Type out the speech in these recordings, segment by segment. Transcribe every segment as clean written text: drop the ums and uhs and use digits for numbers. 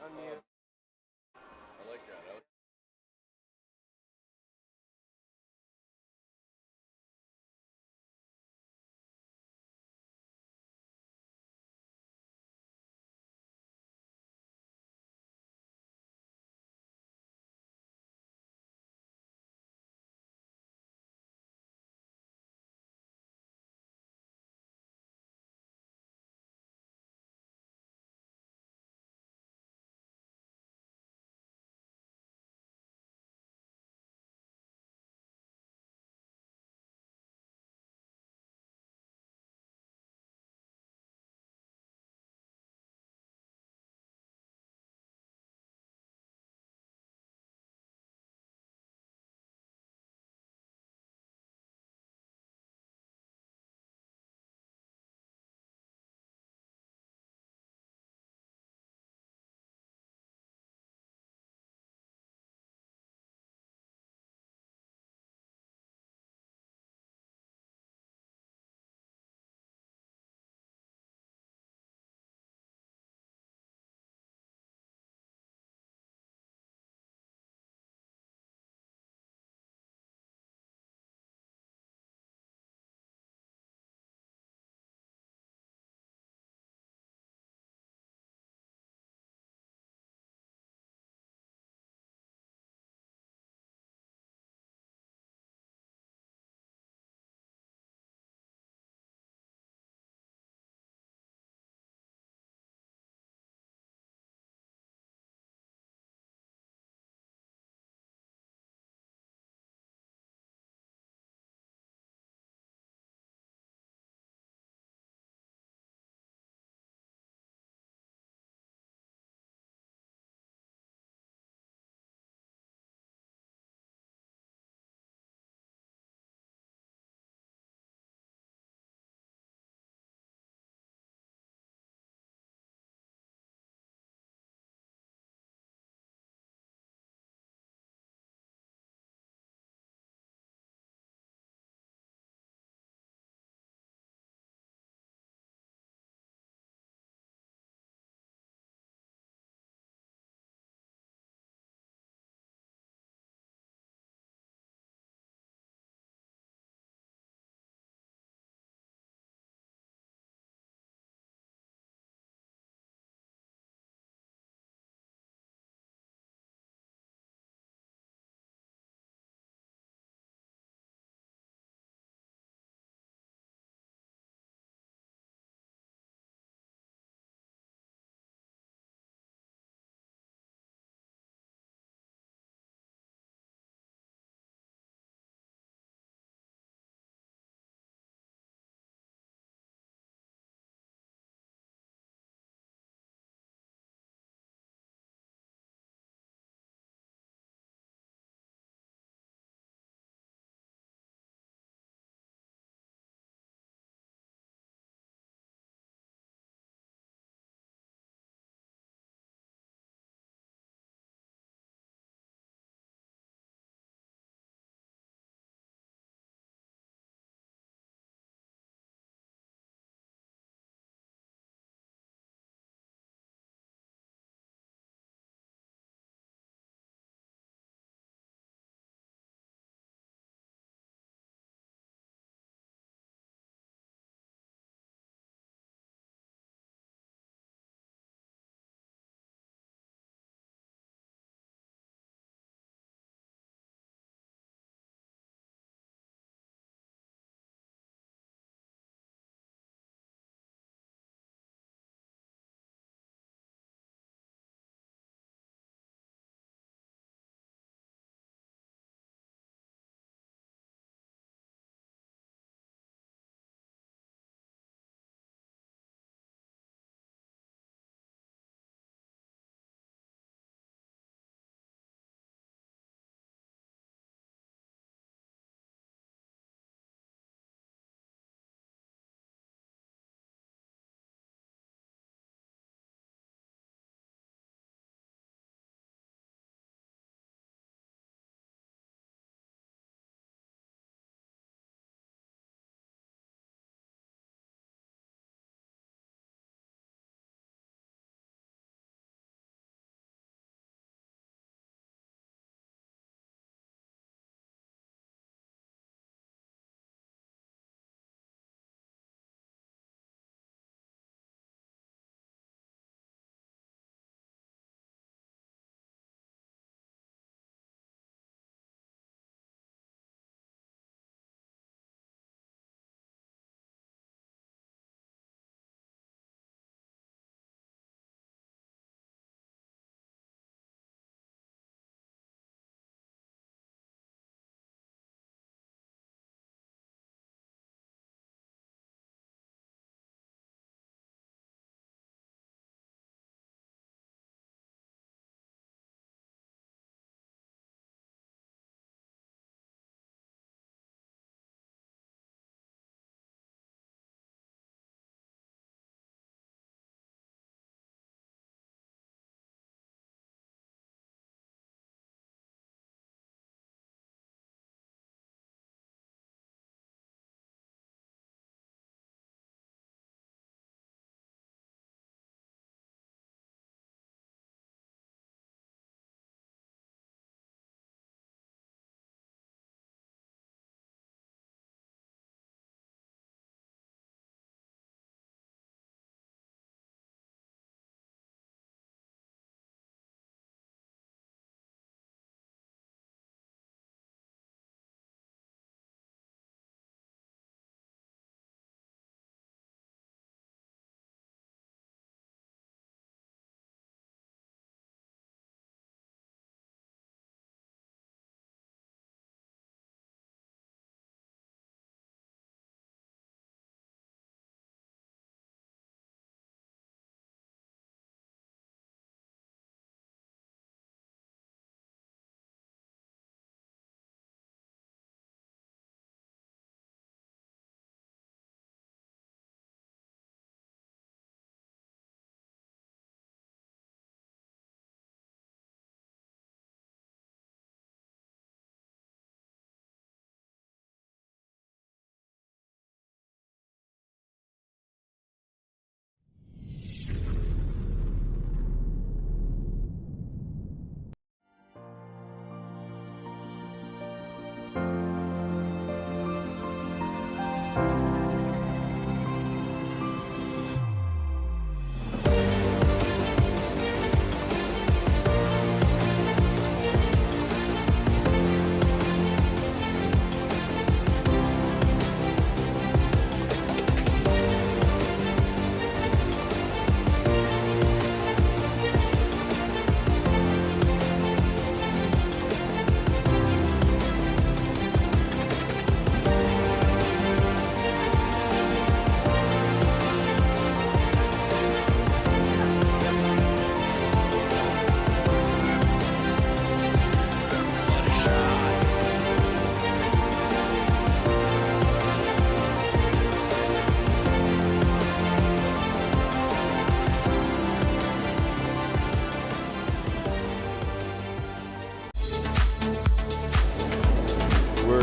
Unmute. I like that.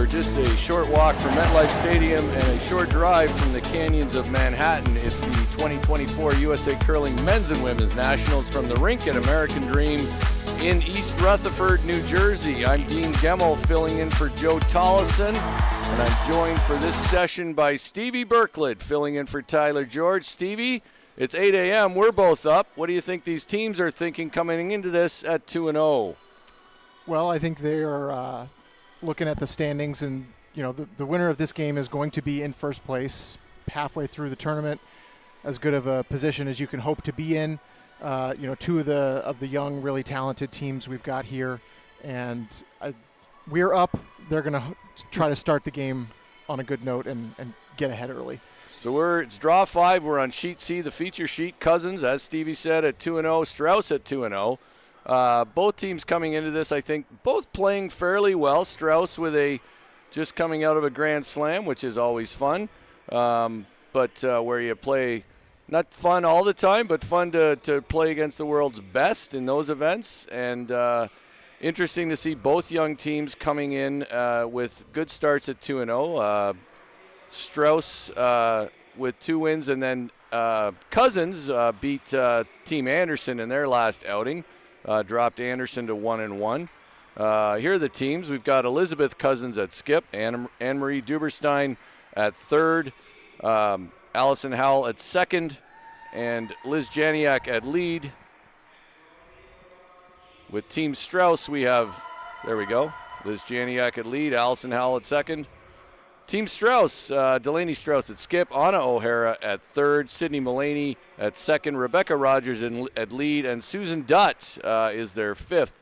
We're just a short walk from MetLife Stadium and a short drive from the canyons of Manhattan. It's the 2024 USA Curling Men's and Women's Nationals from the Rink at American Dream in East Rutherford, New Jersey. I'm Dean Gemmel filling in for Joe Tollison, and I'm joined for this session by Stevie Berklid filling in for Tyler George. Stevie, it's 8 a.m. We're both up. What do you think these teams are thinking coming into this at 2-0? Well, I think they are looking at the standings, and the winner of this game is going to be in first place halfway through the tournament. As good of a position as you can hope to be in. Two of the young, really talented teams we've got here, and we're up. They're going to try to start the game on a good note and get ahead early. So it's draw 5. We're on sheet C, the feature sheet. Cousins, as Stevie said, at 2-0. Strouse at 2-0. Both teams coming into this, I think, both playing fairly well. Strouse with just coming out of a Grand Slam, which is always fun. But where you play, not fun all the time, but fun to play against the world's best in those events. And interesting to see both young teams coming in with good starts at 2-0. Strouse with 2 wins, and then Cousins beat Team Anderson in their last outing. Dropped Anderson to 1-1. Here are the teams. We've got Elizabeth Cousins at skip, Anne-Marie Duberstein at third, Allison Howell at second, and Liz Janiak at lead. With Team Strouse, we have, there we go, Liz Janiak at lead, Allison Howell at second. Team Strouse, Delaney Strouse at skip, Anna O'Hara at third, Sydney Mullaney at second, Rebecca Rogers at lead, and Susan Dutt is their fifth.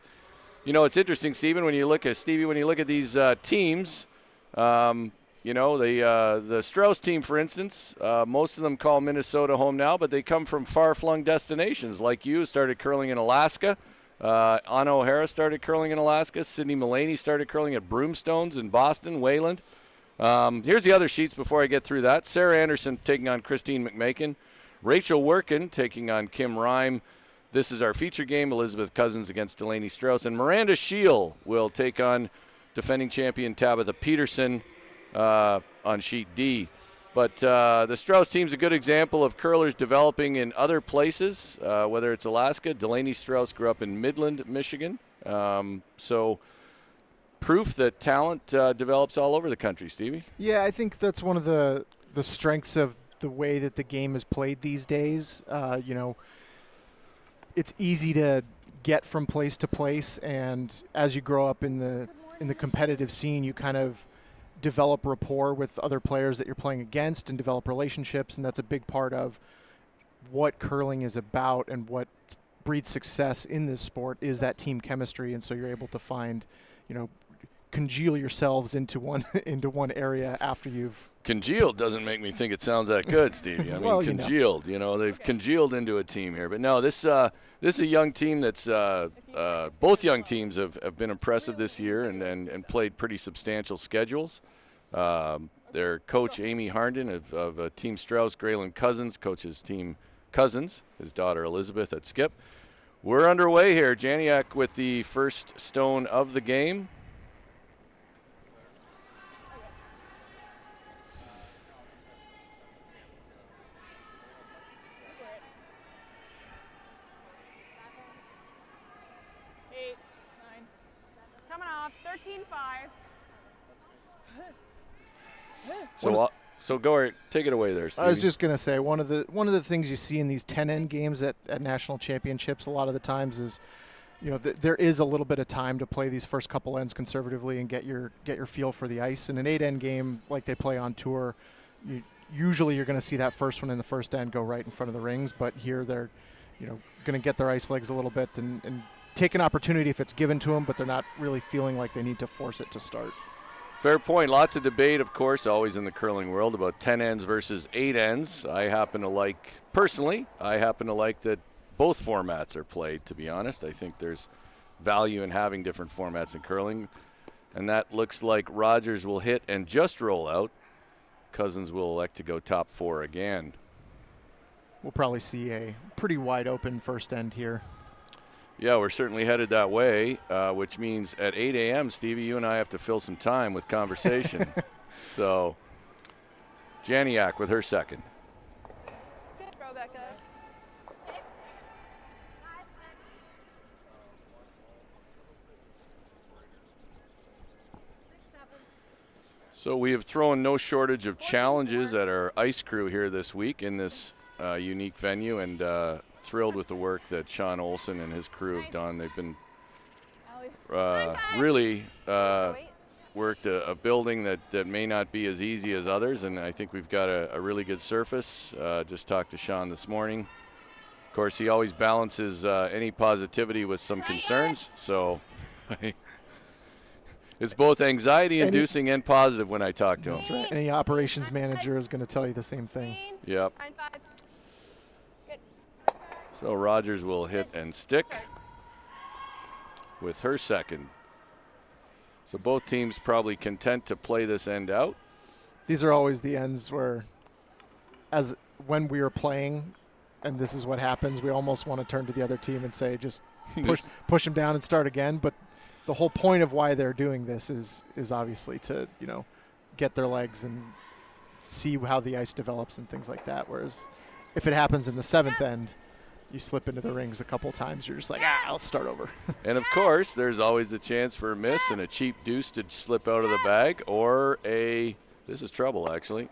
It's interesting, Stephen, when you look at these teams, the Strouse team, for instance, most of them call Minnesota home now, but they come from far-flung destinations. Like you, started curling in Alaska. Anna O'Hara started curling in Alaska. Sydney Mullaney started curling at Broomstones in Boston, Wayland. Here's the other sheets before I get through that. Sarah Anderson taking on Christine McMakin. Rachel Workin taking on Kim Rime. This is our feature game, Elizabeth Cousins against Delaney Strouse. And Miranda Scheel will take on defending champion Tabitha Peterson on sheet D. But the Strouse team's a good example of curlers developing in other places, whether it's Alaska. Delaney Strouse grew up in Midland, Michigan. So proof that talent develops all over the country, Stevie. Yeah, I think that's one of the strengths of the way that the game is played these days. It's easy to get from place to place, and as you grow up in the competitive scene, you kind of develop rapport with other players that you're playing against and develop relationships, and that's a big part of what curling is about and what breeds success in this sport is that team chemistry. And so you're able to find, congeal yourselves into one area after you've congealed. Doesn't make me think it sounds that good, Stevie. I mean, well, congealed. They've congealed into a team here. But no, this is a young team that's both young teams have been impressive this year and played pretty substantial schedules. Their coach Amy Harnden of Team Strouse, Graylin Cousins, coaches Team Cousins, his daughter Elizabeth at skip. We're underway here. Janiak with the first stone of the game. Coming off, 13-5. So go take it away there, Stevie. I was just going to say one of the things you see in these 10-end games at national championships a lot of the times is, there is a little bit of time to play these first couple ends conservatively and get your feel for the ice. In an 8-end game like they play on tour, usually you're going to see that first one in the first end go right in front of the rings, but here they're going to get their ice legs a little bit and take an opportunity if it's given to them, but they're not really feeling like they need to force it to start. Fair point. Lots of debate, of course, always in the curling world about 10 ends versus 8 ends. I happen to like that both formats are played, to be honest. I think there's value in having different formats in curling. And that looks like Rogers will hit and just roll out. Cousins will elect to go top 4 again. We'll probably see a pretty wide open first end here. Yeah, we're certainly headed that way, which means at 8 a.m., Stevie, you and I have to fill some time with conversation. So, Janiak with her second. Good throw, Becca. So we have thrown no shortage of challenges at our ice crew here this week in this unique venue, and thrilled with the work that Sean Olson and his crew have done. They've been really worked a building that may not be as easy as others, and I think we've got a really good surface. Just talked to Sean this morning. Of course, he always balances any positivity with some concerns, so it's both anxiety-inducing and positive when I talk to him. That's right. Any operations manager is going to tell you the same thing. Yep. Good. So Rogers will hit and stick with her second. So both teams probably content to play this end out. These are always the ends where, as when we are playing, and this is what happens, we almost want to turn to the other team and say, just push them down and start again. But the whole point of why they're doing this is obviously to, get their legs and see how the ice develops and things like that. Whereas if it happens in the seventh end, you slip into the rings a couple times, you're just like, let's start over. And of course, there's always the chance for a miss and a cheap deuce to slip out of the bag, or this is trouble actually.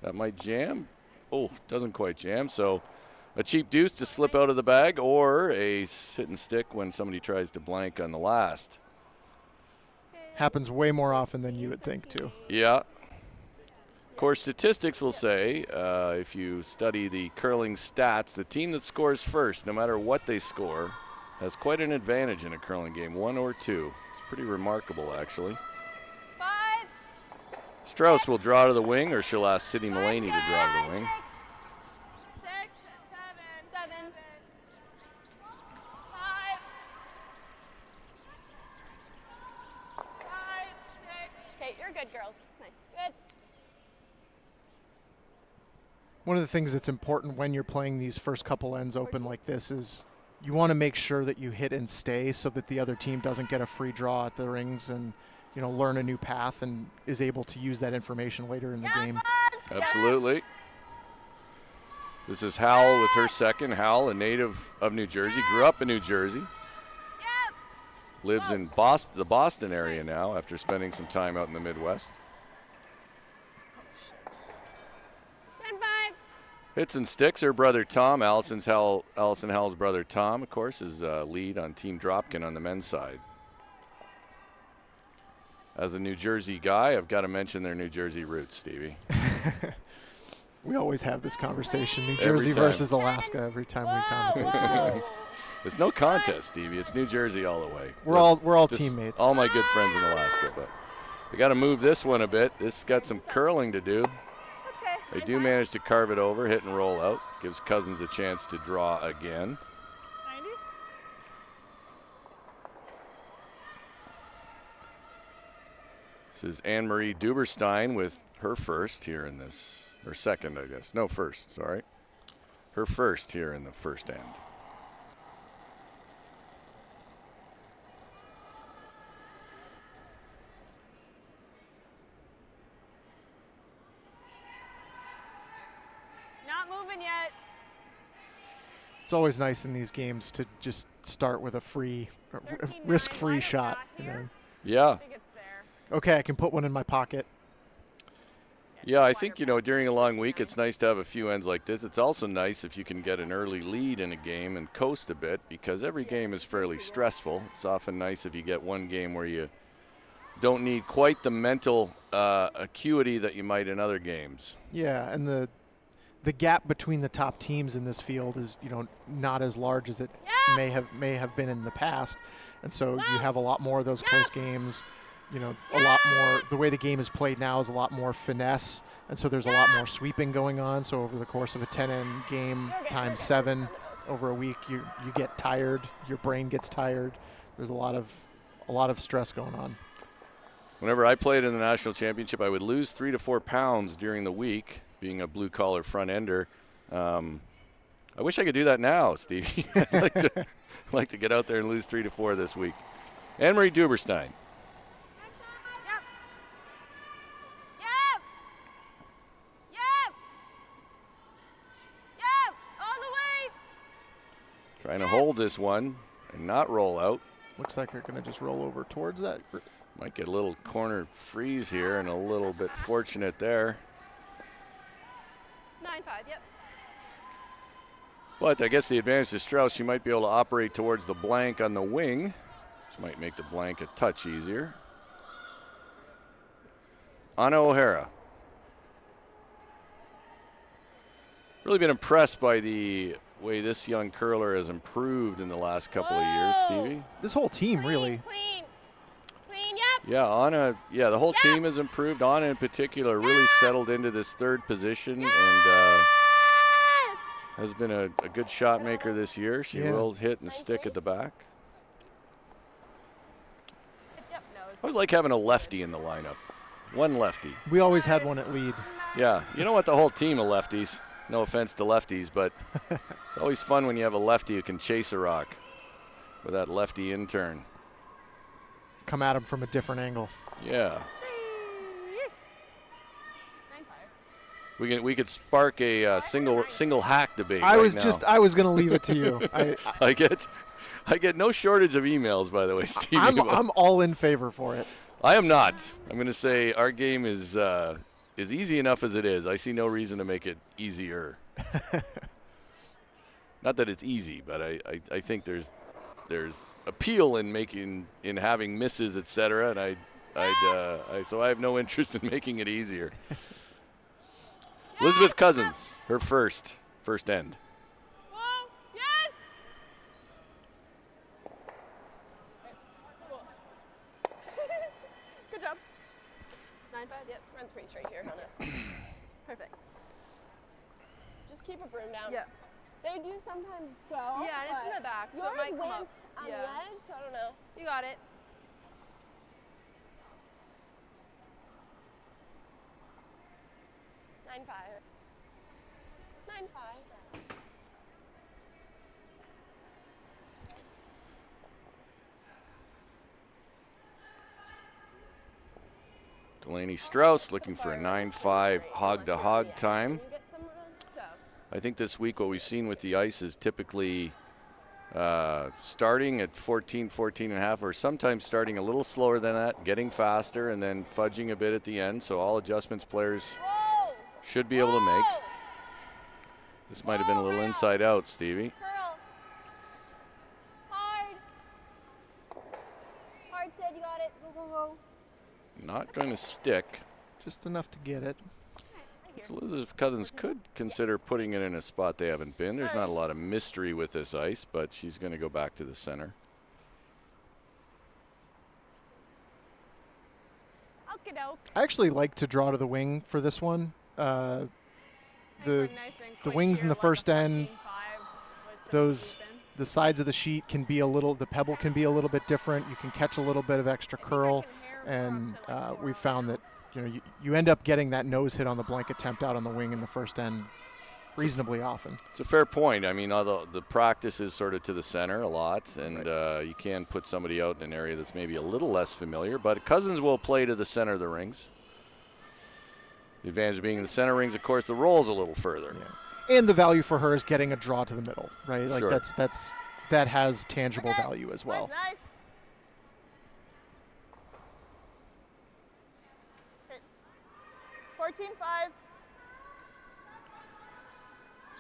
That might jam. Oh, doesn't quite jam. So a cheap deuce to slip out of the bag, or a sit and stick when somebody tries to blank on the last. Happens way more often than you would think, too. Yeah. Of course, statistics will say, if you study the curling stats, the team that scores first, no matter what they score, has quite an advantage in a curling game, 1 or 2. It's pretty remarkable, actually. 5. Strouse will draw to the wing, or she'll ask Sydney Delaney to draw to the wing. 6, 7, 5. Okay, you're good, girls. Nice. Good. One of the things that's important when you're playing these first couple ends open like this is you want to make sure that you hit and stay so that the other team doesn't get a free draw at the rings and, learn a new path and is able to use that information later in the game. Absolutely. This is Howell with her second. Howell, a native of New Jersey, grew up in New Jersey. Lives in the Boston area now after spending some time out in the Midwest. 10-5. Hits and sticks. Her brother Tom, Allison Howell's brother Tom, of course, is lead on Team Dropkin on the men's side. As a New Jersey guy, I've got to mention their New Jersey roots, Stevie. We always have this conversation, New Every Jersey time. versus Alaska, every time we commentate. It's no contest, Stevie. It's New Jersey all the way. We're all Just teammates. All my good friends in Alaska, but we got to move this one a bit. This has got some curling to do. That's okay. They do manage to carve it over, hit and roll out. Gives Cousins a chance to draw again. 90. This is Anne-Marie Duberstein with her first here in this, or second, I guess. No, first, sorry. Her first here in the first end. Not moving yet. It's always nice in these games to just start with a risk-free shot. Yeah. I think it's there. Okay, I can put one in my pocket. Yeah, I think, during a long week, it's nice to have a few ends like this. It's also nice if you can get an early lead in a game and coast a bit, because every game is fairly stressful. It's often nice if you get one game where you don't need quite the mental acuity that you might in other games. Yeah, and the gap between the top teams in this field is, not as large as it may have been in the past. And so you have a lot more of those close games. A lot more. The way the game is played now is a lot more finesse, and so there's a lot more sweeping going on. So over the course of a 10-end game times 7 over a week, you get tired. Your brain gets tired. There's a lot of stress going on. Whenever I played in the national championship, I would lose 3 to 4 pounds during the week, being a blue collar front ender. I wish I could do that now, Stevie. like to get out there and lose 3 to 4 this week. Anne-Marie Duberstein. Yep. Yep. Yep. Yep. All the way. Trying to hold this one and not roll out. Looks like they're going to just roll over towards that. Might get a little corner freeze here and a little bit fortunate there. 9-5, yep. But I guess the advantage to Strouse, she might be able to operate towards the blank on the wing, which might make the blank a touch easier. Anna O'Hara. Really been impressed by the way this young curler has improved in the last couple of years, Stevie. This whole team, really. Queen, yep. Yeah, Anna, the whole team has improved. Anna in particular really settled into this third position and has been a good shot maker this year. She will hit and stick at the back. Yep. Nose. I always like having a lefty in the lineup. One lefty. We always had one at lead. Yeah, you don't want the whole team of lefties. No offense to lefties, but it's always fun when you have a lefty who can chase a rock with that lefty in turn. Come at him from a different angle. Yeah. 9-5. We could spark a single hack debate. I was going to leave it to you. I get no shortage of emails, by the way, Stevie. I'm all in favor for it. I am not. I'm going to say our game is easy enough as it is. I see no reason to make it easier. Not that it's easy, but I think there's appeal in having misses, etc. And so I have no interest in making it easier. Elizabeth Cousins, her first end. Whoa. Yes. Good job. 9-5, yep. Runs pretty straight here, Hannah. Perfect. Just keep a broom down. Yeah. They do sometimes go. Yeah, and it's in the back, so yours it might come went up. on the Yeah. edge, so I don't know. You got it. 9-5. 9-5. Delaney Strouse looking for a 9-5 hog-to-hog time. Can you get some So. I think this week what we've seen with the ice is typically starting at 14 and a half, or sometimes starting a little slower than that, getting faster, and then fudging a bit at the end. So all adjustments players Whoa! should be able to make. Whoa! This might have been a little inside out, Stevie. Curl. Hard. Hard, Sid, you got it. Go, go, go. Not going to stick. Just enough to get it. So Elizabeth Cousins could consider putting it in a spot they haven't been. There's not a lot of mystery with this ice, but she's going to go back to the center. Okie-doke. I actually like to draw to the wing for this one. The wings in the first end, the sides of the sheet can be the pebble can be a little bit different. You can catch a little bit of extra curl, and we've found that you end up getting that nose hit on the blank attempt out on the wing in the first end reasonably often. It's a fair point. I mean, although the practice is sort of to the center a lot, and you can put somebody out in an area that's maybe a little less familiar, but Cousins will play to the center of the rings. The advantage of being in the center rings, of course, the roll's a little further. Yeah. And the value for her is getting a draw to the middle, right? Like Sure. that has tangible value as well. That's nice. Okay. 14-5.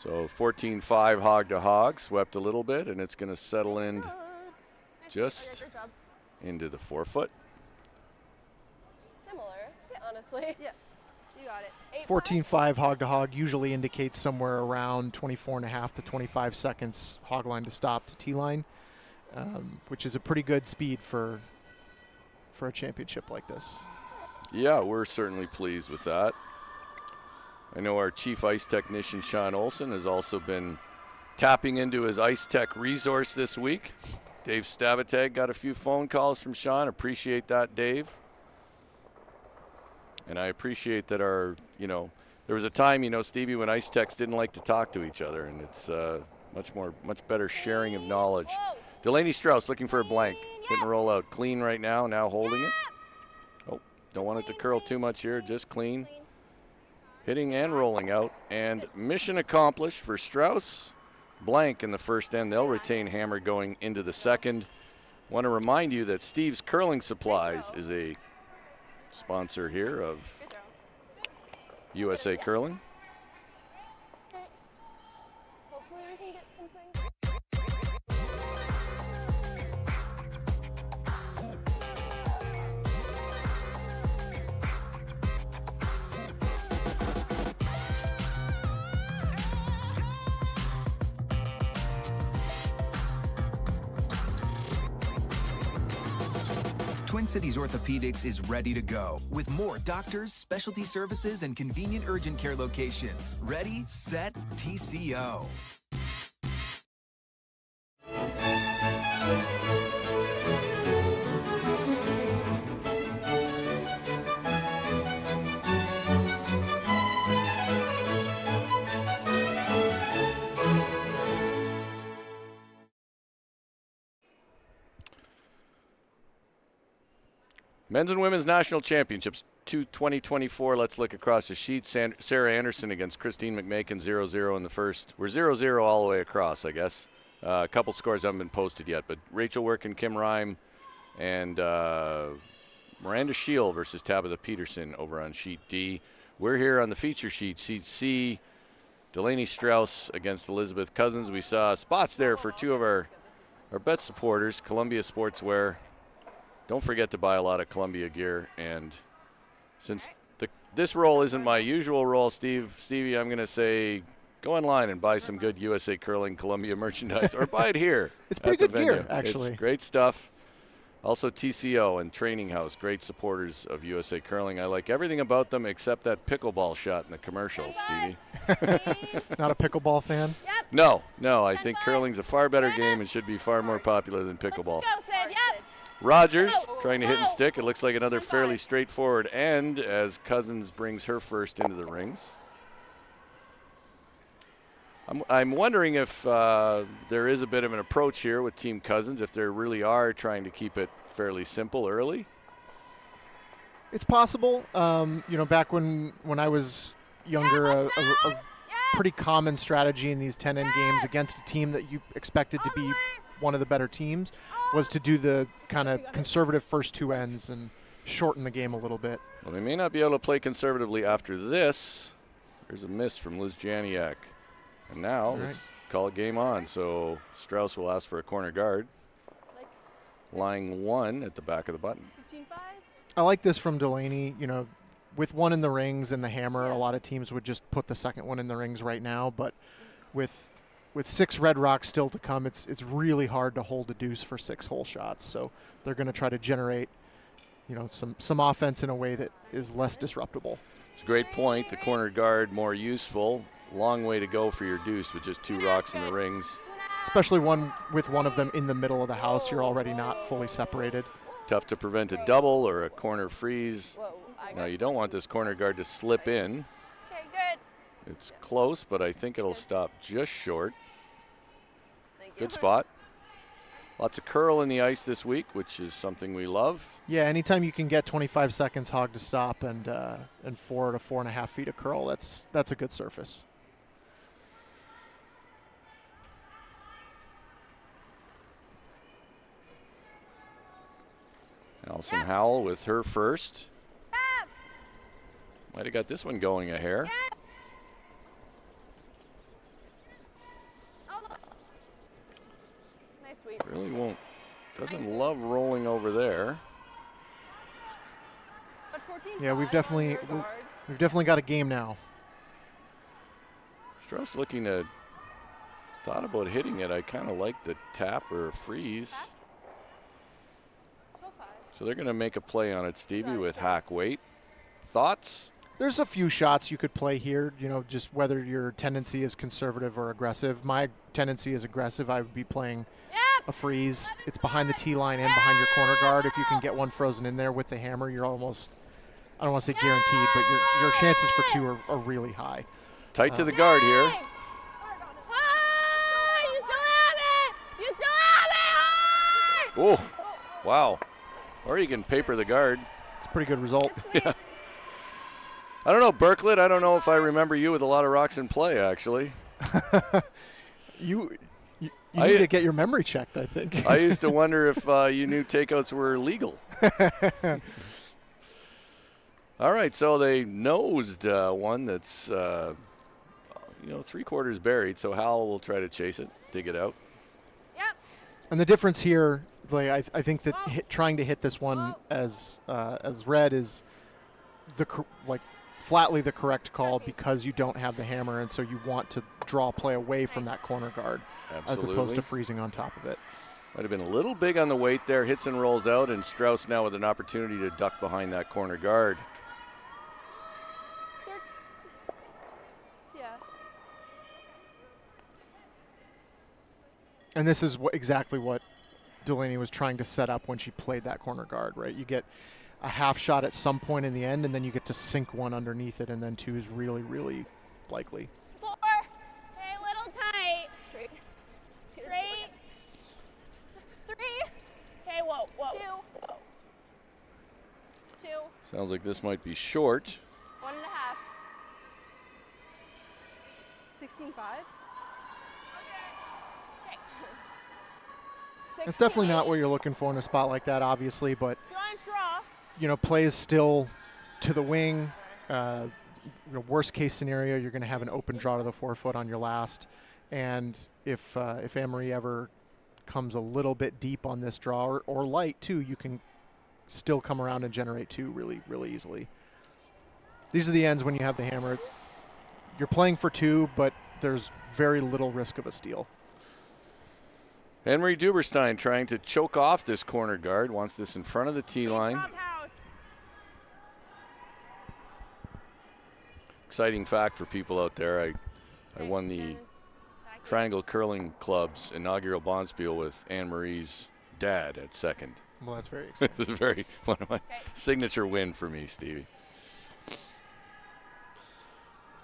So 14-5 hog to hog, swept a little bit, and it's going to settle in Nice just job. into the 4 foot. Similar, honestly. Yeah. You got it. 14.5 hog to hog usually indicates somewhere around 24.5 to 25 seconds hog line to stop to T line, which is a pretty good speed for a championship like this. Yeah, we're certainly pleased with that. I know our chief ice technician, Sean Olson, has also been tapping into his ice tech resource this week. Dave Stavatag got a few phone calls from Sean. Appreciate that, Dave. And I appreciate that there was a time, Stevie, when ice techs didn't like to talk to each other, and it's much better sharing of knowledge. Delaney Strouse looking for a blank. Hit and roll out. Clean right now holding it. Oh, don't want it to curl too much here, just clean. Hitting and rolling out, and mission accomplished for Strouse. Blank in the first end. They'll retain hammer going into the second. Want to remind you that Steve's Curling Supplies is a sponsor here of USA Curling. Okay. Hopefully we can get something. Twin Cities Orthopedics is ready to go with more doctors, specialty services, and convenient urgent care locations. Ready, set, TCO. Men's and Women's National Championships 2024. Let's look across the sheet. Sarah Anderson against Christine McMakin, 0-0 in the first. We're 0-0 all the way across, I guess. A couple scores haven't been posted yet, but Rachel Work and Kim Rhyme and Miranda Shield versus Tabitha Peterson over on sheet D. We're here on the feature sheet, sheet C. Delaney Strouse against Elizabeth Cousins. We saw spots there for two of our bet supporters, Columbia Sportswear. Don't forget to buy a lot of Columbia gear. And since this roll isn't my usual roll, Stevie, I'm going to say go online and buy some good USA Curling Columbia merchandise, or buy it here. It's pretty good gear, actually. It's great stuff. Also TCO and Training House, great supporters of USA Curling. I like everything about them except that pickleball shot in the commercial, Stevie. Not a pickleball fan? No. I think curling's a far better game and should be far more popular than pickleball. Rogers trying to hit and stick. It looks like another fairly straightforward end as Cousins brings her first into the rings. I'm wondering if there is a bit of an approach here with Team Cousins, if they really are trying to keep it fairly simple early. It's possible. Back when I was younger, a pretty common strategy in these 10-end games against a team that you expected to be one of the better teams was to do the kind of conservative first two ends and shorten the game a little bit. Well, they may not be able to play conservatively after this. There's a miss from Liz Janiak. And now let's call it game on. So Strouse will ask for a corner guard. Lying one at the back of the button. 15-5. I like this from Delaney. With one in the rings and the hammer, a lot of teams would just put the second one in the rings right now. But with 6 red rocks still to come, it's really hard to hold a deuce for 6 hole shots. So they're going to try to generate, some offense in a way that is less disruptible. It's a great point. The corner guard more useful. Long way to go for your deuce with just 2 rocks in the rings. Especially with one of them in the middle of the house, you're already not fully separated. Tough to prevent a double or a corner freeze. Now you don't want this corner guard to slip in. Okay, good. It's close, but I think it'll stop just short. Thank Good spot. Lots of curl in the ice this week, which is something we love. Yeah, anytime you can get 25 seconds hog to stop and 4 to 4.5 feet of curl, that's a good surface. Allison Howell with her first. Might have got this one going a hair. Nice sweep. Really doesn't love rolling over there. But 14-5 Yeah, we've definitely on rear guard. got a game now. Strauss thought about hitting it. I kind of like the tap or freeze. 12-5. So they're going to make a play on it, Stevie, with hack weight. Thoughts? There's a few shots you could play here, just whether your tendency is conservative or aggressive. My tendency is aggressive. I would be playing a freeze. It's behind the tee line and behind your corner guard. If you can get one frozen in there with the hammer, you're almost, I don't want to say guaranteed, but your chances for 2 are really high. Tight to the guard here. Oh, wow. Or you can paper the guard. It's a pretty good result. Yeah. I don't know, Berklet. I don't know if I remember you with a lot of rocks in play, actually. You need to get your memory checked, I think. I used to wonder if you knew takeouts were legal. All right, so they nosed one that's, 3/4 buried, so Howell will try to chase it, dig it out. Yep. And the difference here, like, I think that trying to hit this one as red is flatly the correct call because you don't have the hammer, and so you want to draw play away from that corner guard. Absolutely. As opposed to freezing on top of it. Might have been a little big on the weight there. Hits and rolls out, and Strouse now with an opportunity to duck behind that corner guard. Yeah. And this is exactly what Delaney was trying to set up when she played that corner guard, right? You get a half shot at some point in the end, and then you get to sink one underneath it, and then 2 is really, really likely. 4. Okay, a little tight. Straight. Straight. 3. Okay, whoa. 2. 2. Sounds like this might be short. 1.5. 16.5. Okay. It's definitely not what you're looking for in a spot like that, obviously, but You want to draw? plays still to the wing. Worst case scenario, you're going to have an open draw to the 4-foot on your last, and if Anne-Marie ever comes a little bit deep on this draw or light too, you can still come around and generate 2 really, really easily. These are the ends when you have the hammer. You're playing for 2, but there's very little risk of a steal. Anne-Marie Duberstein trying to choke off this corner guard. Wants this in front of the tee line. Top house. Exciting fact for people out there. I won the Triangle Curling Club's inaugural Bonspiel with Anne-Marie's dad at second. Well, that's very exciting. This is one of my signature win for me, Stevie.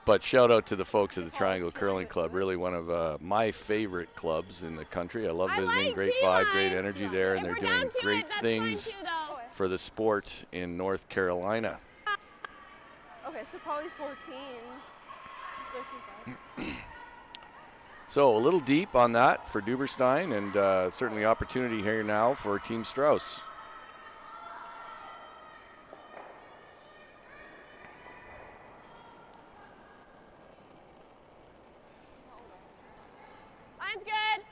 But shout out to the folks at the Triangle Curling Club. Really one of my favorite clubs in the country. I love visiting. Great vibe, great energy there, and they're doing great things for the sport in North Carolina. Okay, so probably 14. 13.5. So a little deep on that for Duberstein, and certainly opportunity here now for Team Strouse. Line's good.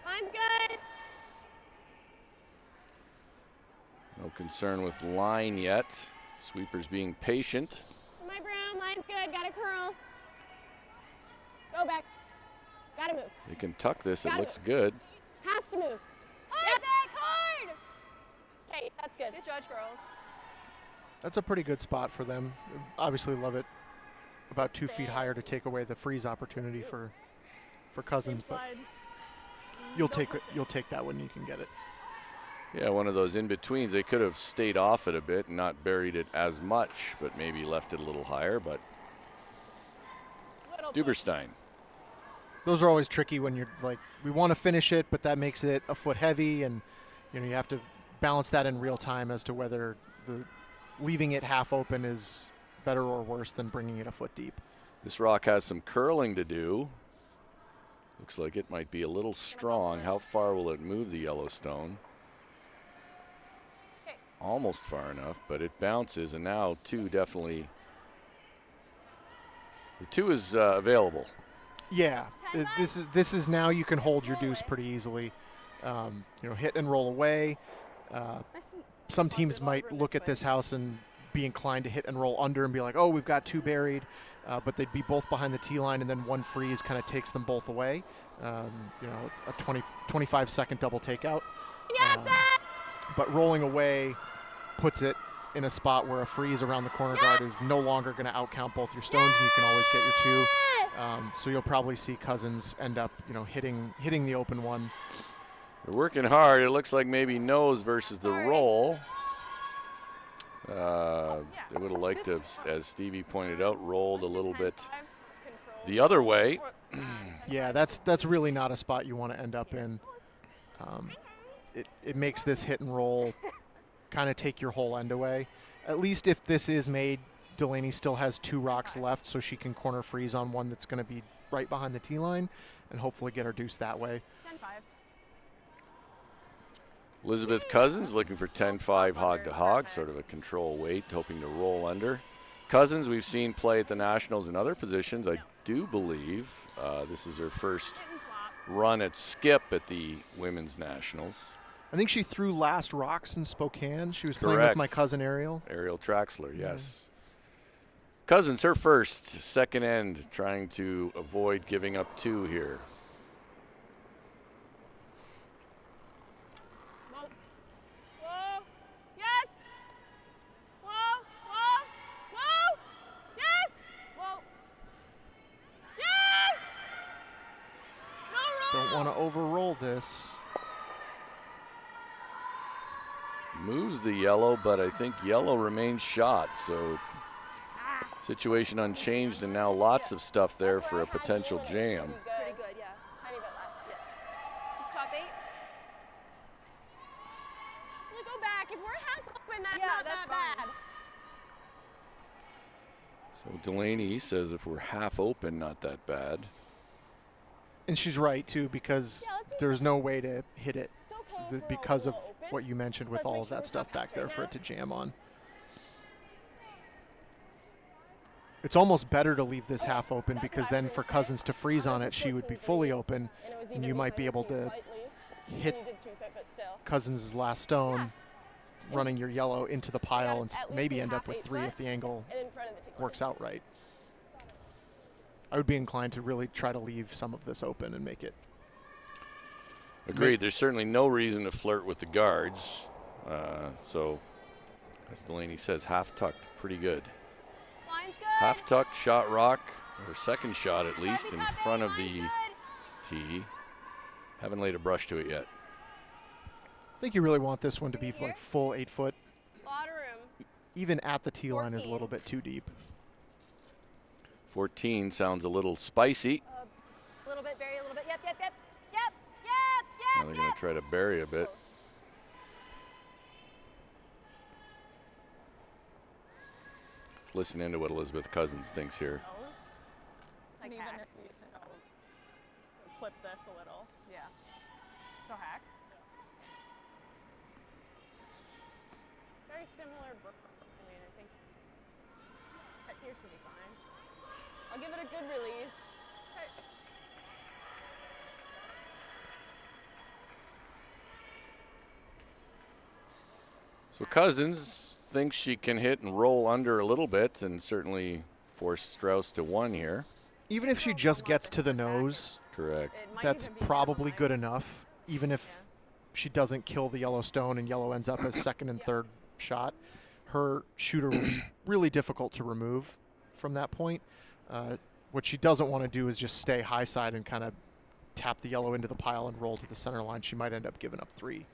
Line's good. No concern with line yet. Sweepers being patient. My broom, line's good. Got a curl. Go, Bex. Gotta move. They can tuck this. It Got looks it. good. Has to move. Yep. Back hard. Okay, that's good. Good judge, girls. That's a pretty good spot for them. Obviously love it about 2 feet higher to take away the freeze opportunity for Cousins, but you'll take that when you can get it. Yeah, one of those in-betweens. They could have stayed off it a bit and not buried it as much, but maybe left it a little higher. But Duberstein. Those are always tricky when you're like, we want to finish it, but that makes it a foot heavy, and you have to balance that in real time as to whether leaving it half open is better or worse than bringing it a foot deep. This rock has some curling to do. Looks like it might be a little strong. How far will it move the Yellowstone? Almost far enough, but it bounces, and now 2 definitely. The 2 is available. Yeah, this is now you can hold your deuce pretty easily. Hit and roll away. Some teams might look at this house and be inclined to hit and roll under and be like, oh, we've got 2 buried, but they'd be both behind the tee line, and then 1 freeze kind of takes them both away. A 25-second double takeout. But rolling away puts it in a spot where a freeze around the corner guard is no longer going to outcount both your stones, and you can always get your 2. So you'll probably see Cousins end up, hitting the open one. They're working hard. It looks like maybe nose versus the roll. They would have liked to, as Stevie pointed out, rolled a little bit the other way. Yeah, that's really not a spot you want to end up in. It makes this hit and roll kind of take your whole end away. At least if this is made, Delaney still has 2 rocks left, so she can corner freeze on one that's going to be right behind the tee line and hopefully get her deuce that way. 10-5. Elizabeth Cousins looking for 10-5 hog to hog, sort of a control weight, hoping to roll under. Cousins we've seen play at the Nationals in other positions. I do believe this is her first run at skip at the Women's Nationals. I think she threw last rocks in Spokane. She was playing Correct. with my cousin Ariel. Ariel Traxler, yes. Cousins, her first, second end, trying to avoid giving up 2 here. Whoa. Whoa. Yes. Whoa. Whoa. Whoa. Yes. Whoa. Yes. No roll. Don't want to overroll this. Moves the yellow, but I think yellow remains shot, so situation unchanged, and now lots of stuff there for a potential jam. Pretty good, yeah. Tiny bit less, yeah. Just top 8. So go back. If we're half open, that's Yeah, not that's that fine. bad. So Delaney says if we're half open, not that bad. And she's right, too, because there's no way to hit it It's okay if we're because a of little open. what you mentioned with Let's all make of sure that we're stuff top back half there right for now. it to jam on. It's almost better to leave this half open because then for Cousins to freeze on it, she would be fully open, And it was and even you might be behind able the tee to slightly. hit And you did sweep it, but still. Cousins' last stone, running your yellow into the pile and at least maybe be end up half with 8 3 foot if the angle And in front of the tee line. works out right. I would be inclined to really try to leave some of this open and make it. Agreed. There's certainly no reason to flirt with the guards. So, as Delaney says, half tucked, pretty good. Line's good. Half tucked, shot rock, or second shot at least in top front 8, of the line's tee. Haven't laid a brush to it yet. I think you really want this one to be like full 8 foot. Lot of room. Even at the tee line is a 14. little bit too deep. 14 sounds a little spicy. A little bit, Barry, a little bit. Yep, yep, yep. Yep, Now yep, they're yep, going yep. to try to bury a bit. Let's listen into what Elizabeth Cousins thinks here. Like Even hack. if we clip this a little. Yeah. So hack. Very similar. I mean, I think that here should be fine. I'll give it a good release. Okay. So Cousins thinks she can hit and roll under a little bit and certainly force Strouse to 1 here. Even if she just gets to the nose, Correct. It might that's even be probably good minimized. enough. Even if she doesn't kill the yellow stone and yellow ends up as second and third shot, her shooter will be really difficult to remove from that point. What she doesn't want to do is just stay high side and kind of tap the yellow into the pile and roll to the center line. She might end up giving up 3.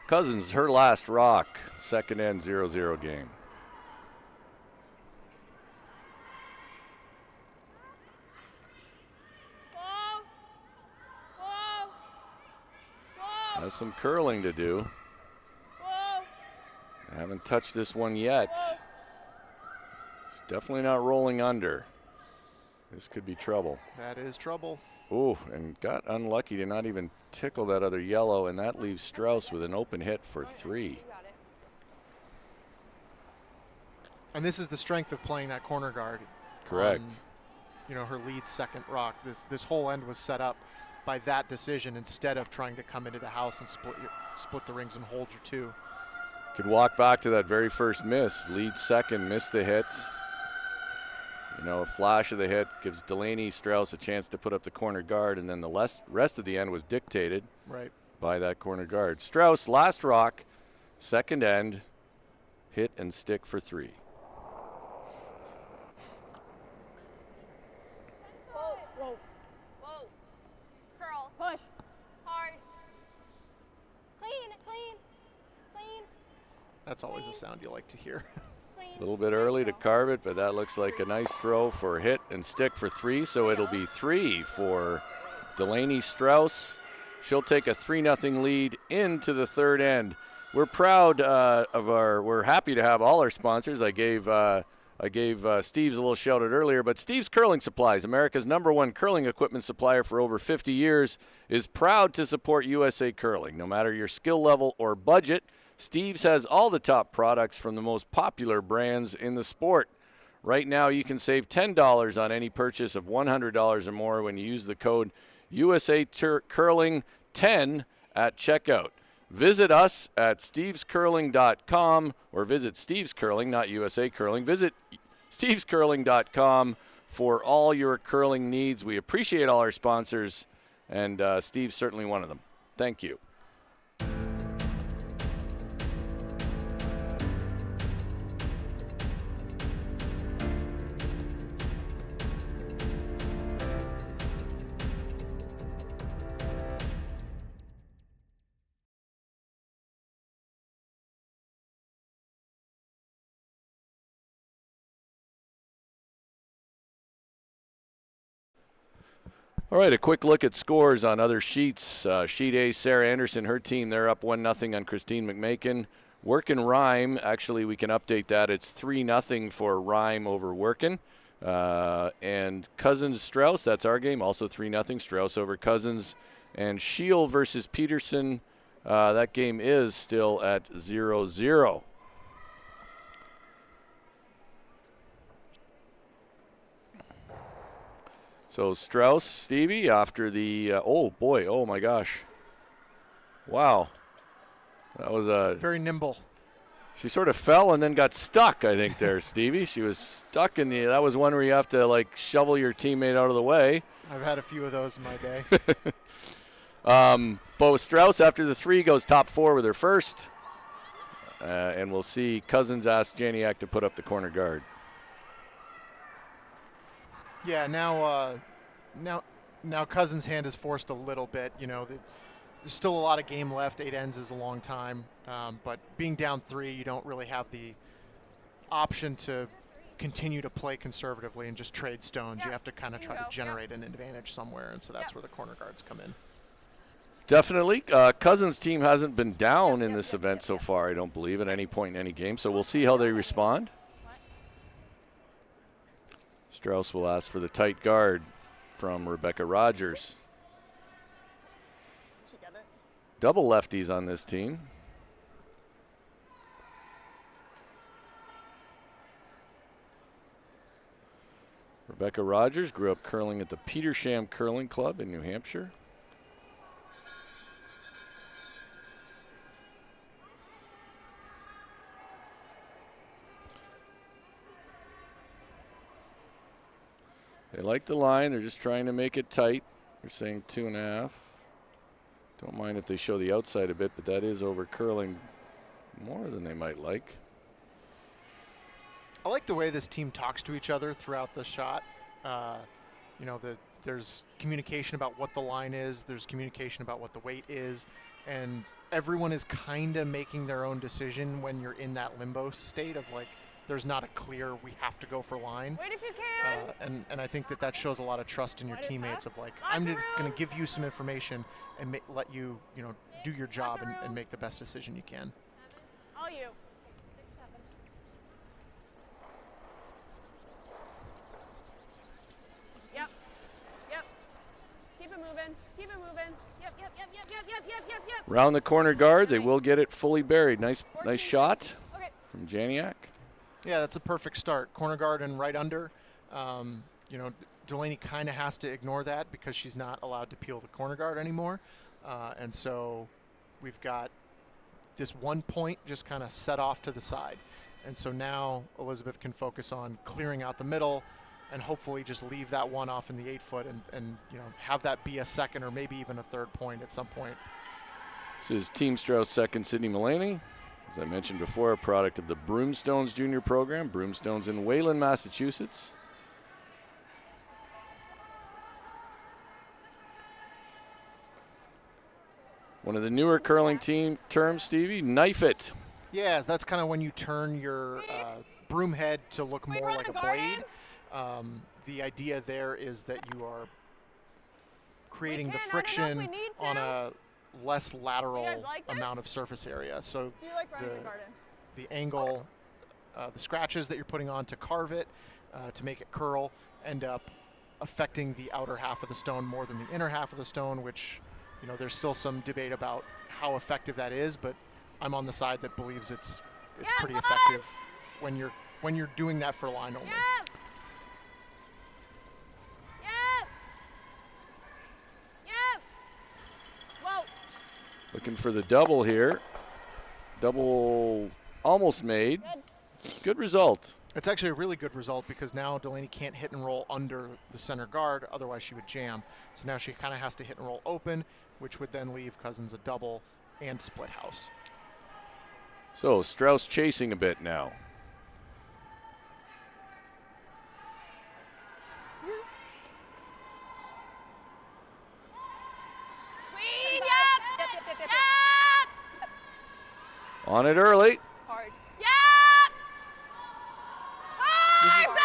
Cousins, her last rock, second end 0-0 game. Whoa. Whoa. Whoa. Has some curling to do. Whoa. I haven't touched this one yet. It's definitely not rolling under. This could be trouble. That is trouble. Ooh, and got unlucky to not even tickle that other yellow, and that leaves Strouse with an open hit for 3. You got it. And this is the strength of playing that corner guard. Correct. Her lead second rock. This whole end was set up by that decision instead of trying to come into the house and split the rings and hold your 2. Could walk back to that very first miss. Lead second, missed the hit. A flash of the hit gives Delaney Strouse a chance to put up the corner guard, and then the rest of the end was dictated Right. by that corner guard. Strouse, last rock, second end, hit and stick for 3. Whoa, whoa, whoa. Curl. Push. Hard. Clean, clean, clean, That's always a sound you like to hear. clean. A little bit early to carve it, but that looks like a nice throw for hit and stick for 3, so it'll be 3 for Delaney Strouse. She'll take a 3-0 lead into the third end. We're proud we're happy to have all our sponsors. I gave Steve's a little shout out earlier, but Steve's Curling Supplies, America's #1 curling equipment supplier for over 50 years, is proud to support USA Curling. No matter your skill level or budget, Steve's has all the top products from the most popular brands in the sport. Right now, you can save $10 on any purchase of $100 or more when you use the code USA Curling 10 at checkout. Visit us at stevescurling.com, or visit Steve's Curling, not USA Curling. Visit stevescurling.com for all your curling needs. We appreciate all our sponsors, and Steve's certainly one of them. Thank you. All right, a quick look at scores on other sheets. Sheet A, Sarah Anderson, her team, they're up 1-0 on Christine McMakin. Workin Rhyme, actually we can update that. It's 3-0 for Rhyme over Workin. And Cousins Strauss, that's our game, also 3-0. Strauss over Cousins. And Shield versus Peterson, that game is still at 0-0. So Strauss, Stevie, after the, oh boy, oh my gosh. Wow. That was very nimble. She sort of fell and then got stuck, I think, there, Stevie. She was stuck in that was one where you have to, like, shovel your teammate out of the way. I've had a few of those in my day. Bo Strauss, after the 3, goes top 4 with her first. And we'll see Cousins ask Janiak to put up the corner guard. Yeah, now Cousins' hand is forced a little bit. You know, there's still a lot of game left. 8 ends is a long time, but being down 3, you don't really have the option to continue to play conservatively and just trade stones. You have to kind of try to generate an advantage somewhere, and so that's where the corner guards come in. Definitely. Cousins' team hasn't been down in this event so far, I don't believe, at any point in any game, so we'll see how they respond. Strauss will ask for the tight guard from Rebecca Rogers. Double lefties on this team. Rebecca Rogers grew up curling at the Petersham Curling Club in New Hampshire. They like the line. They're just trying to make it tight. They're saying 2.5. Don't mind if they show the outside a bit, but that is over curling more than they might like. I like the way this team talks to each other throughout the shot. You know, there's communication about what the line is. There's communication about what the weight is. And everyone is kind of making their own decision when you're in that limbo state of, like, there's not a clear, we have to go for line. Wait if you can. And I think that shows a lot of trust in your teammates of, like, I'm just going to give you some information and let you, you know, do your job and make the best decision you can. All you. Yep. Yep. Keep it moving. Keep it moving. Yep. Round the corner guard, they will get it fully buried. Nice shot from Janiak. Yeah, that's a perfect start. Corner guard and right under. You know, Delaney kind of has to ignore that because she's not allowed to peel the corner guard anymore. And so we've got this 1 point just kind of set off to the side. And so now Elizabeth can focus on clearing out the middle and hopefully just leave that one off in the 8-foot and you know, have that be a second or maybe even a third point at some point. This is Team Strauss second, Sydney Mulaney. As I mentioned before, a product of the Broomstones Junior Program. Broomstones in Wayland, Massachusetts. One of the newer curling team terms, Stevie, knife it. Yeah, that's kind of when you turn your broom head to look Can we more run like the a garden? blade. The idea there is that you are creating the can. I don't know if friction we need on to. a less lateral like this? amount of surface area. So Do you like running the the, garden? the angle, the scratches that you're putting on to carve it, to make it curl, end up affecting the outer half of the stone more than the inner half of the stone, which, you know, there's still some debate about how effective that is, but I'm on the side that believes it's Yeah, pretty come on. effective when you're doing that for line only. Yep. Yep. Yep. Whoa. Looking for the double here. Double almost made. Good result. It's actually a really good result because now Delaney can't hit and roll under the center guard, otherwise she would jam. So now she kind of has to hit and roll open, which would then leave Cousins a double and split house. So Strouse chasing a bit now. Queen, Yep, yep. yep, yep, yep, yep. Yep. On it early. Hard. Yep.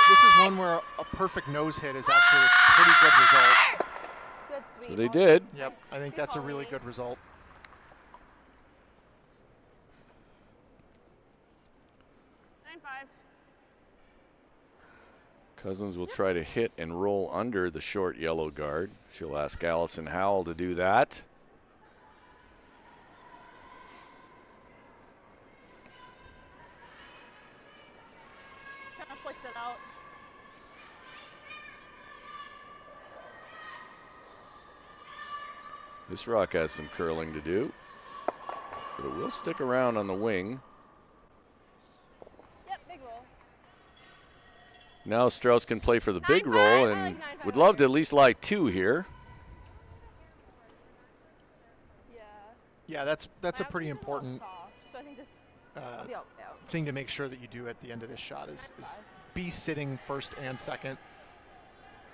This is one where a perfect nose hit is actually a pretty good result. Good, sweet. So they did. Yep, I think that's a really good result. 9-5. Cousins will try to hit and roll under the short yellow guard. She'll ask Allison Howell to do that. Kind of flicks it out. This rock has some curling to do, but it will stick around on the wing. Yep, big roll. Now Strauss can play for the big 9-5. roll I and like 9-5 would love to here. at least lie 2 here. Yeah. Yeah, that's a My pretty outfit's a little important soft, so I think this uh, will be out. thing to make sure that you do at the end of this shot is be sitting first and second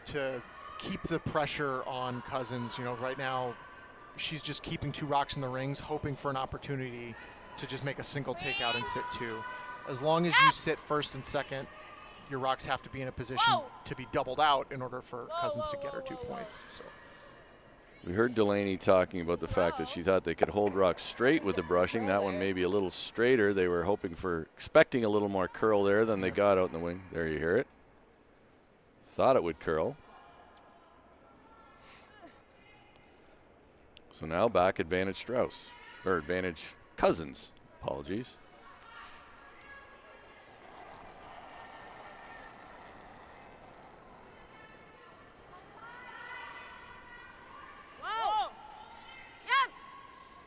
to keep the pressure on Cousins. You know, right now she's just keeping 2 rocks in the rings, hoping for an opportunity to just make a single takeout and sit 2. As long as you sit first and second, your rocks have to be in a position Whoa. to be doubled out in order for Whoa, Cousins whoa, to get her whoa, 2 whoa, whoa. points. So We heard Delaney talking about the fact that she thought they could hold rocks straight with the brushing. That one maybe a little straighter. They were expecting a little more curl there than they got out in the wing. There you hear it. Thought it would curl. So now back advantage Strauss, or advantage Cousins. Apologies. Whoa. Yep.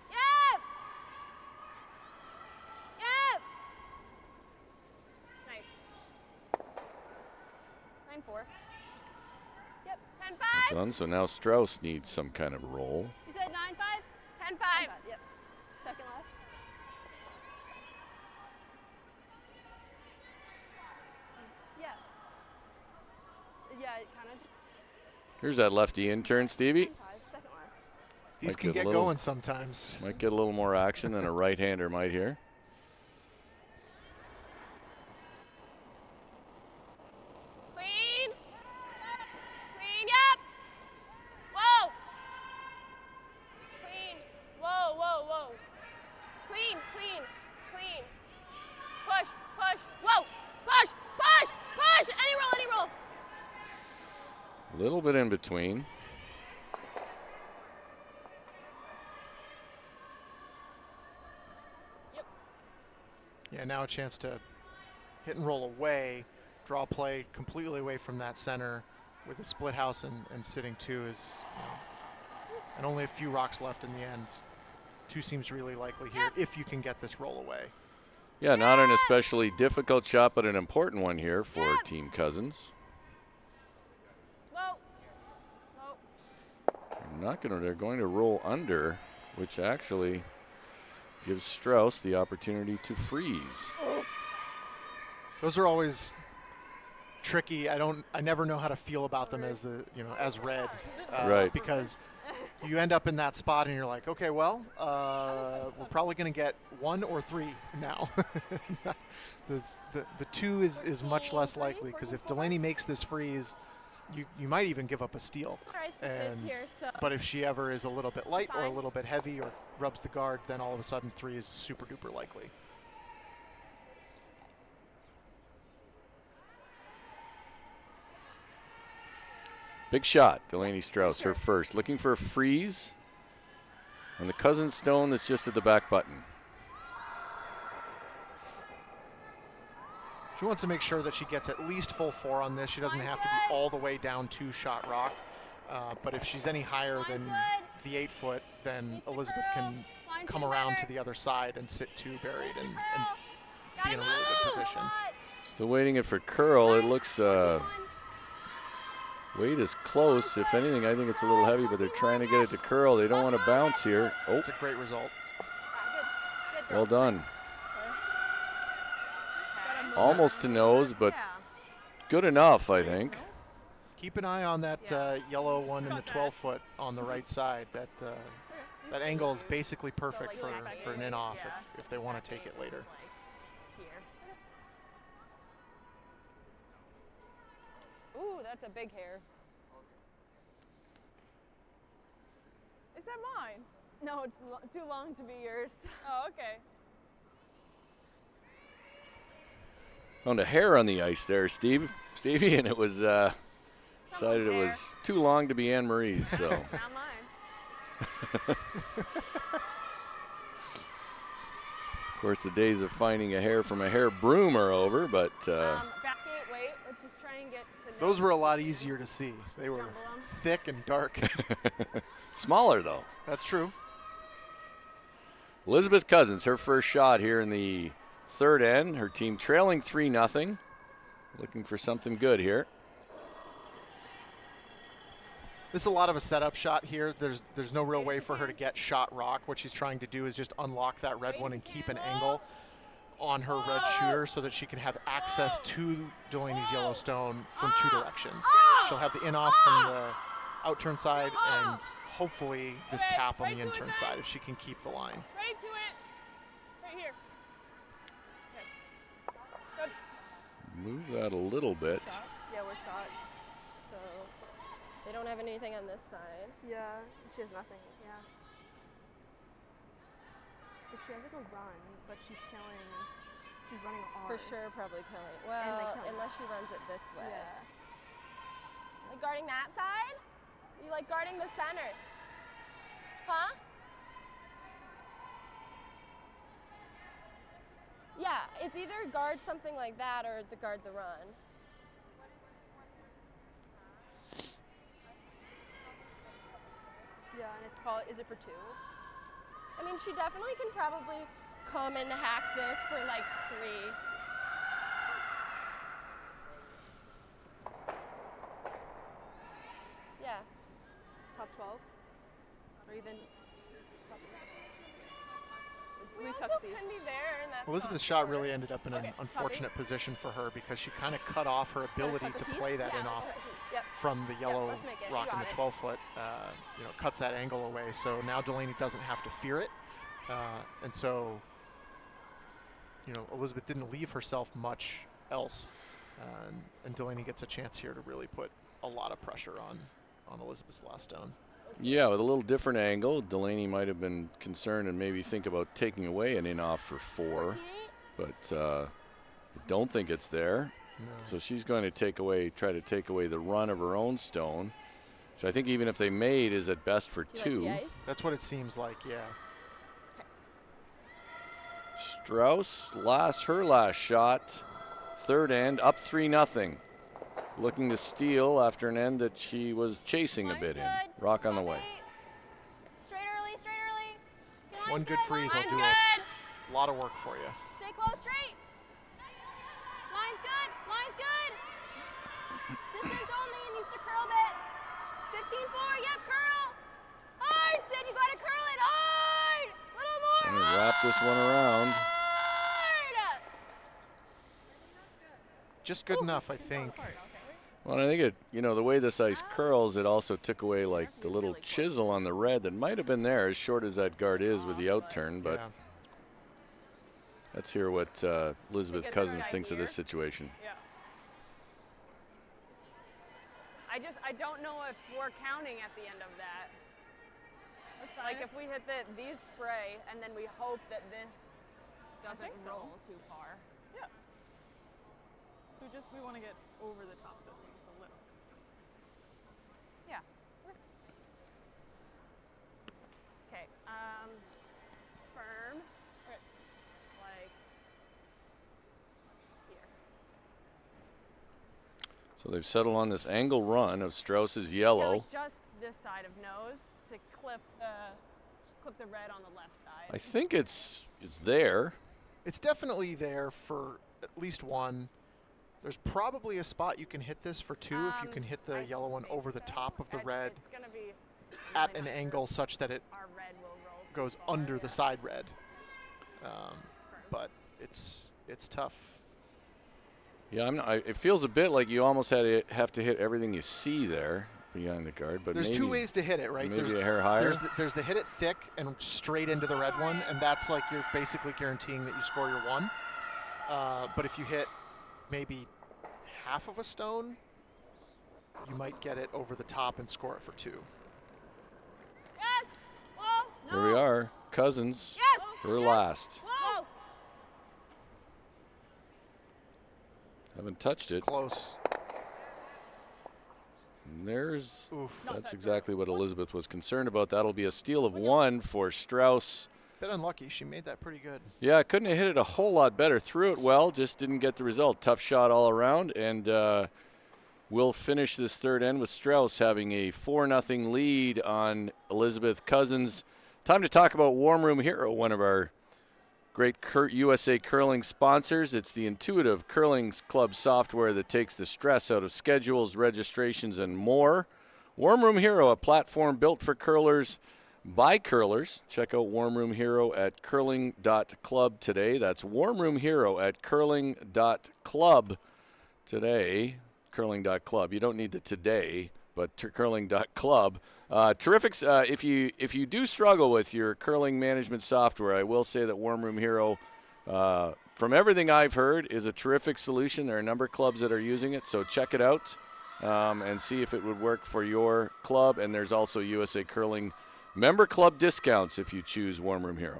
Yep. Yep. Nice. 9-4. Yep. 10-5. Done. So now Strauss needs some kind of roll. You said 9-5? 10-5. Yep. Second last. Yeah. Yeah, it kind of. Here's that lefty in turn, Stevie. 9-5, second last. these Might can get a get little- going sometimes. Might get a little more action than a right-hander might here. Clean. Clean, yep. Whoa. Clean. Whoa, whoa, whoa. Clean, clean, clean. Push, push. Whoa. Push, push, push. Any roll, any roll. A little bit in between. Yeah, now a chance to hit and roll away, draw play completely away from that center with a split house and sitting 2 is, and only a few rocks left in the end. 2 seems really likely here if you can get this roll away. Yeah, not an especially difficult shot, but an important one here for Team Cousins. Whoa. Whoa. They're going to roll under, which actually gives Strauss the opportunity to freeze. Those are always tricky. I never know how to feel about them as as red, Right. because you end up in that spot and you're like, okay, well, we're probably going to get 1 or 3 now. The 2 is much less likely, because if Delaney makes this freeze, you might even give up a steal. Tries to sit here, so But if she ever is a little bit light or a little bit heavy or rubs the guard, then all of a sudden 3 is super duper likely. Big shot, Delaney Strouse, her first. Looking for a freeze on the Cousins stone that's just at the back button. She wants to make sure that she gets at least full 4 on this. She doesn't have to be all the way down 2 shot rock. But if she's any higher than the 8 foot, then Elizabeth can come around to the other side and sit 2 buried and be in a really good position. Still waiting it for curl. It looks, weight is close. If anything, I think it's a little heavy, but they're trying to get it to curl. They don't want to bounce here. Oh, It's a great result. well done. Almost to nose, but good enough, I think. Keep an eye on that yellow one in the 12 foot on the right side. That angle is basically perfect for an in-off if they want to take it later. Ooh, that's a big hair. Is that mine? No, it's too long to be yours. Oh, okay. Found a hair on the ice there, Stevie, and it was decided it was too long to be Anne Marie's. So. It's not mine. Of course, the days of finding a hair from a hair broom are over, but Back 8, wait. Let's just try and get to Those were a lot easier to see. They were thick and dark. smaller, though. That's true. Elizabeth Cousins, her first shot here in the third end. Her team trailing 3-0. Looking for something good here. This is a lot of a setup shot here. There's no real way for her to get shot rock. What she's trying to do is just unlock that red one and keep an angle on her red shooter so that she can have access to Delaney's yellow stone from 2 directions. She'll have the in-off from the out-turn side and hopefully this tap on the in-turn side if she can keep the line. Right to it. Right here. Okay. Good. Move that a little bit. Yeah, we're shot. So they don't have anything on this side. yeah, she has nothing. Yeah. So she has like a run, but she's killing. She's running ours. For sure, probably killing. And Well, they kill unless she runs it this way. Yeah. Like guarding that side? You like guarding the center? Huh? Yeah, it's either guard something like that or the guard the run. Yeah, and it's probably, is it for 2? I mean, she definitely can probably come and hack this for like 3. Yeah. Top 12? Or even top 6? We also took these. can be there, and that's Elizabeth's not shot sure. really ended up in an Okay, unfortunate position for her because she kind of cut off her ability tuck to the play piece? that Yeah, in-off Yep. from the yellow let's make it. You rock in got the it. 12 foot, cuts that angle away. So now Delaney doesn't have to fear it. And so, Elizabeth didn't leave herself much else. And Delaney gets a chance here to really put a lot of pressure on Elizabeth's last stone. Yeah, with a little different angle, Delaney might have been concerned and maybe think about taking away an in-off for 4. 14? But I don't think it's there. No. So she's going to try to take away the run of her own stone, which I think even if they made is at best for Do you 2. like the ice? That's what it seems like, yeah. Strouse, her last shot, third end, up 3-0. Looking to steal after an end that she was chasing a Line's bit in. good. Rock on the Step way. 8. Straight early, straight early. Your One line's good freeze will line's do good. a lot of work for you. Stay close, straight. Line's good, line's good. Distance only, it needs to curl a bit. 15-4, yep, curl. Hard, Sid, you gotta curl it hard. Little more, I'm gonna wrap this one around. hard. Just good enough, I think. Well, I think the way this ice curls, it also took away like the little chisel on the red that might have been there, as short as that guard is with the outturn. But Yeah. let's hear what Elizabeth Cousins thinks of this situation. Yeah. I don't know if we're counting at the end of that. Like if we hit these spray and then we hope that this doesn't roll too far. Yeah. So we want to get over the top of this one just a little. Yeah. Okay. Firm. Right. Like here. So they've settled on this angle run of Strauss's Yeah, yellow. like just this side of nose to clip the red on the left side. I think it's there. It's definitely there for at least one. There's probably a spot you can hit this for two if you can hit the I yellow one think over the so. top of the red It's gonna be at really an not angle sure such that it our red will roll too goes far, under yeah. the side red. But it's tough. Yeah, it feels a bit like you almost have to hit everything you see there behind the guard. But There's maybe, two ways to hit it, right? Maybe There's a hair higher. There's the hit it thick and straight into the red one, and that's like you're basically guaranteeing that you score your one. But if you hit maybe half of a stone, you might get it over the top and score it for two. Yes. Whoa. Here we are, Cousins, Yes. her last. Whoa. Haven't touched it. Close. And there's, Oof. that's exactly what Elizabeth was concerned about. That'll be a steal of one for Strauss. Bit unlucky. She made that pretty good. Yeah, couldn't have hit it a whole lot better. Threw it well, just didn't get the result. Tough shot all around, and we'll finish this third end with Strauss having a 4-0 lead on Elizabeth Cousins. Time to talk about Warm Room Hero, one of our great USA curling sponsors. It's the intuitive curling club software that takes the stress out of schedules, registrations, and more. Warm Room Hero, a platform built for curlers by curlers. Check out Warm Room Hero at curling.club today. That's Warm Room Hero at curling.club today. Curling.club. You don't need the today, but curling.club. Terrific. If you do struggle with your curling management software, I will say that Warm Room Hero, from everything I've heard, is a terrific solution. There are a number of clubs that are using it, so check it out and see if it would work for your club. And there's also USA Curling member club discounts if you choose Warm Room Hero.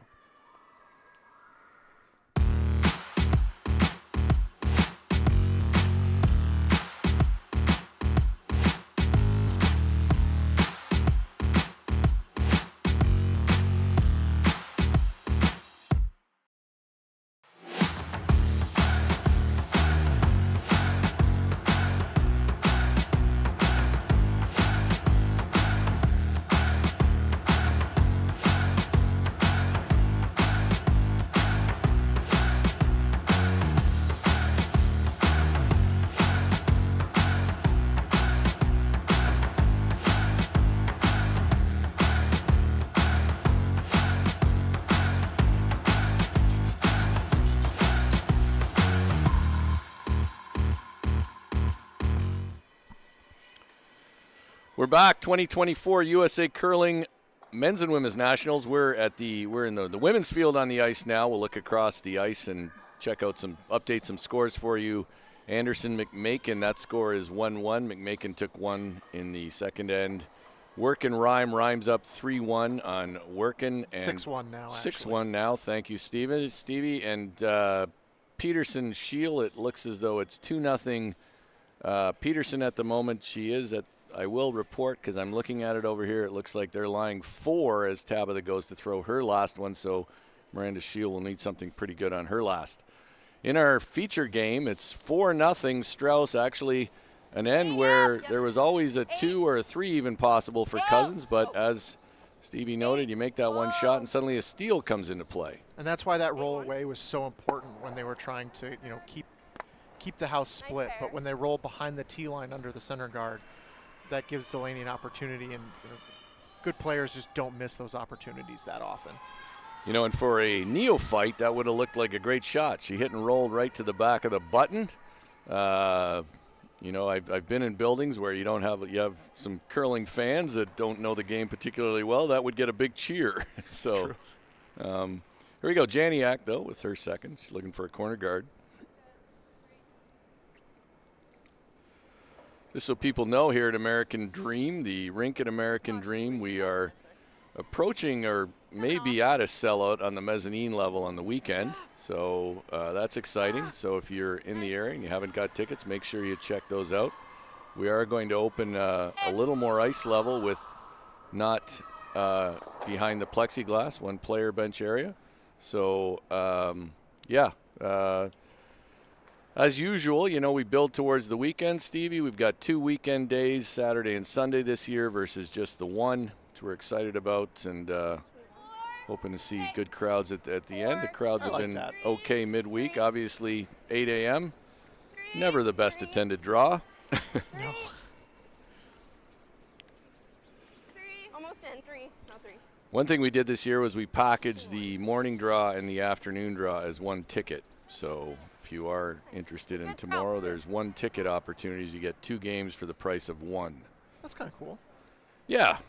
We're back. 2024 USA Curling Men's and Women's Nationals. We're in the women's field on the ice now. We'll look across the ice and check out update some scores for you. Anderson McMakin, that score is 1-1. McMakin took one in the second end. Workin Rhymes up 3-1 on Workin. 6-1 now. 6-1 now. Thank you, Stevie. And Peterson Shield, it looks as though it's 2-0. Peterson at the moment, she is at, I will report because I'm looking at it over here. It looks like they're lying 4 as Tabitha goes to throw her last one. So Miranda Shield will need something pretty good on her last. In our feature game, it's 4-0 Strauss. Actually, an end where there was always a 2 or a 3 even possible for Cousins. But as Stevie noted, you make that one shot and suddenly a steal comes into play. And that's why that roll away was so important when they were trying to, keep the house split. Nice But when they roll behind the tee line under the center guard, that gives Delaney an opportunity, and good players just don't miss those opportunities that often. And for a neophyte, that would have looked like a great shot. She hit and rolled right to the back of the button. You know, I've been in buildings where you have some curling fans that don't know the game particularly well. That would get a big cheer. So, here we go. Janiak, though, with her second. She's looking for a corner guard. Just so people know, here at American Dream, the Rink at American Dream, we are approaching or maybe at a sellout on the mezzanine level on the weekend. So that's exciting. So if you're in the area and you haven't got tickets, make sure you check those out. We are going to open a little more ice level with not behind the plexiglass, one player bench area. So, as usual, you know, we build towards the weekend, Stevie. We've got 2 weekend days, Saturday and Sunday this year versus just the one, which we're excited about, and hoping to see good crowds at the end. The crowds have been okay midweek. Obviously, 8 a.m., never the best attended draw. No. Almost in. 3. No, 3. One thing we did this year was we packaged the morning draw and the afternoon draw as one ticket. So if you are interested in tomorrow, there's 1 ticket opportunities. You get 2 games for the price of 1. That's kind of cool. Yeah.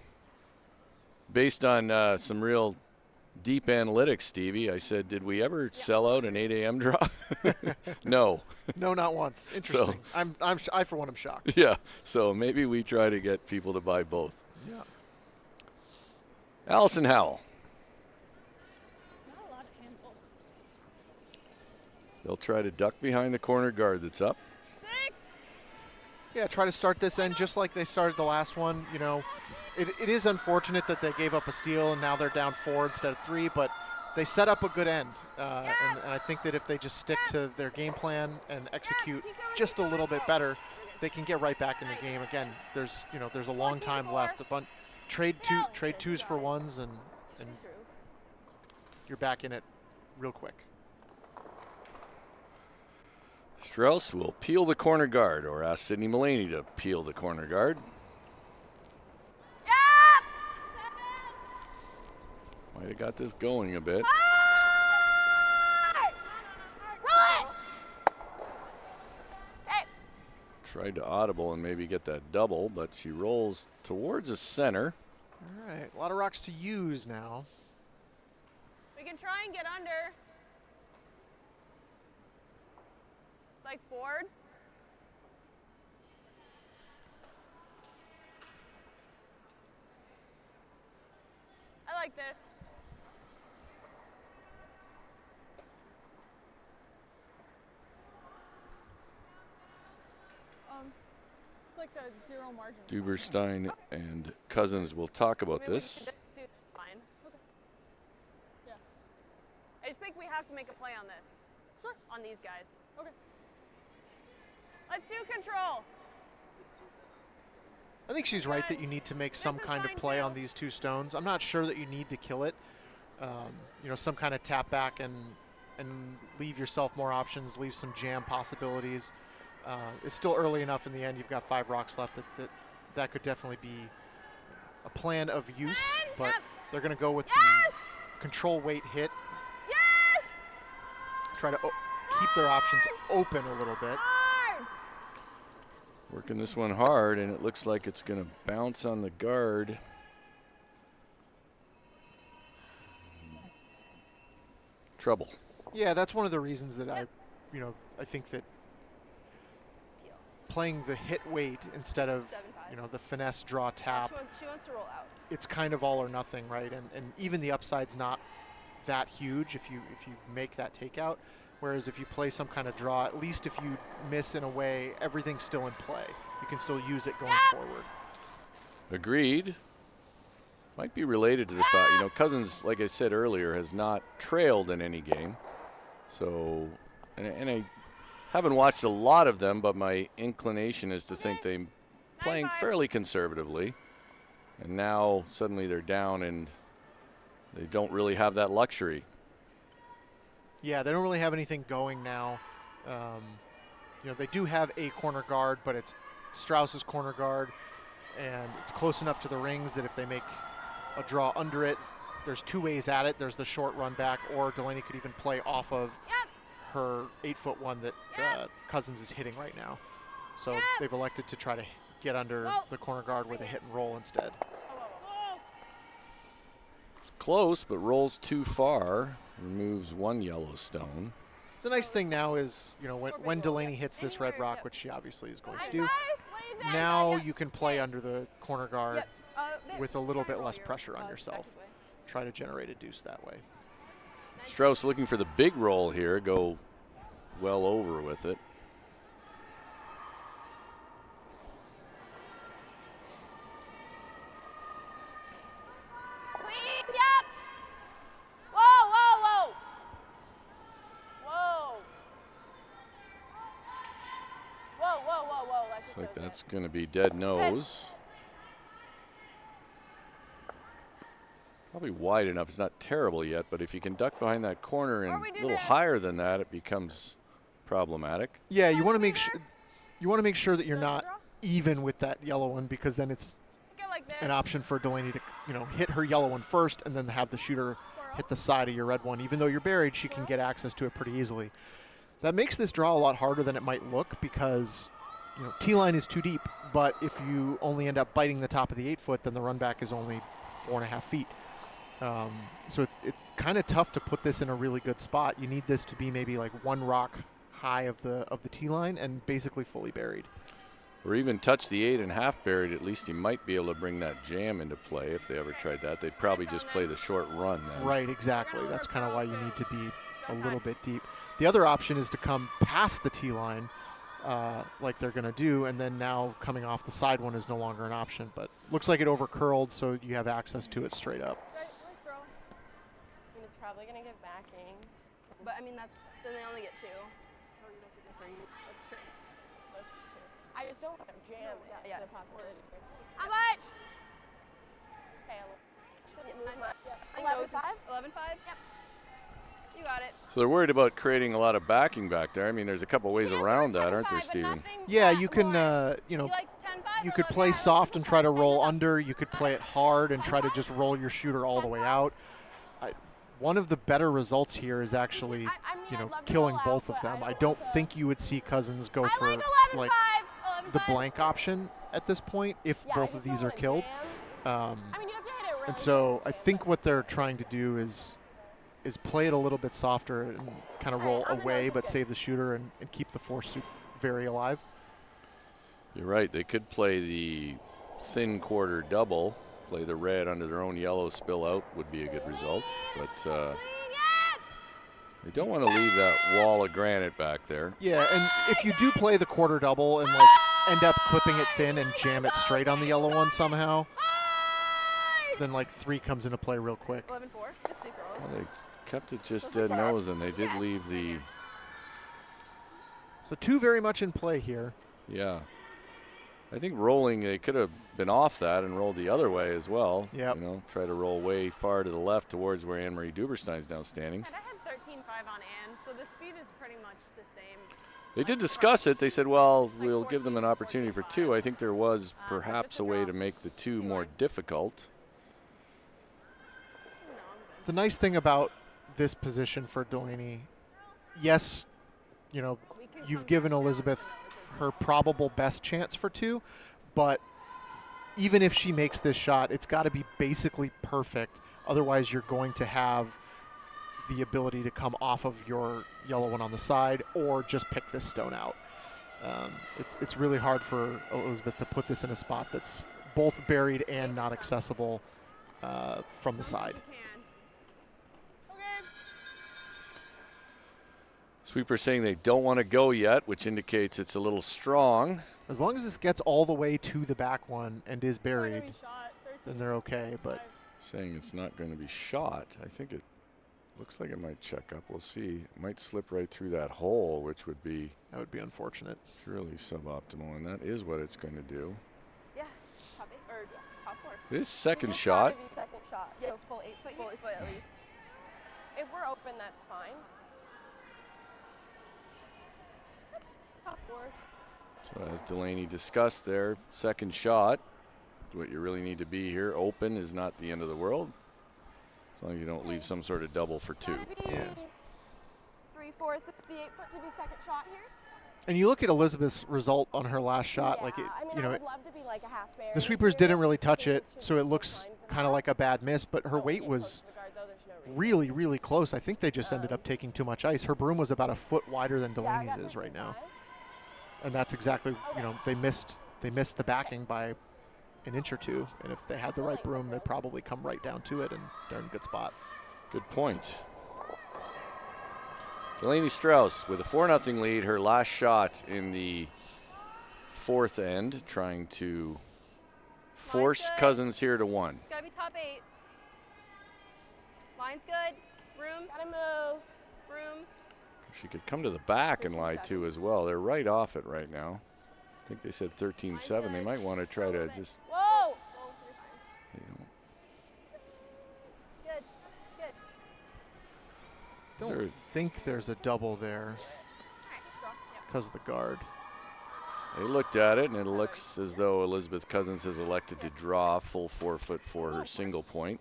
Based on some real deep analytics, Stevie, I said, did we ever sell out an 8 a.m. draw? No. No, not once. Interesting. I for one am shocked. Yeah. So maybe we try to get people to buy both. Yeah. Allison Howell. Not a lot of handball. They'll try to duck behind the corner guard that's up. 6. Yeah, try to start this end just like they started the last one. You know, it is unfortunate that they gave up a steal and now they're down 4 instead of 3, but they set up a good end. And I think that if they just stick to their game plan and execute just a little bit better, they can get right back in the game. Again, there's a long time left. Trade 2s for 1s, and you're back in it real quick. Strouse will peel the corner guard, or ask Sydney Mulaney to peel the corner guard. Might have got this going a bit. Tried to audible and maybe get that double, but she rolls towards the center. All right, a lot of rocks to use now. We can try and get under. Like board. I like this. It's like the 0 margin. Duberstein and Cousins will talk about this. Too, that's fine. Okay. Yeah. I just think we have to make a play on this. Sure. On these guys. Okay. Let's do control. I think she's right that you need to make some kind of play on these 2 stones. I'm not sure that you need to kill it. Some kind of tap back and leave yourself more options, leave some jam possibilities. It's still early enough in the end. You've got 5 rocks left that could definitely be a plan of use, but they're going to go with the control weight hit. Yes! Try to keep their options open a little bit. Working this one hard, and it looks like it's going to bounce on the guard. Trouble. Yeah, that's one of the reasons that I think that playing the hit weight instead of 7-5. The finesse draw tap, She wants to roll out. it's kind of all or nothing, right? And even the upside's not that huge if you make that takeout. Whereas if you play some kind of draw, at least if you miss in a way, everything's still in play. You can still use it going forward. Agreed. Might be related to the fact, Cousins, like I said earlier, has not trailed in any game. So, and I haven't watched a lot of them, but my inclination is to think they're playing fairly conservatively. And now suddenly they're down and they don't really have that luxury. Yeah, they don't really have anything going now. They do have a corner guard, but it's Strauss's corner guard, and it's close enough to the rings that if they make a draw under it, there's 2 ways at it. There's the short run back, or Delaney could even play off of her 8'1" that Cousins is hitting right now. So they've elected to try to get under the corner guard with a hit and roll instead. It's close, but rolls too far. Removes one Yellowstone. The nice thing now is, you know, when Delaney hits this red rock, which she obviously is going to do, now you can play under the corner guard with a little bit less pressure on yourself. Try to generate a deuce that way. Strouse looking for the big roll here. Go well over with it. Yep. Whoa, whoa, whoa. Whoa. Whoa, whoa, whoa, whoa. Looks like that's going to be dead nose. Probably wide enough. It's not terrible yet, but if you can duck behind that corner and a little higher than that, it becomes problematic. Yeah, you want to make sure that you're not even with that yellow one, because then it's an option for Delaney to, you know, hit her yellow one first and then have the shooter hit the side of your red one. Even though you're buried, she can get access to it pretty easily. That makes this draw a lot harder than it might look, because, you know, T-line is too deep, but if you only end up biting the top of the 8 foot, then the run back is only 4.5 feet. So it's kind of tough to put this in a really good spot. You need this to be maybe like one rock high of the T-line and basically fully buried. Or even touch the 8.5 buried. At least you might be able to bring that jam into play if they ever tried that. They'd probably just play the short run then. Right, exactly. That's kind of why you need to be a little bit deep. The other option is to come past the T-line like they're going to do, and then now coming off the side one is no longer an option. But looks like it over-curled, so you have access to it straight up. It's probably going to get backing. But, I mean, then they only get 2. For you. That's true. That's just 2. I just don't want to jam it. Yeah. The possibility. How much? Okay, shouldn't move much. 11.5? 11.5? Yep. You got it. So they're worried about creating a lot of backing back there. I mean, there's a couple ways around that, aren't there, Steven? Yeah, you can, you know, you could play soft and try to roll under. You could play it hard and try to just roll your shooter all the way out. One of the better results here is actually, you know, killing both of them. I don't think you would see Cousins go for like the blank option at this point if both of these are killed. And so I think what they're trying to do is play it a little bit softer and kind of roll away, but save the shooter and keep the force very alive. You're right. They could play the thin quarter double. Play the red under their own yellow, spill out would be a good result, but they don't want to leave that wall of granite back there. Yeah, and if you do play the quarter double and like end up clipping it thin and jam it straight on the yellow one somehow, then like 3 comes into play real quick. 11.4. It's super close. Well, they kept it just dead nose, and they did leave the. So 2 very much in play here. Yeah. I think rolling, they could have been off that and rolled the other way as well. Yep. You know, try to roll way far to the left towards where Anne-Marie Duberstein's now standing. And I had 13.5 on Anne, so the speed is pretty much the same. They did discuss it. They said, well, we'll give them an opportunity for 2. I think there was perhaps a way to make the 2 more difficult. The nice thing about this position for Delaney, yes, you know, you've given Elizabeth her probable best chance for 2, but even if she makes this shot, it's got to be basically perfect. Otherwise, you're going to have the ability to come off of your yellow one on the side or just pick this stone out. It's really hard for Elizabeth to put this in a spot that's both buried and not accessible from the side. Sweeper saying they don't want to go yet, which indicates it's a little strong. As long as this gets all the way to the back one and is buried, then they're okay. But saying it's not going to be shot. I think it looks like it might check up. We'll see. It might slip right through that hole, which would be unfortunate. Really suboptimal, and that is what it's going to do. Yeah, top 8 or top 4. It is second shot. Second shot. So full 8 foot. Full 8 foot at least. If we're open, that's fine. Top 4. So as Delaney discussed there, second shot, what you really need to be here. Open is not the end of the world, as long as you don't leave some sort of double for 2. Yeah. 3/4 the 8 foot to be second shot here. And you look at Elizabeth's result on her last shot, Yeah, like it, I mean, you I know, would love to be like a half Barry the sweepers here. didn't really touch Maybe it, should so be it looks fine for kind of that. like a bad miss, but her Oh, weight get close was to the guard, though, there's no reason. really, really close. I think they just ended up taking too much ice. Her broom was about a foot wider than Yeah, I Delaney's got is right now. 55. And that's exactly, you know, they missed the backing by an inch or two. And if they had the right broom, they'd probably come right down to it, and they're in a good spot. Good point. Delaney Strouse with a 4-0 lead. Her last shot in the fourth end, trying to force good. Cousins here to 1. It's gotta be top 8. Line's good. Room. Gotta move. Room. She could come to the back and lie too as well. They're right off it right now. I think they said 13-7. They might want to try to just, Whoa! Whoa, you're fine. you know, Good. It's good. Is Don't think there's a double there because of the guard. they looked at it, and it looks as though Elizabeth Cousins has elected to draw full forfeit for her single point.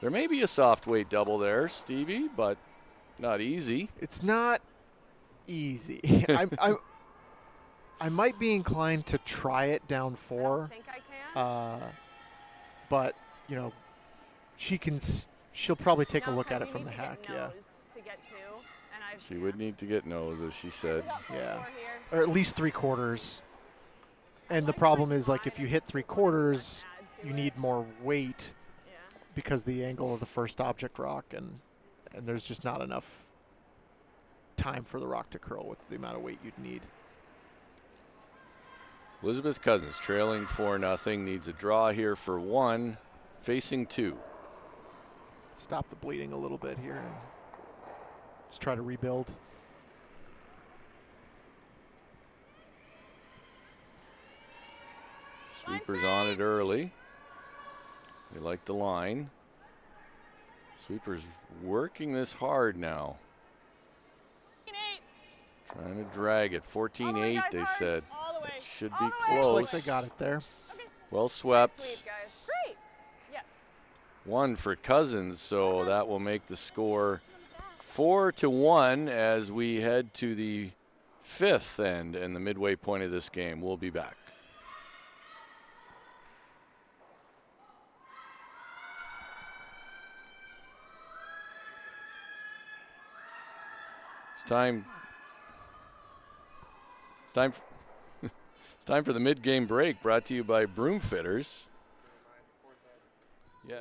There may be a soft weight double there, Stevie, but not easy. It's not easy. I might be inclined to try it down I 4. don't think I can. But you know, she'll probably take a No, look 'cause at it you from need the to get hack, yeah, nose to get to, and I She would need to get nose, as she said. yeah, Four here. or at least 3/4. And the problem is, like, if you hit 3/4, you need more weight Yeah. because the angle of the first object rock, and there's just not enough time for the rock to curl with the amount of weight you'd need. Elizabeth Cousins trailing 4-0, needs a draw here for 1, facing 2. Stop the bleeding a little bit here and just try to rebuild. Sweepers on it early. They like the line. Sweepers working this hard now. 8. Trying to drag it. 14-8, they said. All the way. It should All be the way. close. Looks like they got it there. Well swept. Sweep, guys. Great. Yes. 1 for Cousins, so that will make the score 4-1 as we head to the 5th end and the midway point of this game. We'll be back. It's time for the mid-game break, brought to you by Broom Fitters. Yeah.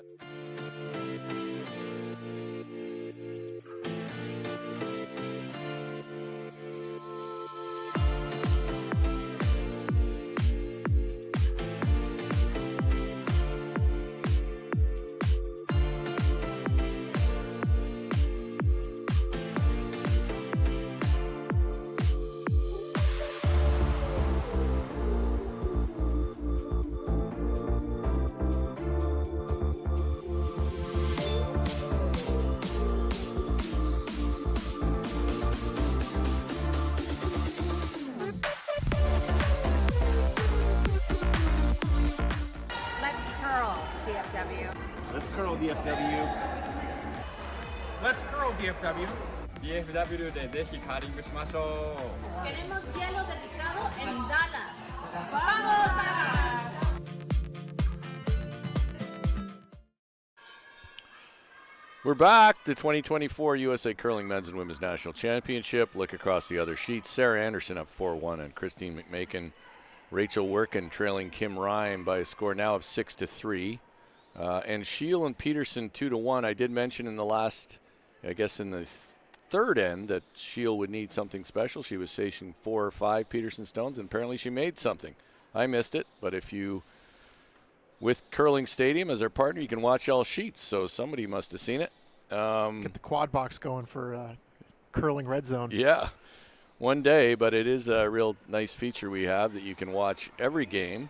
Let's curl, DFW. Let's curl DFW. Let's curl DFW. DFW でぜひカーリングしましょう。 Queremos hielo delicado en Dallas. ¡Vamos, Dallas! We're back. The 2024 USA Curling Men's and Women's National Championship. Look across the other sheets. Sarah Anderson up 4-1 and Christine McMakin. Rachel Workin trailing Kim Ryan by a score now of 6-3. And Shield and Peterson 2-1. I did mention in the last, I guess in the third end, that Shield would need something special. She was facing 4 or 5 Peterson Stones, and apparently she made something. I missed it, but if you, with Curling Stadium as our partner, you can watch all sheets, so somebody must have seen it. Get the quad box going for curling red zone. Yeah, one day, but it is a real nice feature we have that you can watch every game,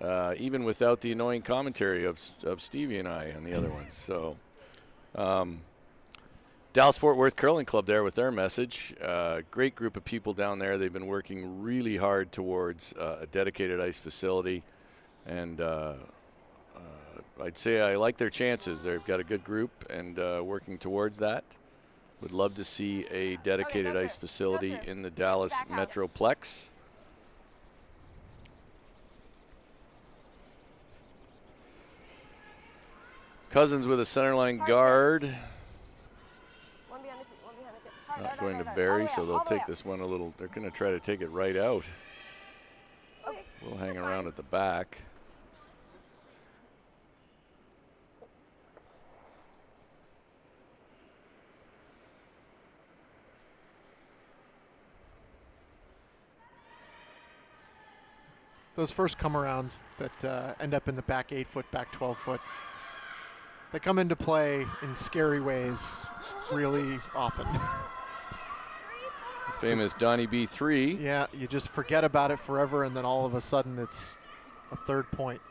even without the annoying commentary of Stevie and I on the other ones. So Dallas-Fort Worth Curling Club there with their message. Great group of people down there. They've been working really hard towards a dedicated ice facility, and I'd say I like their chances. They've got a good group and working towards that. Would love to see a dedicated go ice through. facility Go through. in the Dallas Back out. Metroplex. Cousins with a centerline guard. One behind the tee, one behind the tee. Hard, Not hard, going to hard, hard. bury, All the way so up, they'll all the way take up. this one a little. They're going to try to take it right out. Okay. We'll hang around at the back. Those first come-arounds that end up in the back 8-foot, back 12-foot, they come into play in scary ways really often. Famous Donnie B3. Yeah, you just forget about it forever, and then all of a sudden it's a third point.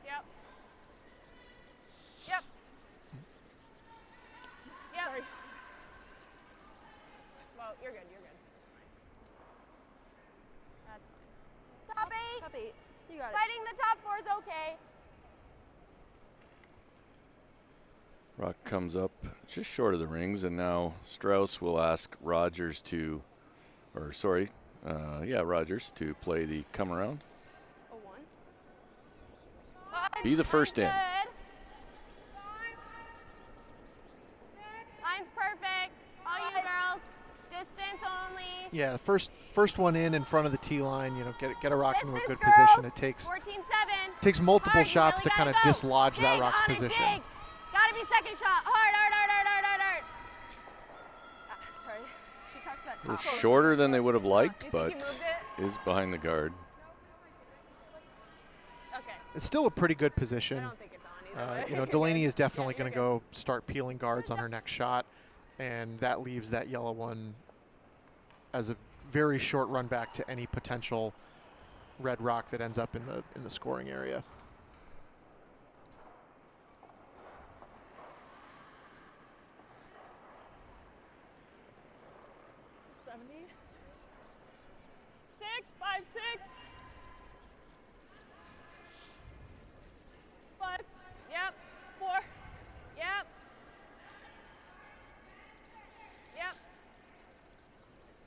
Yep. Yep. Yep. Sorry. Well, you're good. You're good. That's fine. Top eight. Top 8. You got it. Fighting the top 4 is okay. Rock comes up just short of the rings, and now Strouse will ask Rogers to, Rogers to play the come around. A 1. Be the first in. Good. Line's perfect. All you girls. Distance only. Yeah, first one in front of the tee line. You know, get a rock into a Distance, good girls. position. It takes 14-7. multiple Hard, you shots really to kind of gotta go. dislodge that Dig rock's on it, position. dig. Gotta be second shot. Hard, hard, hard, hard, hard, hard, hard. Sorry. She talks about A little top. shorter than they would have liked, You think but he moved it? is behind the guard. Okay. It's still a pretty good I position. don't think it's on either way. You know, Delaney is definitely Yeah, going to you're go start peeling guards on her next shot, and that leaves that yellow one as a very short run back to any potential red rock that ends up in the scoring area. good. 70. 6, 5, 6. 5. Yep. 4. Yep. Yep.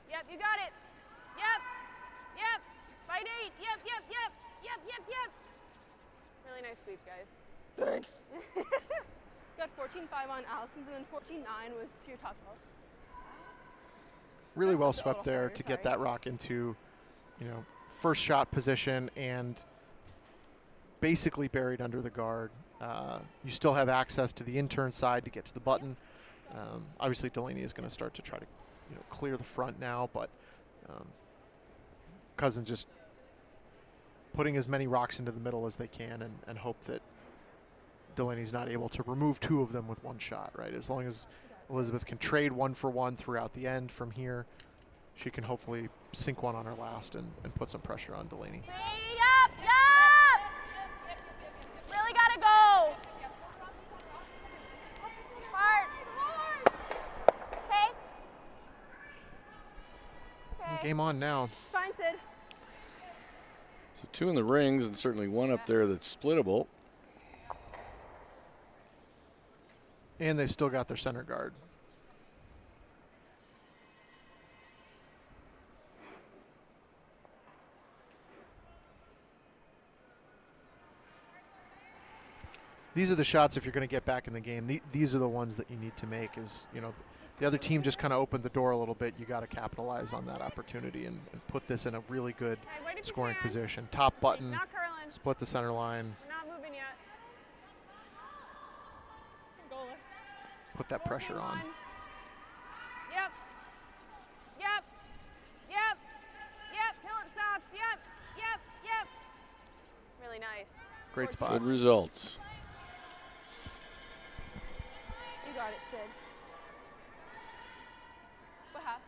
Yep, you got it. Yep. Yep. Fight 8. Yep, yep, yep. Yep, yep, yep. Really nice sweep, guys. Thanks. Got 14-5 on Allison's, and then 14-9 was your top 12. Really That's well just a swept little there harder, to get sorry. that rock into, you know, first shot position and basically buried under the guard. You still have access to the intern side to get to the button. Obviously, Delaney is going to start to try to, you know, clear the front now, but Cousins just putting as many rocks into the middle as they can and hope that Delaney's not able to remove 2 of them with one shot, right? As long as Elizabeth can trade 1 for 1 throughout the end from here, she can hopefully sink one on her last and put some pressure on Delaney. Yup, yup. Really gotta go. Hard. Okay. Game on now. Fine, Sid. So 2 in the rings, and certainly 1 up there that's splittable. And they've still got their center guard. These are the shots if you're going to get back in the game. These are the ones that you need to make is, you know, the other team just kind of opened the door a little bit. You got to capitalize on that opportunity and put this in a really good Okay, wait if you scoring can. position. Top button, Not curling. split the center line, We're not moving yet. Goalie. put that pressure on. Yep. Yep. Yep. Yep. Till it stops. Yep. Yep. Yep. Really nice. Great 14. spot. Good results. You got it, Sid. What half?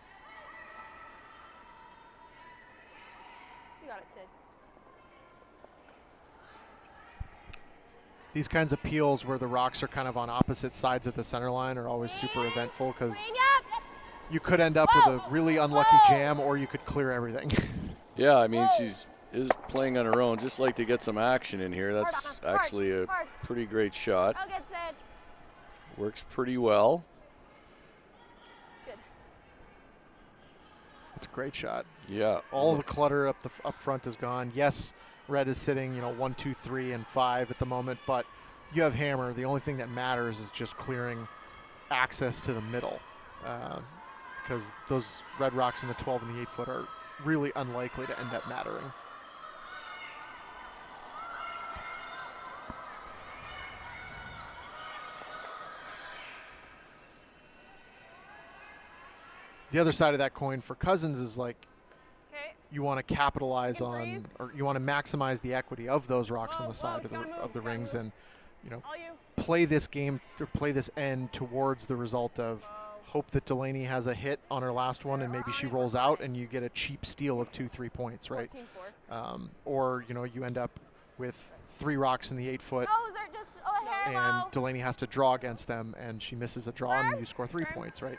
You got it, Sid. These kinds of peels where the rocks are kind of on opposite sides of the center line are always super eventful because Green, yep. you could end up with a really unlucky jam or you could clear everything. Yeah, I mean, she's playing on her own. Just like to get some action in here. That's Hard, actually a hard. pretty great shot. I'll get Sid. Works pretty well. It's good. It's a great shot. Yeah. All the clutter up front is gone. Yes, red is sitting, 1, 2, 3, and 5 at the moment, but you have hammer. The only thing that matters is just clearing access to the middle, because those red rocks in the 12 and the 8 foot are really unlikely to end up mattering. The other side of that coin for Cousins is like, you want to capitalize on, or you want to maximize the equity of those rocks on the side of the rings, and play this game or play this end towards the result of hope that Delaney has a hit on her last one and maybe she rolls out and you get a cheap steal of 2-3 points, right? Or you end up with 3 rocks in the 8 foot and Delaney has to draw against them and she misses a draw and you score 3 points, right?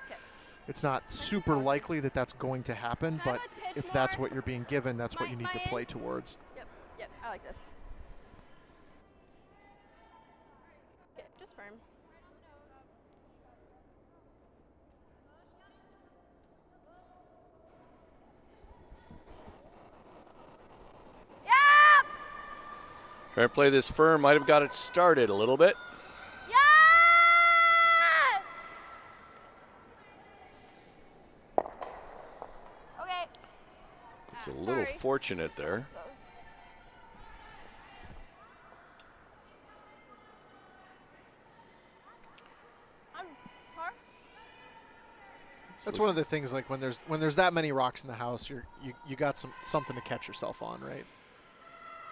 It's not super likely that that's going to happen, but if that's what you're being given, that's what you need to play towards. Yep, I like this. Okay, just firm. Yep! Trying to play this firm. Might have got it started a little bit. It's a little fortunate there. That's one of the things, like when there's that many rocks in the house, you got something to catch yourself on, right?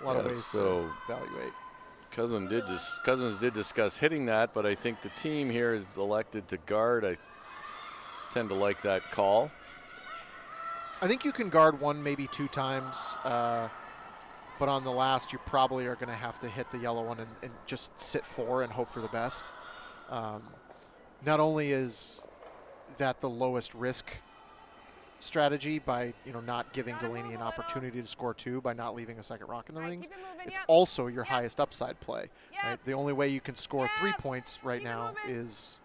A lot of ways to evaluate. Cousins did discuss hitting that, but I think the team here is elected to guard. I tend to like that call. I think you can guard 1, maybe 2 times, but on the last, you probably are going to have to hit the yellow one and just sit 4 and hope for the best. Not only is that the lowest risk strategy by not giving Delaney an opportunity to score 2 by not leaving a second rock in the rings, it's also your highest upside play. Right? The only way you can score 3 points right now is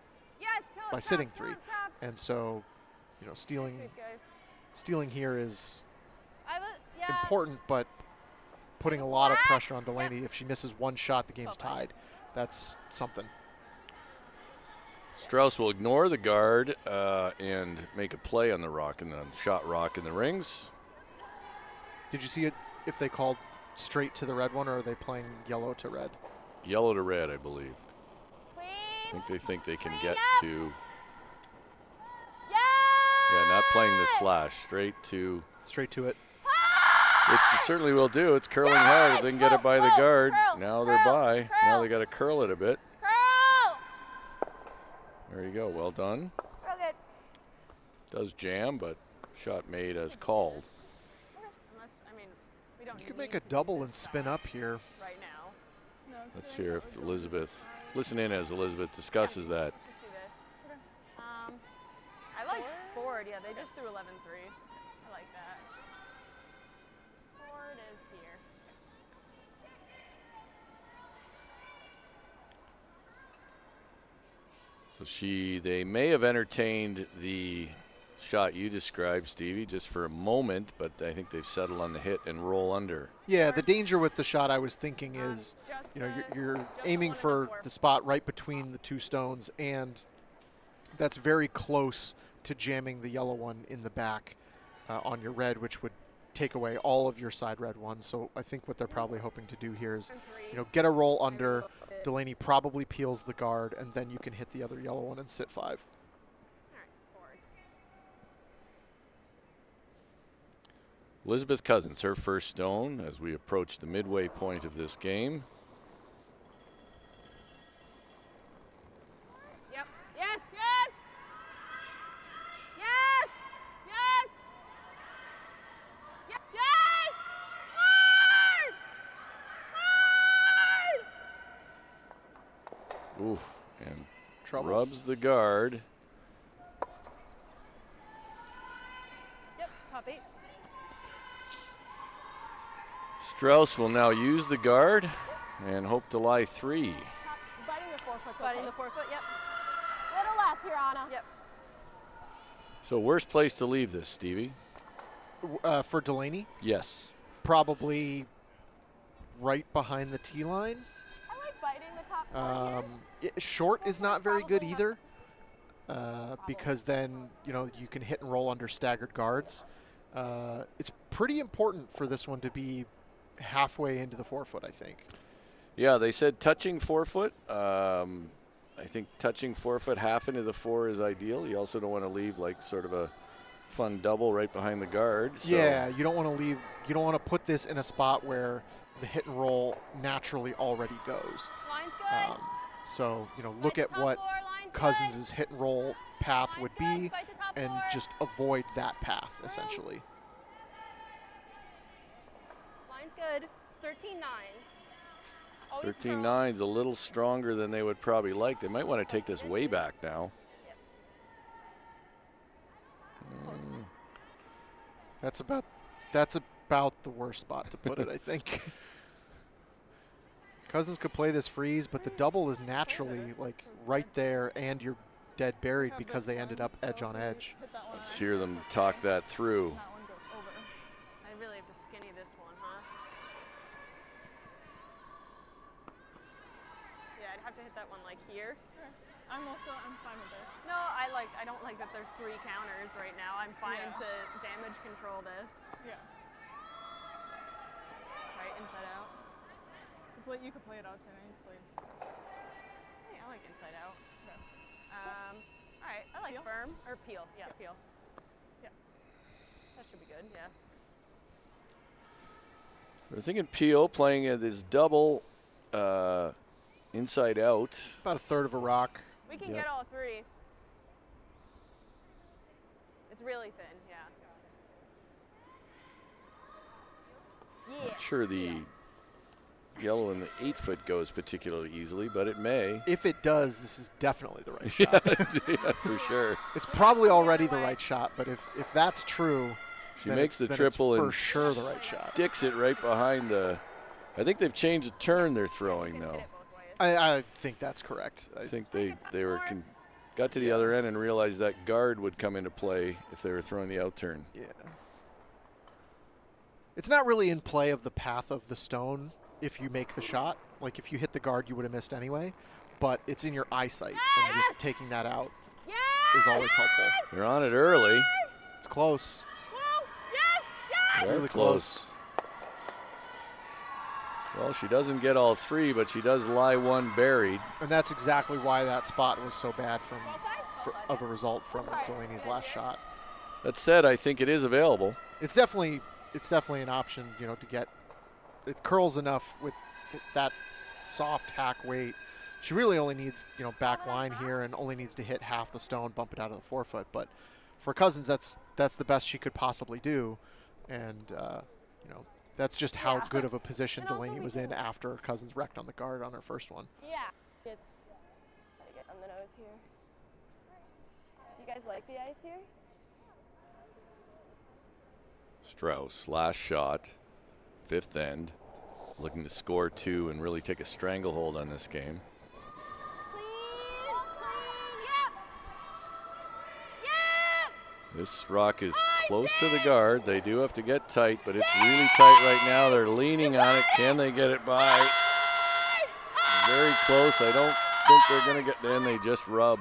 by sitting 3, and so stealing here is important, but putting a lot of pressure on Delaney. If she misses 1 shot, the game's tied. That's something. Strouse will ignore the guard and make a play on the rock and the shot rock in the rings. Did you see it? If they called straight to the red one, or are they playing yellow to red? Yellow to red, I believe. They think they can get to. Yeah, not playing the slash. Straight to it. Which it certainly will do. It's curling hard. If they can get it by the guard. Now they're by. Now they got to curl it a bit. There you go. Well done. Does jam, but shot made as called. You could make a double and spin up here. Right now. Let's hear if Elizabeth. Listen in as Elizabeth discusses that. Just do this. I like forward. Yeah, they just threw 11-3. I like that. Forward is here. So they may have entertained the shot you described, Stevie, just for a moment, but I think they've settled on the hit and roll under. Yeah, the danger with the shot I was thinking is, you're aiming for the spot right between the 2 stones, and that's very close to jamming the yellow one in the back on your red, which would take away all of your side red ones. So I think what they're probably hoping to do here is, get a roll under. Delaney probably peels the guard, and then you can hit the other yellow one and sit 5. Elizabeth Cousins, her first stone as we approach the midway point of this game. Yep. Yes. Yes. Yes. Yes. Yes. Yes. Hard. Hard. Oof. And Trouble. Rubs the guard. Yep, top 8. Strouse will now use the guard and hope to lie 3. Biting the 4 foot. Biting the 4 foot, yep. Little less here, Anna. Yep. So worst place to leave this, Stevie? For Delaney, Yes. probably right behind the tee line. I like biting the top part here. Short is not very good either, because then you can hit and roll under staggered guards. It's pretty important for this one to be halfway into the 4 foot, I think. Yeah, they said touching 4 foot. I think touching 4 foot half into the 4 is ideal. You also don't want to leave like sort of a fun double right behind the guard. So. Yeah, you don't want to leave. You don't want to put this in a spot where the hit and roll naturally already goes. Line's good. So look at what Cousins' hit and roll path would be, and just avoid that path essentially. Line's good. 13-9. 13-9's a little stronger than they would probably like. They might want to take this way back now. That's about the worst spot to put it, I think. Cousins could play this freeze, but the double is naturally like right there, and you're dead buried because they ended up edge on edge. Let's hear them talk that through. That one goes over. I really have to skinny this one, huh? Yeah, I'd have to hit that one like here. Sure. I'm fine with this. No, I don't like that there's 3 counters right now. I'm fine to damage control this. Yeah. Right, inside out. You could play it outside. I could play it. Hey, I like inside out. Okay. All right, I like Peel? firm or peel. Yeah, peel. Yeah. That should be good. Yeah. We're thinking Pio playing this double inside out. About a third of a rock. We can get all 3. It's really thin. Yeah. Not sure the yellow in the 8 foot goes particularly easily, but it may. If it does, this is definitely the right shot. Yeah, for sure. It's probably already the right shot, but if that's true, She then makes the then triple it's and for sure the right shot. sticks it right behind the. I think they've changed the turn they're throwing though. I think that's correct. I think they got to the other end and realized that guard would come into play if they were throwing the out turn. Yeah. It's not really in play of the path of the stone if you make the shot. Like if you hit the guard, you would have missed anyway. But it's in your eyesight, and just taking that out is always helpful. They're on it early. It's close. They're Really close. Well, she doesn't get all 3, but she does lie 1 buried. And that's exactly why that spot was so bad of a result from Delaney's last shot. That said, I think it is available. It's definitely an option, to get. It curls enough with that soft hack weight. She really only needs, back line here, and only needs to hit half the stone, bump it out of the 4 foot. But for Cousins, that's the best she could possibly do, and that's just how good of a position Delaney was in after Cousins wrecked on the guard on her first one. Yeah. It's gotta get on the nose here. Do you guys like the ice here? Strouse, last shot, 5th end, looking to score 2 and really take a stranglehold on this game. This rock is close to the guard. They do have to get tight, but it's really tight right now. They're leaning on it. Can they get it by? Very close. I don't think they're going to get in. They just rub.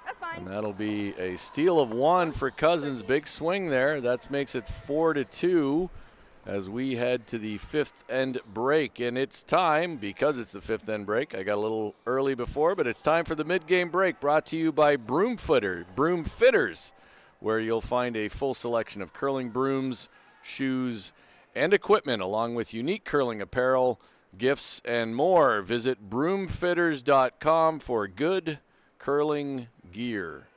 That's fine. And that'll be a steal of 1 for Cousins. Big swing there. That makes it 4-2 as we head to the 5th end break. And it's time, because it's the 5th end break. I got a little early before, but it's time for the mid-game break, brought to you by Broom Fitters, where you'll find a full selection of curling brooms, shoes, and equipment, along with unique curling apparel, gifts, and more. Visit broomfitters.com for good curling gear.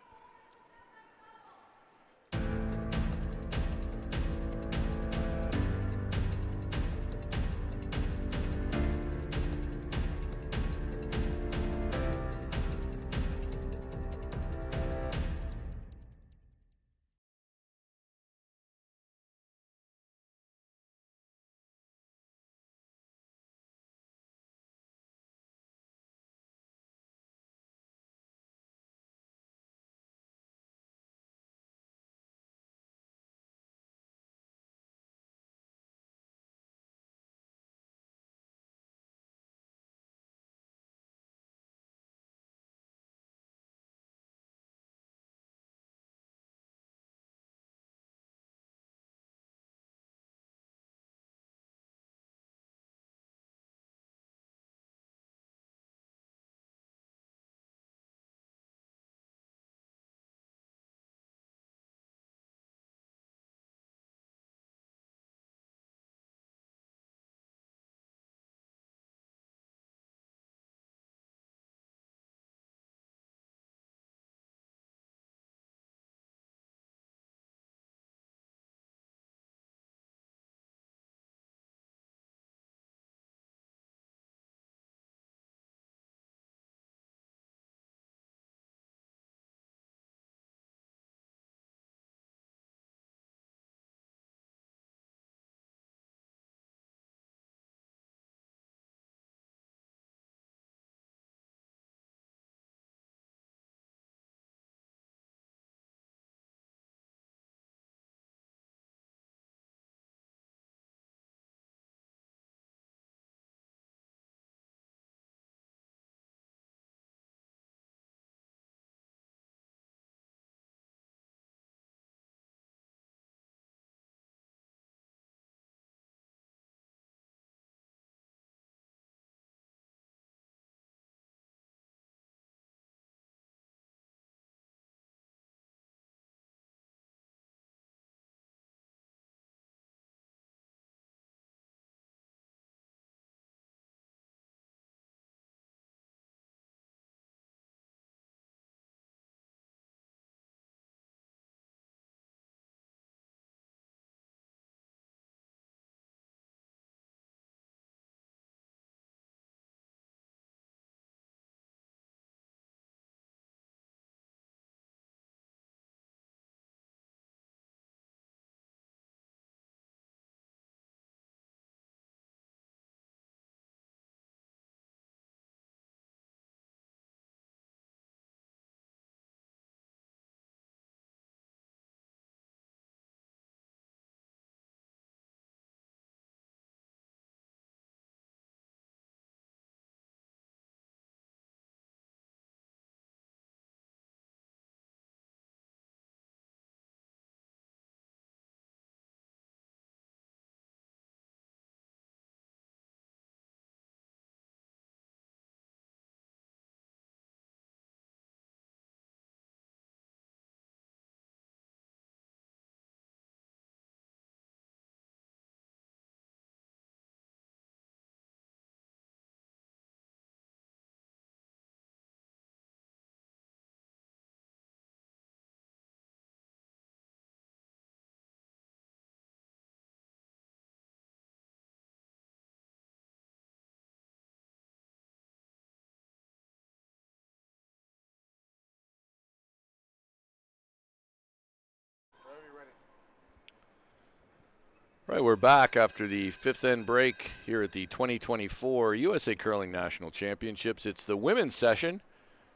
Right, we're back after the fifth end break here at the 2024 USA Curling National Championships. It's the women's session,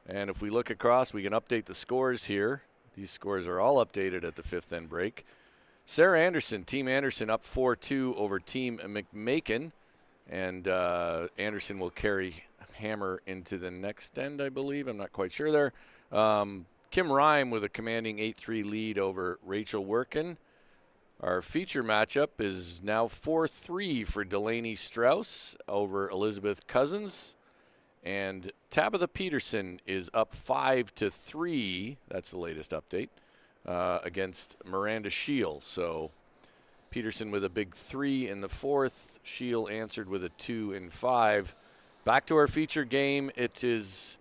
and if we look across, we can update the scores here. These scores are all updated at the fifth end break. Sarah Anderson, Team Anderson up 4-2 over Team McMakin, and Anderson will carry Hammer into the next end, I believe. I'm not quite sure there. Kim Rhyme with a commanding 8-3 lead over Rachel Workin. Our feature matchup is now 4-3 for Delaney Strouse over Elizabeth Cousins. And Tabitha Peterson is up 5-3. That's the latest update against Miranda Scheel. So Peterson with a big 3 in the fourth. Scheel answered with a 2 in 5. Back to our feature game. It is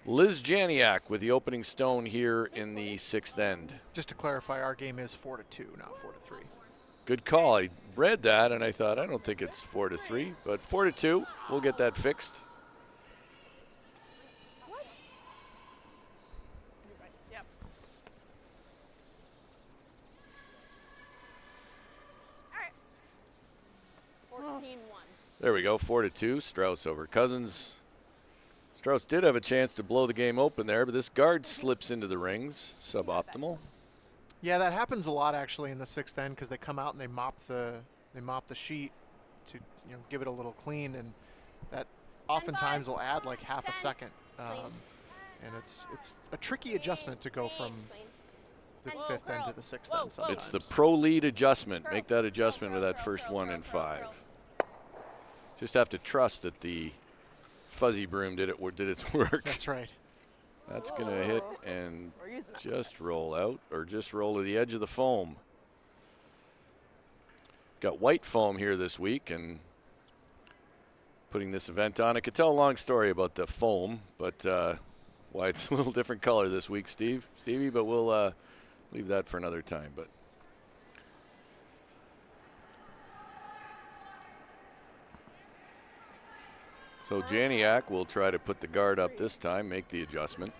Liz Janiak with the opening stone here in the sixth end. Just to clarify, our game is 4-2, not 4-3. Good call. I read that and I thought, I don't think it's 4-3, but 4-2. We'll get that fixed. Yep. All right. 14-1. There we go, 4-2. Strouse over Cousins. Strouse did have a chance to blow the game open there, but this guard slips into the rings. Suboptimal. Yeah, that happens a lot actually in the sixth end because they come out and they mop the sheet to give it a little clean, and that oftentimes will add like half a second. And it's a tricky adjustment to go from the fifth end to the sixth end sometimes. It's the pro lead adjustment. Make that adjustment with that first 1 in 5. Just have to trust that the fuzzy broom did its work. That's right. That's going to hit and just roll out, or just roll to the edge of the foam. Got white foam here this week, and putting this event on. I could tell a long story about the foam, but why it's a little different color this week, Stevie, but we'll leave that for another time. But so Janiak will try to put the guard up this time, make the adjustment.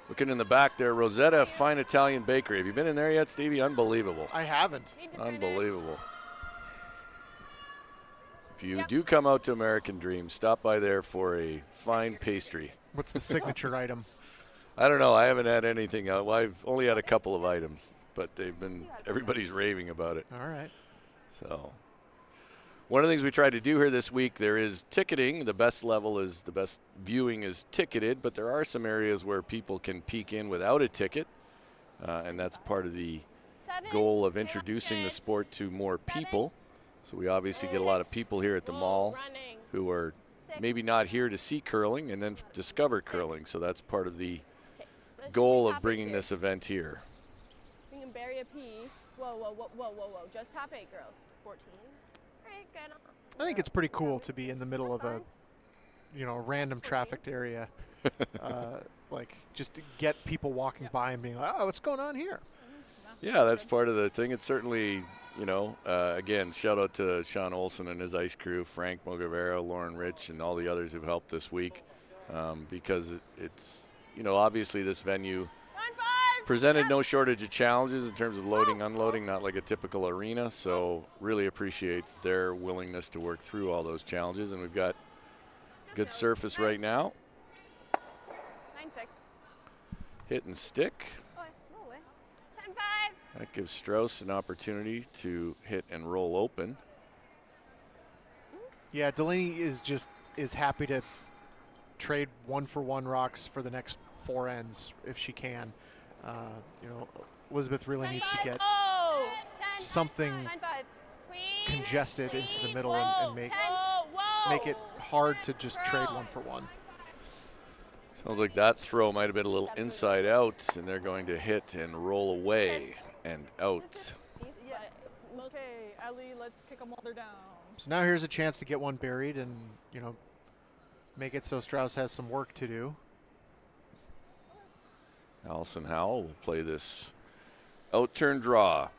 Looking in the back there, Rosetta Fine Italian Bakery. Have you been in there yet, Stevie? Unbelievable. I haven't. Unbelievable. If you do come out to American Dream, stop by there for a fine pastry. What's the signature item? I don't know. I haven't had anything. Well, I've only had a couple of items, but everybody's raving about it. All right. So one of the things we tried to do here this week, there is ticketing. The best viewing is ticketed, but there are some areas where people can peek in without a ticket, and that's part of the goal of introducing the sport to more people. So we obviously get a lot of people here at the mall who are maybe not here to see curling and then discover curling. So that's part of the goal of bringing this event here. We can bury a piece. Whoa. Just top 8, girls. 14. I think it's pretty cool to be in the middle of a random trafficked area, like just to get people walking by and being like, oh, what's going on here? Yeah, that's part of the thing. It's certainly, again, shout out to Sean Olson and his ice crew, Frank Mogavera, Lauren Rich, and all the others who've helped this week, because it's, obviously this venue presented no shortage of challenges in terms of loading, unloading, not like a typical arena. So really appreciate their willingness to work through all those challenges. And we've got good surface right now. 9-6. Hit and stick. 10-5. That gives Strouse an opportunity to hit and roll open. Yeah, Delaney is happy to trade 1-for-1 rocks for the next 4 ends if she can. Elizabeth really needs to get something congested into the middle and make it hard to just trade 1-for-1. Sounds like that throw might have been a little inside out, and they're going to hit and roll away and out. Okay, Ellie, let's kick them while they're down. So now here's a chance to get one buried and, make it so Strouse has some work to do. Allison Howell will play this out-turn draw.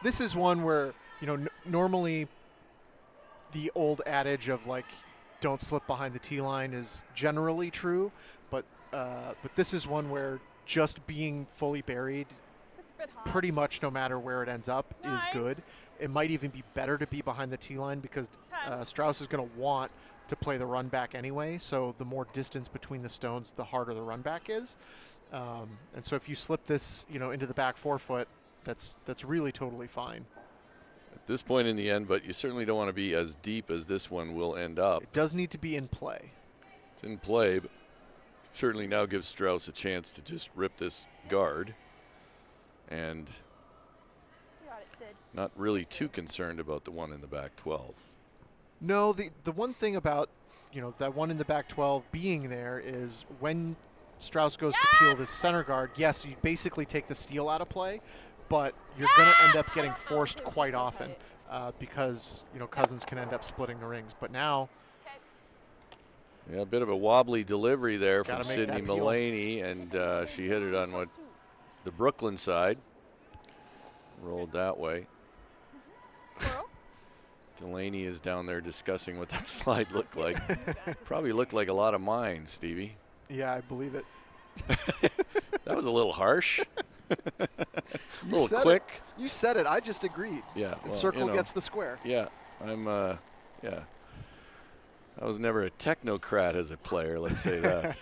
This is one where, normally the old adage of don't slip behind the tee line is generally true, but but this is one where just being fully buried, It's a bit hot. pretty much no matter where it ends up, is good. It might even be better to be behind the tee line because Strouse is going to want to play the run back anyway. So the more distance between the stones, the harder the run back is. And so if you slip this, into the back forefoot, that's really totally fine. At this point in the end, but you certainly don't want to be as deep as this one will end up. It does need to be in play. It's in play, but certainly now gives Strouse a chance to just rip this guard. And You got it, Sid. not really too concerned about the one in the back 12. No, the one thing about, that one in the back 12 being there is when Strouse goes to peel this center guard, yes, you basically take the steal out of play, but you're going to end up getting forced quite often because, Cousins can end up splitting the rings. But now, Yeah, a bit of a wobbly delivery there Gotta from make Sydney that peel. Mullaney, and she hit it on the Brooklyn side. Rolled that way. Delaney is down there discussing what that slide looked like. Probably looked like a lot of mine, Stevie. yeah, I believe it. That was a little harsh. A You little said quick. You said it. I just agreed. Yeah. And well, circle gets the square. Yeah, yeah. I was never a technocrat as a player, let's say that.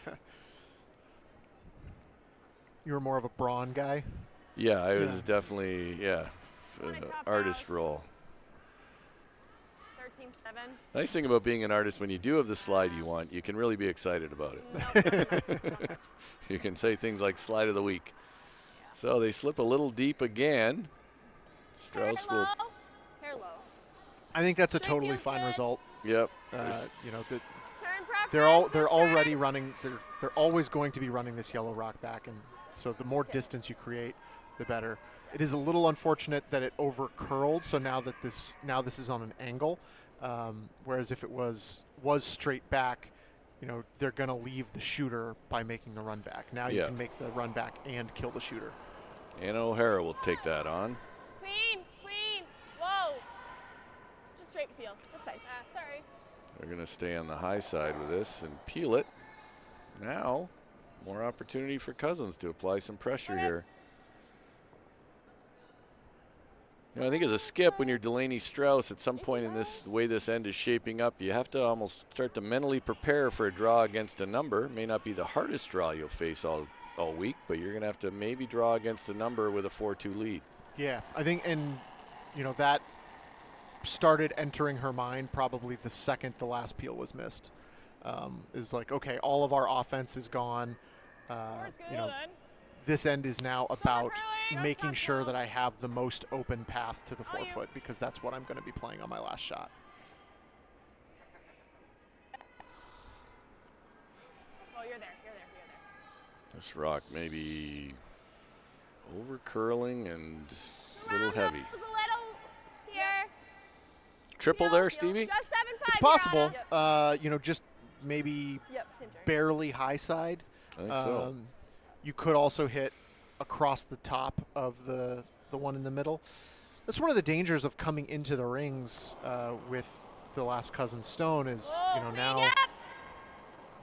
You were more of a brawn guy. Yeah, I was definitely, artist role. 13-7. Nice thing about being an artist, when you do have the slide you want, you can really be excited about it. You can say things like slide of the week. So they slip a little deep again. Strouse will. Hair low. I think that's a totally fine result. Yep. Turn preference. They're already running. They're always going to be running this yellow rock back, and so the more distance you create, the better. It is a little unfortunate that it over curled. So now this is on an angle, whereas if it was straight back, they're going to leave the shooter by making the run back. Now you can make the run back and kill the shooter. Anna O'Hara will take that on. Queen. Whoa. Just straight peel. That's fine. Sorry. They're going to stay on the high side with this and peel it. Now, more opportunity for Cousins to apply some pressure here. I think as a skip, when you're Delaney Strouse, at some point in this, the way this end is shaping up, you have to almost start to mentally prepare for a draw against a number. It may not be the hardest draw you'll face all week, but you're going to have to maybe draw against a number with a 4-2 lead. Yeah, I think, and that started entering her mind probably the second the last peel was missed. Is like, okay, all of our offense is gone. This end is now about making sure that I have the most open path to the forefoot because that's what I'm going to be playing on my last shot. Oh, you're there. This rock may be over curling and a little heavy. Just a little here. Triple there, Stevie? Just 7-5. It's possible, just maybe Yep, same turn. barely high side. I think so. You could also hit across the top of the one in the middle. That's one of the dangers of coming into the rings with the last Cousins stone is,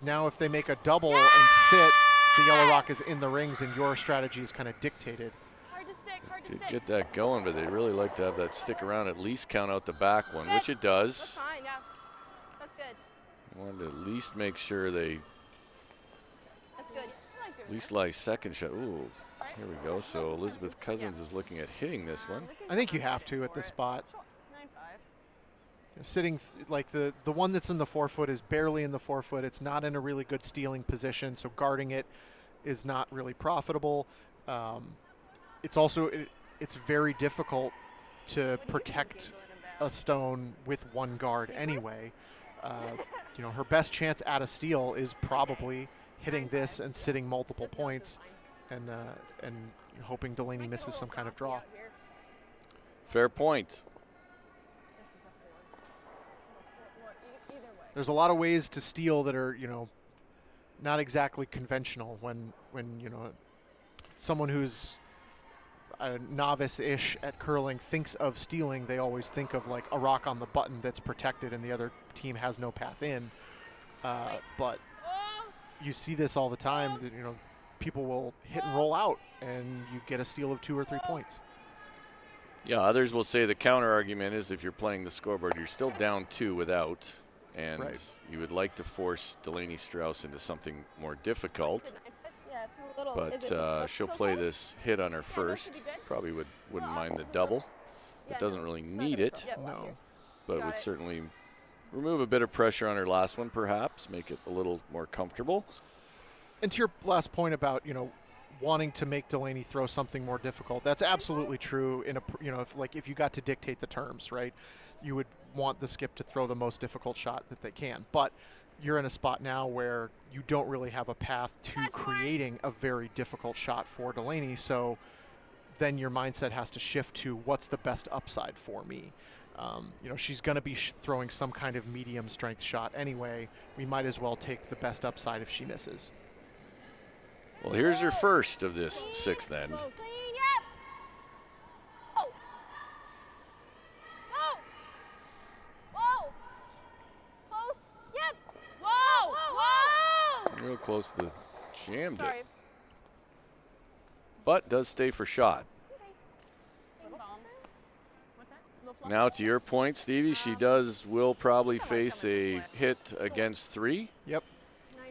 now if they make a double and sit, the yellow rock is in the rings and your strategy is kind of dictated. Hard to stick. Did get that going, but they'd really like to have that stick around, at least count out the back one, which it does. That's fine, yeah. That's good. Wanted to at least make sure they That's good. at least lie second shot. Ooh, here we go. So Elizabeth Cousins is looking at hitting this one. I think you have to at this spot. 9-5. Sitting like the one that's in the forefoot is barely in the forefoot. It's not in a really good stealing position, so guarding it is not really profitable. It's also it's very difficult to protect a stone with one guard anyway. Her best chance at a steal is probably hitting this and sitting multiple points, and hoping Delaney misses some kind of draw. Fair point. There's a lot of ways to steal that are, not exactly conventional. When someone who's a novice-ish at curling thinks of stealing, they always think of like a rock on the button that's protected and the other team has no path in. But you see this all the time. That, people will hit and roll out, and you get a steal of 2 or 3 points. Yeah, others will say the counter argument is if you're playing the scoreboard, you're still down 2 without, and you would like to force Delaney Strouse into something more difficult. Yeah, it's a little. But she'll play this hit on her first. Probably wouldn't mind the double. But doesn't really need it. No. But would certainly remove a bit of pressure on her last one, perhaps, make it a little more comfortable. And to your last point about, wanting to make Delaney throw something more difficult, that's absolutely true. If you got to dictate the terms, right, you would want the skip to throw the most difficult shot that they can. But you're in a spot now where you don't really have a path to creating a very difficult shot for Delaney. So then your mindset has to shift to what's the best upside for me. She's going to be throwing some kind of medium strength shot anyway. We might as well take the best upside if she misses. Well, here's her first of this 6th end. Yep. Oh. Oh. Whoa. Close. Yep. Whoa! Whoa! Real close to jammed Sorry. it. But does stay for shot. Bing bong. What's that? Little flop? Now to your point, Stevie, she will probably face a hit against 3. Yep. 9-5.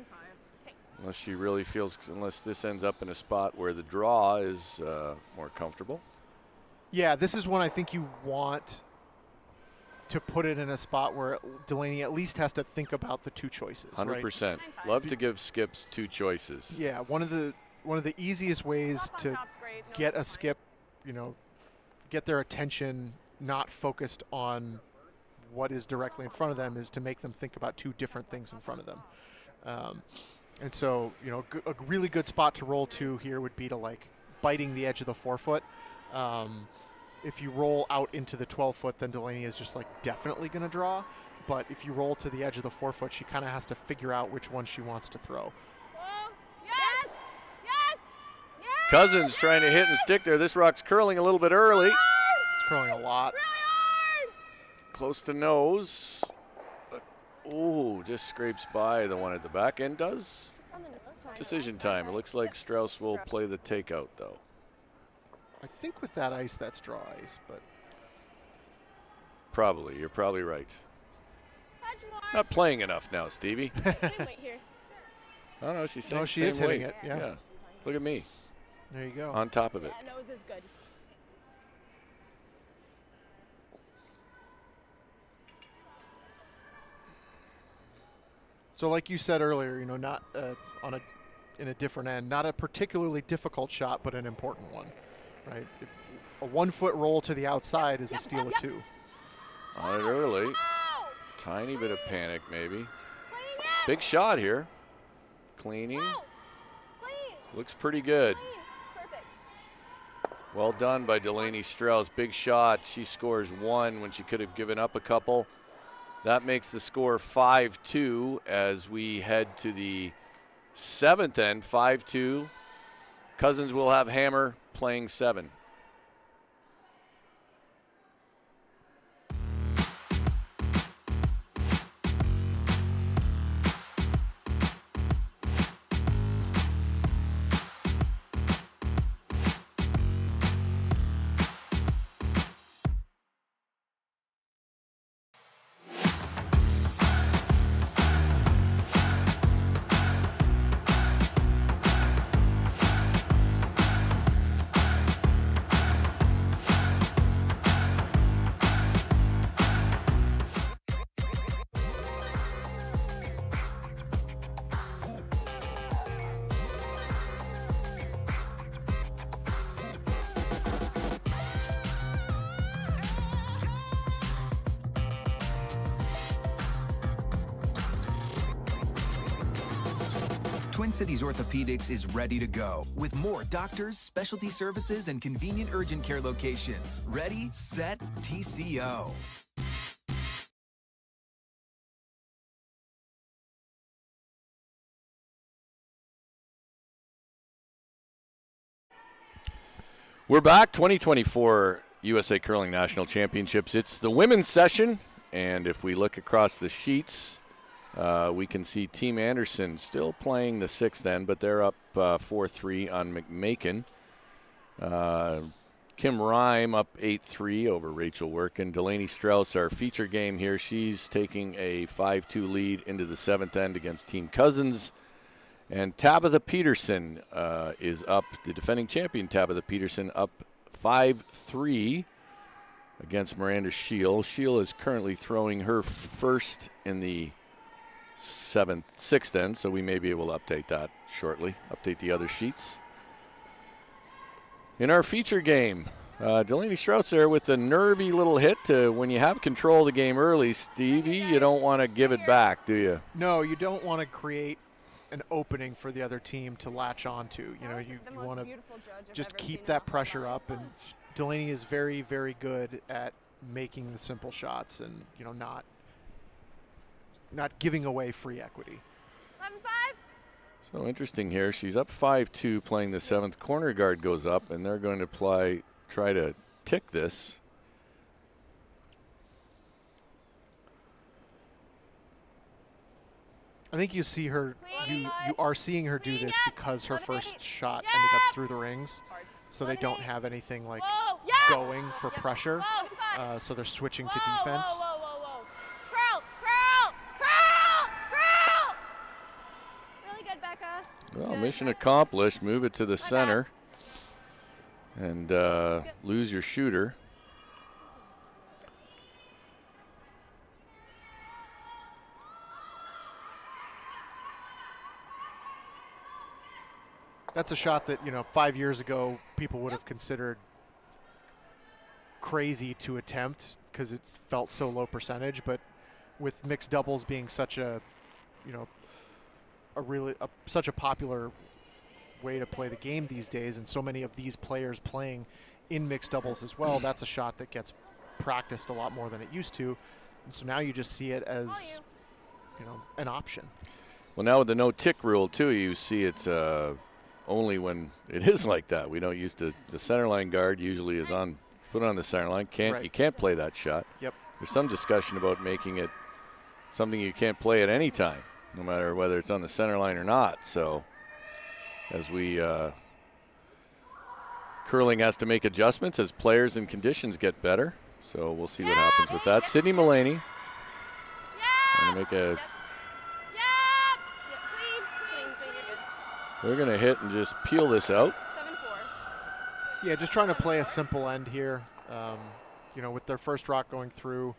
Unless she really feels, unless this ends up in a spot where the draw is more comfortable. Yeah, this is when I think you want to put it in a spot where Delaney at least has to think about the 2 choices. 100%. Right? Love to give skips 2 choices. Yeah, one of the easiest ways Flop on to top's great. No, get a it's fine. skip, get their attention not focused on what is directly in front of them, is to make them think about 2 different things in front of them. And so, a really good spot to roll to here would be to biting the edge of the 4-foot. If you roll out into the 12-foot, then Delaney is just definitely going to draw. But if you roll to the edge of the 4-foot, she kind of has to figure out which one she wants to throw. Yes. Yes. Yes. Cousins trying to hit and stick there. This rock's curling a little bit early. It's curling a lot. Close to nose. Ooh, just scrapes by the one at the back end. Does decision time. It looks like Strouse will play the takeout, though. I think with that ice, that's draw ice, but Probably. You're probably right. Touch more. Not playing enough now, Stevie. Same weight here. Oh, no, she's saying no, she same is hitting weight. it. Yeah. Look at me There you go. on top of it. Yeah, nose is good. So like you said earlier, not in a different end, not a particularly difficult shot, but an important one, right? A 1-foot roll to the outside is a steal of 2. On it early. Oh. Tiny bit of panic, maybe. Clean it. Big shot here. Cleaning. Oh. Clean. Looks pretty good. Clean. Perfect. Well done by Delaney Strouse. Big shot. She scores 1 when she could have given up a couple. That makes the score 5-2 as we head to the 7th end. 5-2. Cousins will have hammer playing 7. Twin Cities Orthopedics is ready to go with more doctors, specialty services, and convenient urgent care locations. Ready, set, TCO. We're back, 2024 USA Curling National Championships. It's the women's session, and if we look across the sheets, We can see Team Anderson still playing the 6th end, but they're up 4-3 on McMakin. Kim Rhyme up 8-3 over Rachel Workin. Delaney Strouse, our feature game here, she's taking a 5-2 lead into the 7th end against Team Cousins. And Tabitha Peterson is up, the defending champion Tabitha Peterson, up 5-3 against Miranda Scheel. Scheel is currently throwing her first in the 6th end, so we may be able to update that shortly, update the other sheets. In our feature game, Delaney Strouse there with a nervy little hit to when you have control of the game early, Stevie, you don't want to give it back, do you? No, you don't want to create an opening for the other team to latch onto. You know, you want to just keep that pressure up, and Delaney is very, very good at making the simple shots and, you know, not giving away free equity. 11-5. So interesting here. She's up 5-2 playing the 7th. Corner guard goes up, and they're going to try to tick this. I think you see her, you are seeing her do this because her first shot ended up through the rings, so they don't have anything like going for pressure, so they're switching to defense. Really good, Becca. Well, mission accomplished. Move it to the center and lose your shooter. That's a shot that, you know, 5 years ago people would have considered crazy to attempt because it felt so low percentage, but with mixed doubles being such a, you know, such a popular way to play the game these days, and so many of these players playing in mixed doubles as well, that's a shot that gets practiced a lot more than it used to, and so now you just see it as, you know, an option. Well, now with the no tick rule too, you see it's only when it is like that. We don't use the center line guard usually is put on the center line. You can't play that shot. Yep. There's some discussion about making it something you can't play at any time, no matter whether it's on the center line or not. So as curling has to make adjustments as players and conditions get better. So we'll see what happens with that. Sydney Mullaney going to make a. They're going to hit and just peel this out. 7-4. Yeah, just trying to play a simple end here. You know, with their first rock going through,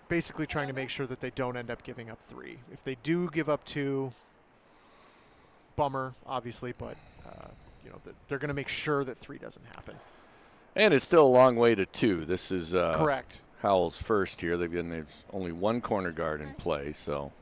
basically trying to make sure that they don't end up giving up 3. If they do give up 2, bummer, obviously, but you know, they're going to make sure that 3 doesn't happen. And it's still a long way to 2. This is correct. Howell's first here. There's only one corner guard in play, so.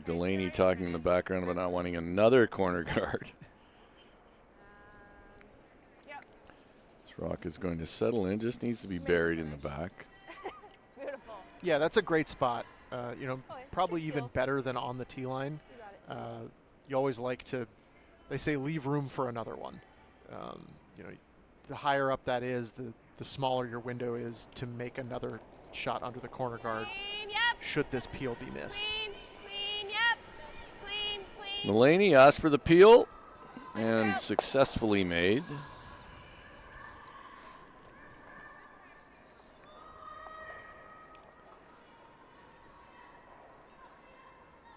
Delaney talking in the background about not wanting another corner guard. This rock is going to settle in, just needs to be buried in the back. Beautiful. Yeah, that's a great spot. You know, probably even better than on the tee line. You always like to, they say, leave room for another one. You know, the higher up that is, the smaller your window is to make another shot under the corner guard should this peel be missed. Mullaney asked for the peel and successfully made.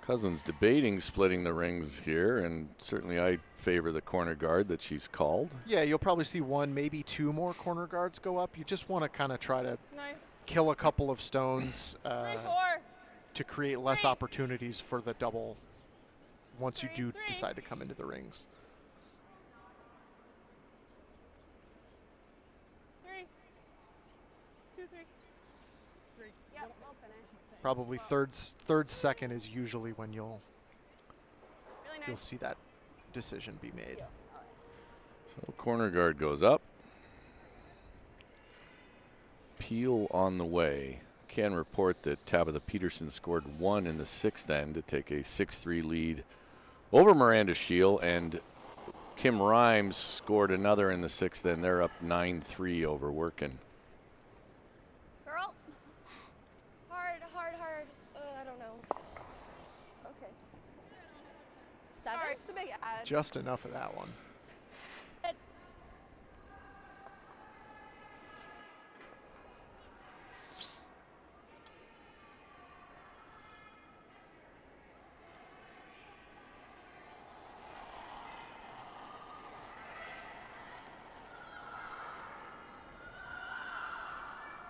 Cousins debating splitting the rings here, and certainly I favor the corner guard that she's called. Yeah, you'll probably see 1, maybe 2 more corner guards go up. You just want to kind of try to kill a couple of stones to create less opportunities for the double once you do decide to come into the rings. 3, 2, 3. Yep, we'll finish. Probably third second is usually when you'll see that decision be made. So corner guard goes up. Peel on the way. can report that Tabitha Peterson scored 1 in the 6th end to take a 6-3 lead over Miranda Shield, and Kim Rhymes scored another in the 6th end. They're up 9-3 over Workin. Girl. Hard, hard, hard. I don't know. Okay. 7? It's a big ad. Just enough of that one.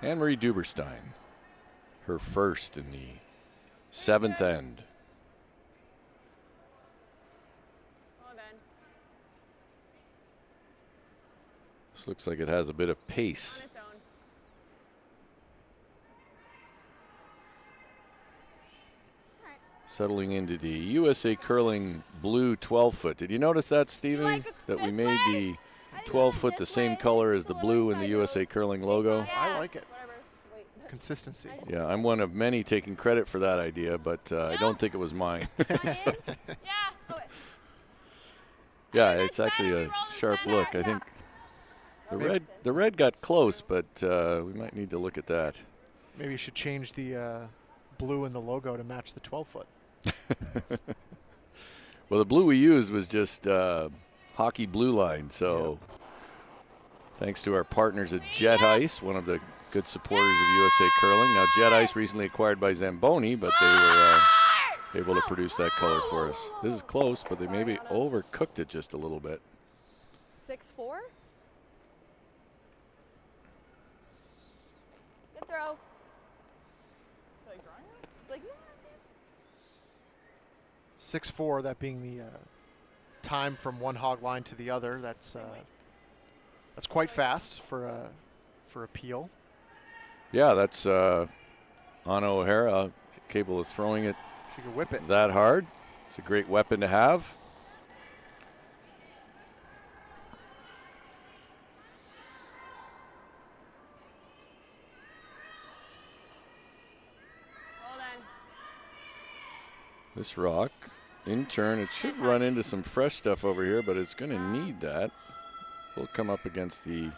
Anne-Marie Duberstein, her first in the 7th end. Well done. This looks like it has a bit of pace. On its own. All right. Settling into the USA Curling blue 12-foot. Did you notice that, Stevie? That we made the 12-foot the same color as the blue in the USA Curling logo? I like it. Consistency. Yeah, I'm one of many taking credit for that idea, but I don't think it was mine. Yeah, it's actually a sharp look. I think the red got close, but we might need to look at that. Maybe you should change the blue in the logo to match the 12-foot. Well, the blue we used was just hockey blue line, so thanks to our partners at Jet Ice, one of the good supporters of USA Curling. Now, Jet Ice recently acquired by Zamboni, but they were able to produce that color for us. This is close, but they maybe overcooked it just a little bit. 6-4. Good throw. Like drawing it? It's like, 6-4, that being the time from one hog line to the other. That's quite fast for a peel. Yeah, that's Anna O'Hara, capable of throwing it She could whip it. that hard. It's a great weapon to have. Well done. This rock, in turn, it should run into some fresh stuff over here, but it's going to need that. We'll come up against the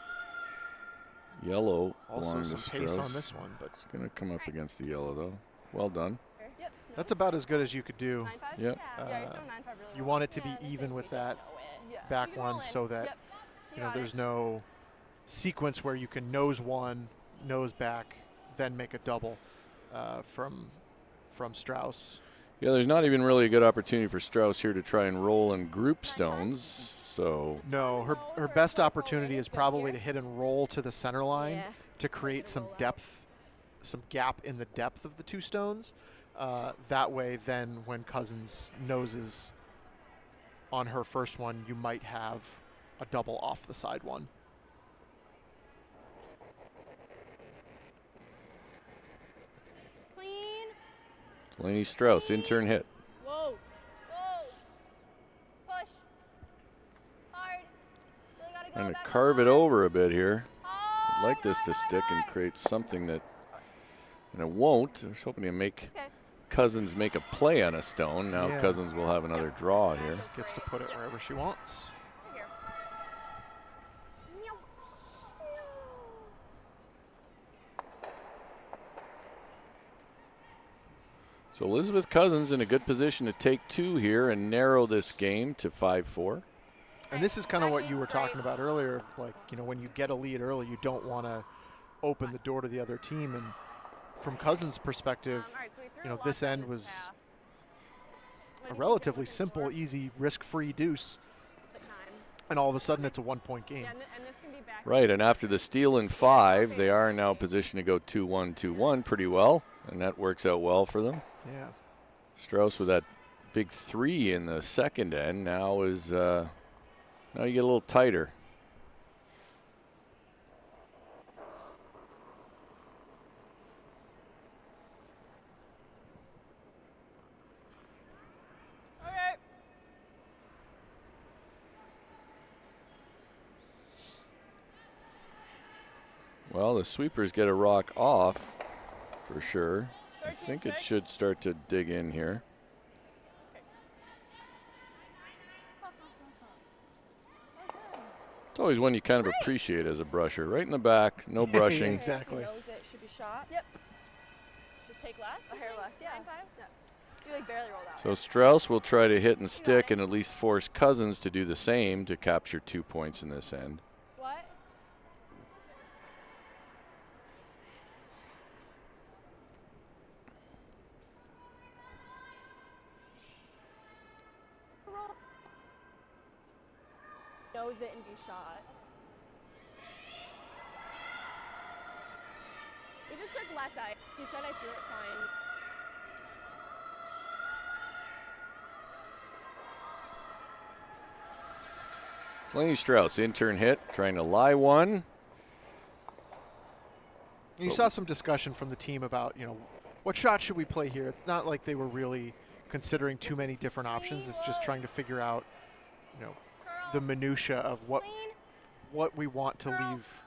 yellow Also along some the pace Strouse. on this one, but It's going to come up against the yellow, though. Well done. yep. that's about as good as you could do. 9-5? Yep. Yeah, you're Uh, throwing 9-5 really You well. want it to be Yeah, they even think with we just that know it. Yeah. back You can roll one in. so that Yep. you know there's no sequence where you can nose one, nose back, then make a double from Strouse. Yeah, there's not even really a good opportunity for Strouse here to try and roll and group stones. So No, her best opportunity is probably to hit and roll to the center line Yeah. to create some depth, some gap in the depth of the two stones. That way, then when Cousins noses on her first one, you might have a double off the side one. Clean. Delaney Strouse, in-turn hit. Whoa. Whoa. Push. Hard. Really gotta go Trying to back carve it hard. over a bit here. I'd like Hard, this to hard, stick and hard. create something that, and it won't. I was hoping to make Okay. Cousins make a play on a stone. Now Yeah. Cousins will have another draw here. Gets to put it wherever she wants. Here. So Elizabeth Cousins in a good position to take two here and narrow this game to 5-4. And this is kind of what you were talking about earlier. Like, you know, when you get a lead early, you don't want to open the door to the other team. And from Cousins' perspective, All right, so we threw you know, a lot this down end this was path. a When relatively looking simple, for easy, risk-free deuce. the time. And all of a sudden, it's a one-point game. Yeah, and this can be back. Right, and after the steal in 5, they are now positioned to go 2-1, 2-1 pretty well, and that works out well for them. Yeah. Strauss with that big 3 in the second end now is now you get a little tighter. Okay. Well, the sweepers get a rock off. for sure. I think it should start to dig in here. It's always one you kind of appreciate as a brusher. Right in the back, no brushing. Exactly. Knows it should be shot. Yep. Just take less? A hair less, yeah. 9-5? Yep. You like barely rolled out. So Strouse will try to hit and stick and at least force Cousins to do the same to capture 2 points in this end. What? Knows it and be shot. We just took less ice. He said I threw it fine. Delaney Strouse, intern hit, trying to lie one. You saw some discussion from the team about, what shot should we play here? It's not like they were really considering too many different options. It's just trying to figure out, the minutia of what we want to leave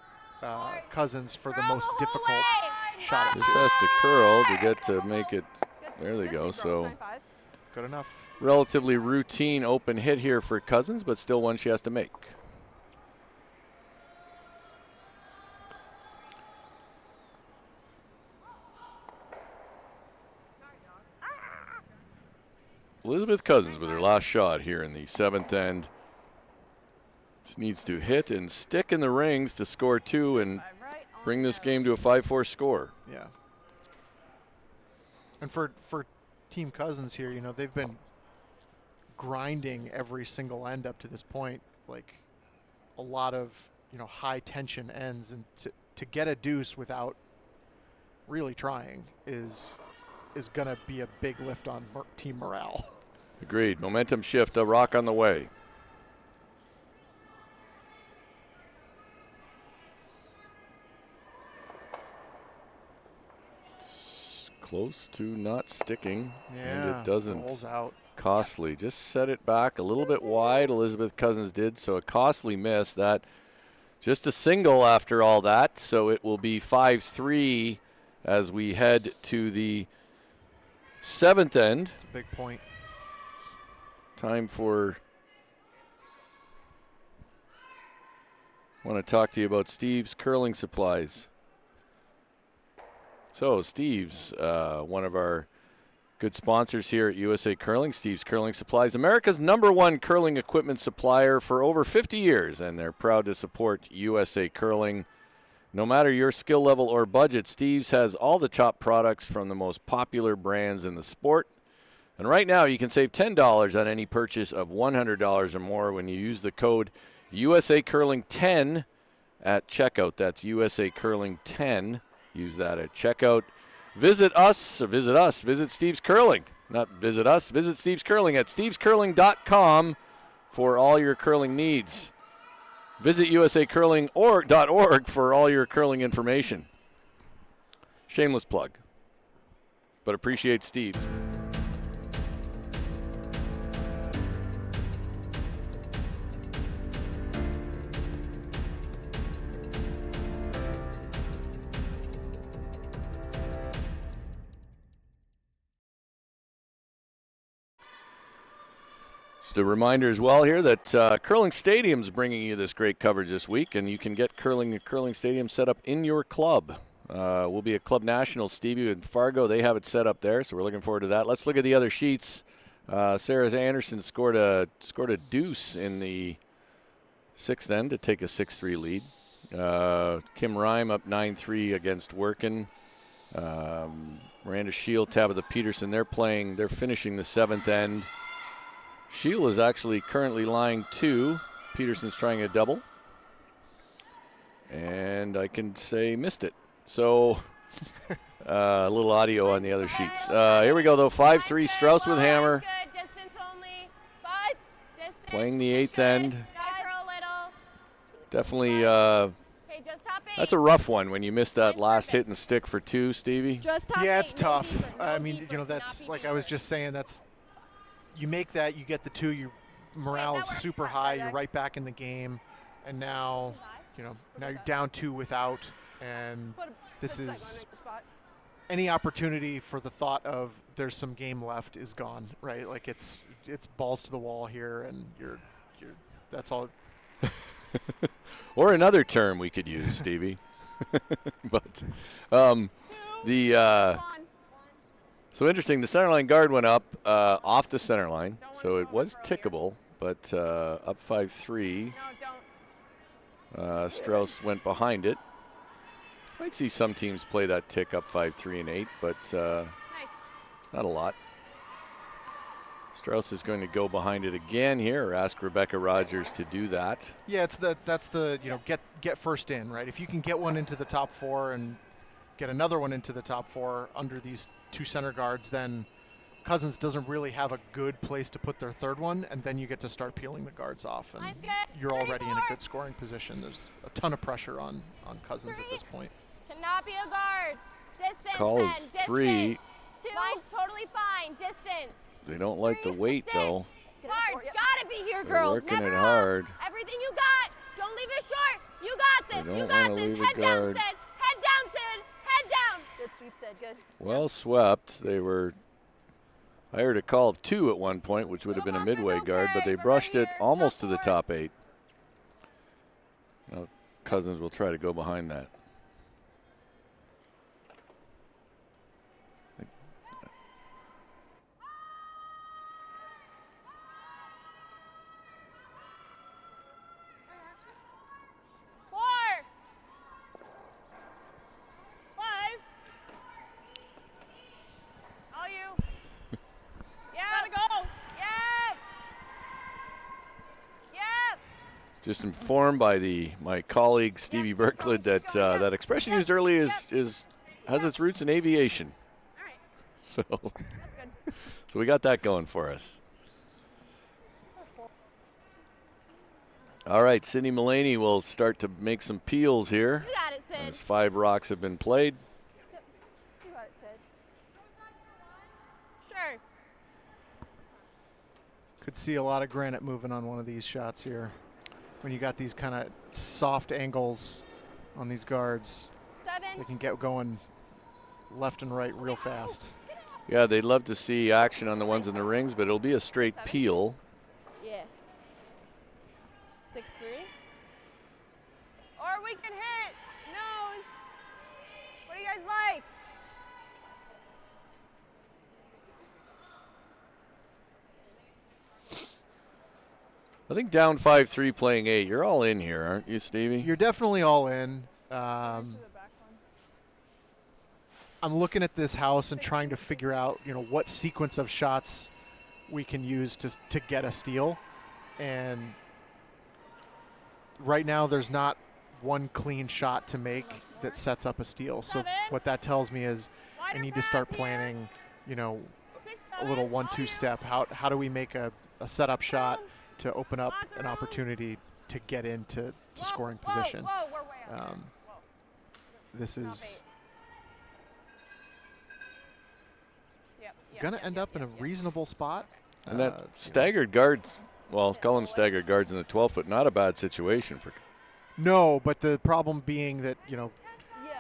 Cousins for the most difficult shot. This has to curl to get to make it. There they go. So good enough. Relatively routine open hit here for Cousins, but still one she has to make. Elizabeth Cousins with her last shot here in the 7th end. Just needs to hit and stick in the rings to score 2 and bring this game to a 5-4 score. Yeah. And for Team Cousins here, they've been grinding every single end up to this point, like a lot of, high tension ends, and to get a deuce without really trying is going to be a big lift on team morale. Agreed. Momentum shift, a rock on the way. Close to not sticking, and it doesn't. Rolls out. Costly. Just set it back a little bit wide. Elizabeth Cousins did, so a costly miss. That just a single after all that, so it will be 5-3 as we head to the 7th end. It's a big point. Time for. I want to talk to you about Steve's Curling Supplies. So Steve's, one of our good sponsors here at USA Curling, Steve's Curling Supplies, America's #1 curling equipment supplier for over 50 years, and they're proud to support USA Curling. No matter your skill level or budget, Steve's has all the top products from the most popular brands in the sport. And right now, you can save $10 on any purchase of $100 or more when you use the code USA Curling 10 at checkout. That's USA Curling 10. Use that at checkout. Visit Steve's Curling. Not visit us, visit Steve's Curling at stevescurling.com for all your curling needs. Visit usacurling.org for all your curling information. Shameless plug, but appreciate Steve's. Just a reminder as well here that Curling Stadium's bringing you this great coverage this week, and you can get Curling Stadium set up in your club. We'll be at Club National, Stevie, in Fargo. They have it set up there, so we're looking forward to that. Let's look at the other sheets. Sarah Anderson scored a deuce in the 6th end to take a 6-3 lead. Kim Rime up 9-3 against Workin. Miranda Shield, Tabitha Peterson, they're finishing the 7th end. Shield is actually currently lying 2. Peterson's trying a double. And I can say missed it. So a little audio on the other sheets. Here we go, though. 5-3, Strouse with hammer. Distance only. 5. Distance. Playing the 8th end. Definitely, that's a rough one when you miss that last hit and stick for 2, Stevie. Yeah, it's tough. I mean, that's like I was just saying, you make that, you get the 2, your morale is super high, you're right back in the game, and now, now you're down 2 without, and this is, any opportunity for the thought of there's some game left is gone, right? Like it's balls to the wall here, and you're that's all. Or another term we could use, Stevie. But so interesting. The center line guard went up off the center line, so it was tickable, but up 5-3. No, don't. Strouse went behind it. Might see some teams play that tick up 5-3 and 8, but Nice. not a lot. Strouse is going to go behind it again here, or ask Rebecca Rogers to do that. Yeah, that's the get first in, right? If you can get one into the top 4 and get another one into the top 4 under these 2 center guards, then Cousins doesn't really have a good place to put their third one, and then you get to start peeling the guards off, and you're already in a good scoring position. There's a ton of pressure on Cousins at this point. Cannot be a guard. Distance. Call is 10, 3. Distance. Line's totally fine. Distance. They don't like the weight, though. Hard. Gotta be here, They're girls. working Never it up. hard. Everything you got. Don't leave it short. You got this. They You don't got wanna this. leave a Head down, guard. Sid. Head down, Sid. Head down. Good sweep, Sid. Good. Well swept. They were. I heard a call of 2 at one point, which would have been a midway guard, but they brushed it almost to the top 8. Now Cousins will try to go behind that. Just informed by my colleague Stevie Berklid that that expression used earlier has its roots in aviation. All right. So we got that going for us. All right, Sydney Mullaney will start to make some peels here. You got it, Sid. As 5 rocks have been played. Yep. You got it, Sid. Sure. Could see a lot of granite moving on one of these shots here. When you got these kind of soft angles on these guards, 7. they can get going left and right real fast. Yeah, they'd love to see action on the ones in the rings, but it'll be a straight 7. peel. Yeah. 6-3. Or we can hit nose. What do you guys like? I think down 5-3 playing 8. You're all in here, aren't you, Stevie? You're definitely all in. I'm looking at this house and trying to figure out, what sequence of shots we can use to get a steal. And right now there's not one clean shot to make that sets up a steal. So what that tells me is I need to start planning, a little 1-2 step. How do we make a setup shot to open up an opportunity to get into scoring position? Whoa, we're way out there. This is Yep, going to end up in a reasonable spot. And that staggered guards, well, call them staggered guards in the 12-foot, not a bad situation for. No, but the problem being that,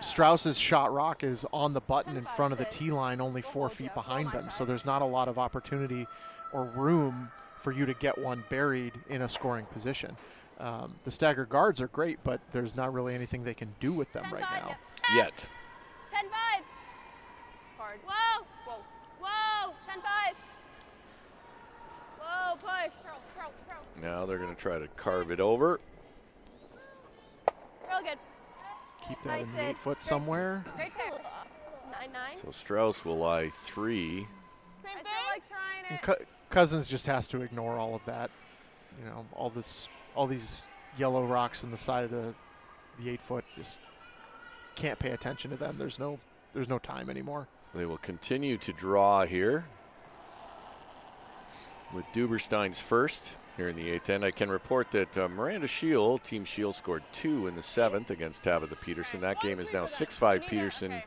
Strauss's shot rock is on the button in front of the tee line, only 4 feet behind them. So there's not a lot of opportunity or room for you to get one buried in a scoring position. The staggered guards are great, but there's not really anything they can do with them right now. Yet. 10-5. Hard. Whoa. Whoa. Whoa. 10-5. Whoa, push. Now they're going to try to carve it over. Real good. Keep that Nice in the hit. 8 foot somewhere. Great pick. 9-9. So Strauss will lie 3. Same I thing. still Like trying And it. Cousins just has to ignore all of that. All these yellow rocks on the side of the 8 foot. Just can't pay attention to them. There's no time anymore. They will continue to draw here with Duberstein's first here in the 8th end. I can report that Miranda Shield, Team Shield, scored 2 in the 7th against Tabitha Peterson. That game is now 6-5 Peterson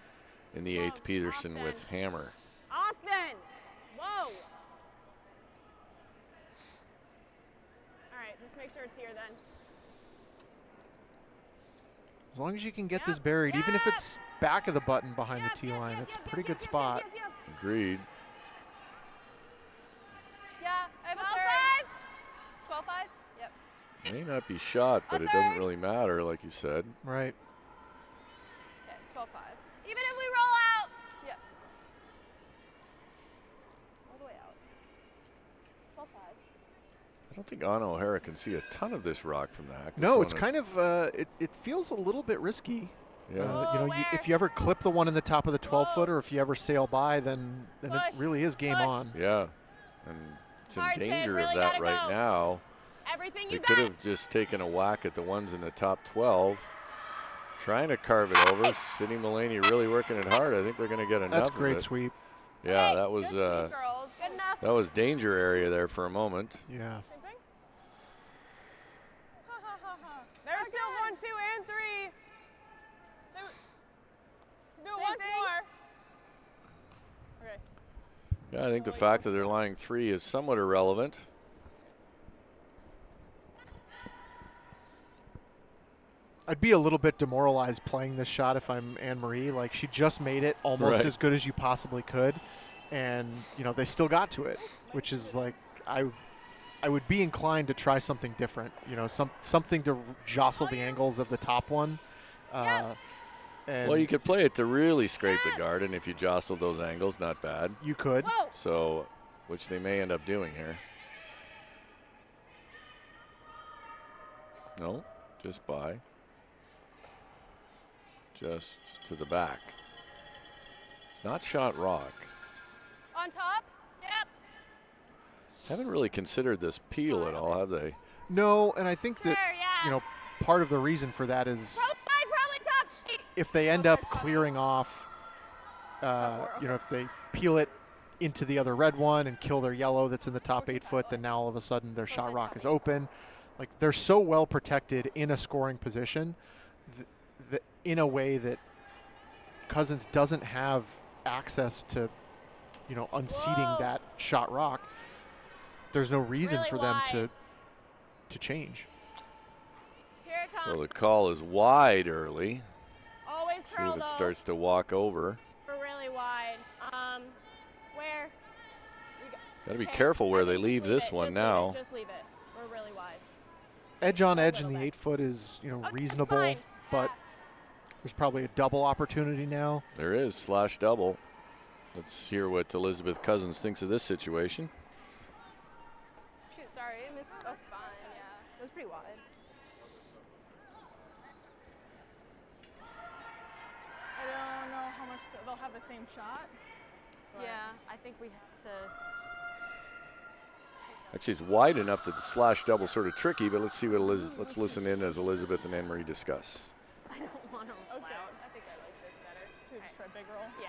in the 8th. Peterson with hammer. Austin. Whoa. All right, just make sure it's here then. As long as you can get this buried, even if it's back of the button behind the tee line. It's a pretty good spot. Agreed. Yeah, I have a 12-5. Yep. May not be shot, but it doesn't really matter, like you said. Right. Yeah, 12-5. Even if we roll out. Yep. All the way out. 12-5. I don't think Anna O'Hara can see a ton of this rock from the hack. No, it's kind of, it feels a little bit risky. Yeah. You know, if you ever clip the one in the top of the 12-foot, or if you ever sail by, then it really is game on. Yeah, and it's in Hard hit, danger really of that gotta right go. now. Everything They you could got. have just taken a whack at the ones in the top 12. Trying to carve it over. Sydney Mulaney really working it hard. I think they're going to get enough That's of great it. sweep. Yeah, Hey, that was good girls. Good enough. that was danger area there for a moment. Yeah. Same thing? There's still 1, 2, and 3. Do it once more. Okay. Yeah, I think the fact that they're lying 3 is somewhat irrelevant. I'd be a little bit demoralized playing this shot if I'm Anne-Marie. Like, she just made it almost Right. as good as you possibly could. And, you know, they still got to it, which is like, I would be inclined to try something different. You know, something to jostle the angles of the top one. And Well, you could play it to really scrape the garden if you jostled those angles. Not bad. you could. Whoa. So, which they may end up doing here. No, just by. Just to the back. It's not shot rock. On top. Yep. Haven't really considered this peel at all, have they? No, and I think that, There, yeah. you know, part of the reason for that is Probably top 8. if they end up clearing off, you know, if they peel it into the other red one and kill their yellow that's in the top 8-foot, then now all of a sudden their shot rock is open. Like, they're so well protected in a scoring position in a way that Cousins doesn't have access to, you know, unseating that shot rock. There's no reason Really for them wide. to change. Here it comes. So the call is wide early. Always See curl if it though. starts to walk over. We're really wide. Where? Got to be Okay, careful where I they think leave just leave this it, one just now. Leave it, just leave it. We're really wide. Edge on edge in little the bit. 8-foot is, you know, Okay, it's reasonable, fine. but there's probably a double opportunity now. There is slash double. Let's hear what Elizabeth Cousins thinks of this situation. Shoot, sorry. I missed. That's fine. Yeah. It was pretty wide. I don't know how much they'll have the same shot. but- Yeah, I think we have to. Actually, it's wide enough that the slash double sort of tricky, but let's see what let's listen in as Elizabeth and Anne-Marie discuss. I don't want to roll Okay. out. I think I like this better. So we just try big roll. Yeah.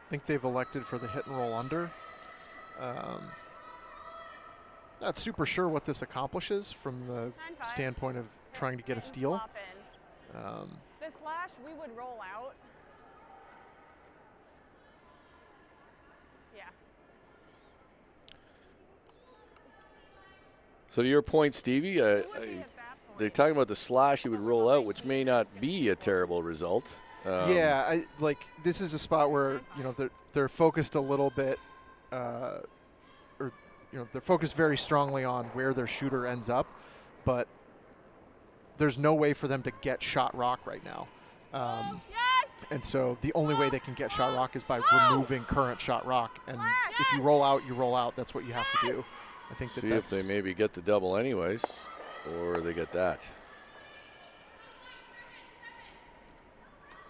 I think they've elected for the hit and roll under. Not super sure what this accomplishes from the 9-5. standpoint of trying to get a And steal. flop in. The slash, we would roll out. Yeah. So to your point, Stevie, It would be at that they're point. talking about the slash you would roll out, which may not be a terrible result. Yeah, this is a spot where, you know, they're focused a little bit, or, you know, they're focused very strongly on where their shooter ends up, but there's no way for them to get shot rock right now. Yes! And so the only way they can get shot rock is by removing current shot rock. And if you roll out, you roll out. That's what you have to do. I think See if that's they maybe get the double anyways, or they get that.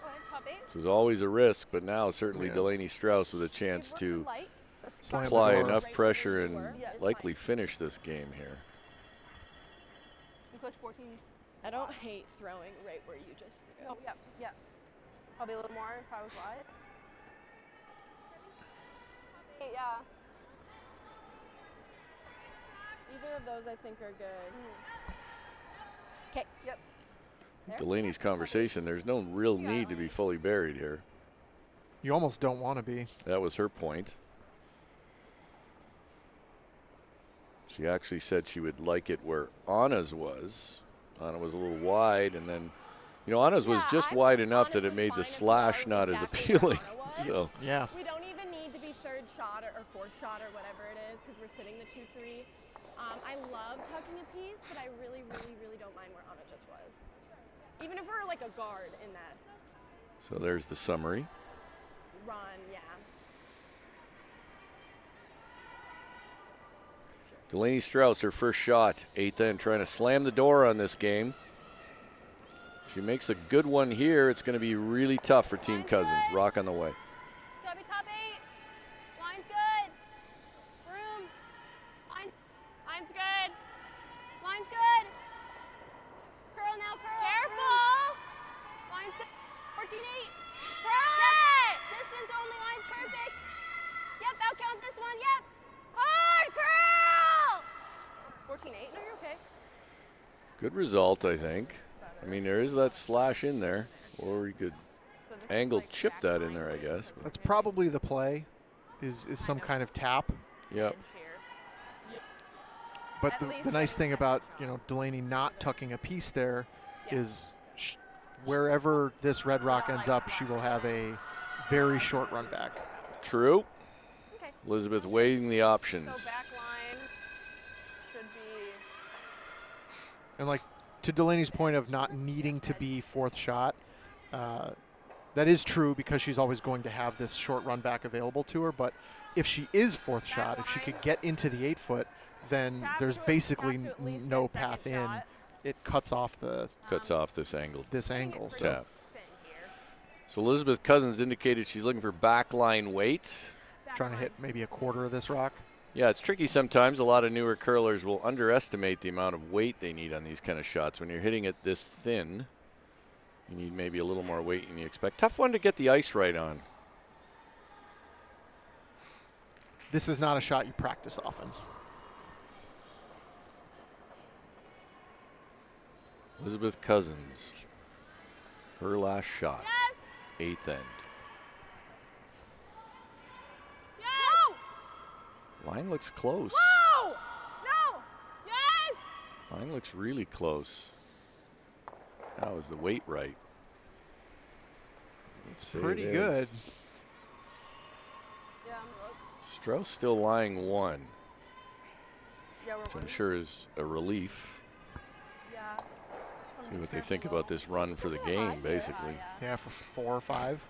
Oh, top 8. So there's always a risk, but now certainly Yeah. Delaney Strouse with a chance to Light. slam the apply door. enough pressure and Yeah, it's likely finish this game here. You clicked 14. I don't hate throwing right where you just threw. No, yep, yep. Probably a little more if I was wide. Yeah. Either of those I think are good. Okay. Yep. Delaney's conversation, there's no real need to be fully buried here. You almost don't want to be. That was her point. She actually said she would like it where Anna's was. Anna was a little wide, and then, you know, Anna's was just wide enough that it made the slash not as appealing. So Yeah. We don't even need to be third shot or fourth shot or whatever it is because we're sitting the 2-3. I love tucking a piece, but I really, really, really don't mind where Anna just was. Even if we're like a guard in that So there's the summary. run, yeah. Delaney Strouse, her first shot, 8th end, trying to slam the door on this game. She makes a good one here. It's going to be really tough for Team Cousins. Rock on the way. Stubby top 8. Line's good. Room. Line's good. Line's good. Curl now, curl. Careful. Line's good. 14-8. Curl Yep. it. Distance only, line's perfect. Yep, out count this one, yep. Hard curl. 14-8. No, you're okay. Good result, I think. I mean, there is that slash in there, or we could So this is angle like chip back that in line there, I weight. guess. That's probably the play, is some kind of tap. Yep. Edge here. But At the least nice getting thing a about, second you know, shot. Delaney not tucking a piece there Yeah. is wherever this red rock ends up, she will have a very short run back. True. Okay. Elizabeth weighing the options. So back line should be. And like to Delaney's point of not needing to be fourth shot, that is true because she's always going to have this short run back available to her. But if she is fourth shot, if she could get into the 8-foot, then Tap there's to basically at least no get a second path in. shot. It cuts off the Cuts off this angle. this angle. So Tap. Thin here. So Elizabeth Cousins indicated she's looking for backline weight. Back trying to line. hit maybe a quarter of this rock. Yeah, it's tricky sometimes. A lot of newer curlers will underestimate the amount of weight they need on these kind of shots. When you're hitting it this thin, you need maybe a little more weight than you expect. Tough one to get the ice right on. This is not a shot you practice often. Elizabeth Cousins, her last shot, Yes. 8th end. Yes. Line looks close. Whoa. No. Yes. Line looks really close. That was the weight right. Let's see, Pretty it good. is. Yeah, look. Strauss still lying 1, Yeah, we're which I'm one. sure is a relief. Yeah. Just wanna See be what they careful think about though. this run for the Just a little high game, here. basically. Yeah, for 4 or 5.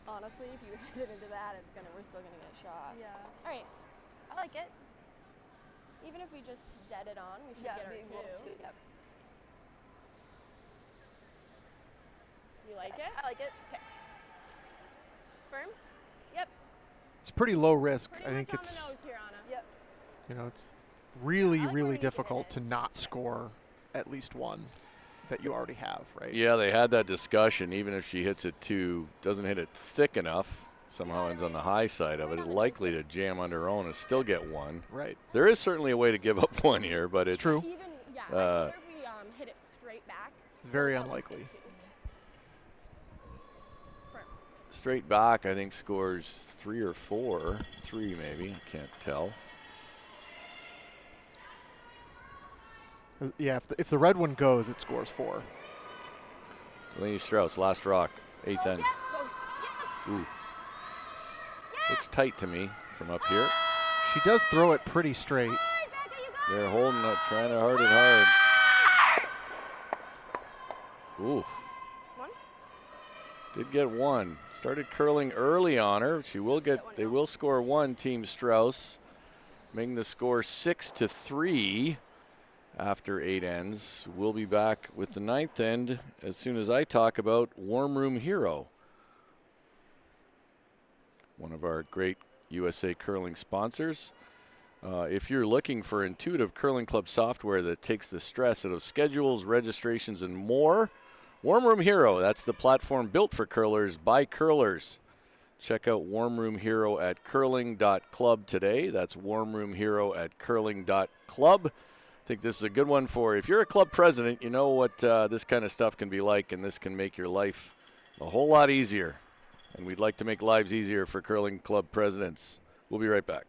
Honestly, if you hit it into that, we're still gonna get a shot. Yeah. All right. I like it. Even if we just dead it on, we should get our two. Yep. You like it? I like it. Okay. Firm? Yep. It's pretty low risk. Pretty I think much it's on the nose here, Anna. Yep. you know it's really I like where really you can hit difficult it. to not score at least one that you already have, right? Yeah, they had that discussion. Even if she hits it doesn't hit it thick enough, somehow ends on the high side of it, it's likely to jam under her own and still get 1. Right. There is certainly a way to give up 1 here, but it's true. Even, yeah, I wonder if we hit it straight back. It's very we'll probably unlikely. stay 2. Firm. Straight back, I think, scores 3 or 4. 3 maybe, can't tell. Yeah, if the red one goes, it scores 4. Delaney Strouse, last rock, 8th end. Ooh. Looks tight to me from up here. She does throw it pretty straight. They're holding it, trying to hard it hard. Ooh. 1. Did get 1. Started curling early on her. She will get. They will score 1. Team Strauss, making the score 6-3 after 8 ends. We'll be back with the 9th end as soon as I talk about Warm Room Hero, one of our great USA curling sponsors. If you're looking for intuitive curling club software that takes the stress out of schedules, registrations, and more, Warm Room Hero, that's the platform built for curlers by curlers. Check out Warm Room Hero at curling.club today. That's Warm Room Hero at curling.club. I think this is a good one for, if you're a club president, you know what this kind of stuff can be like, and this can make your life a whole lot easier. And we'd like to make lives easier for curling club presidents. We'll be right back.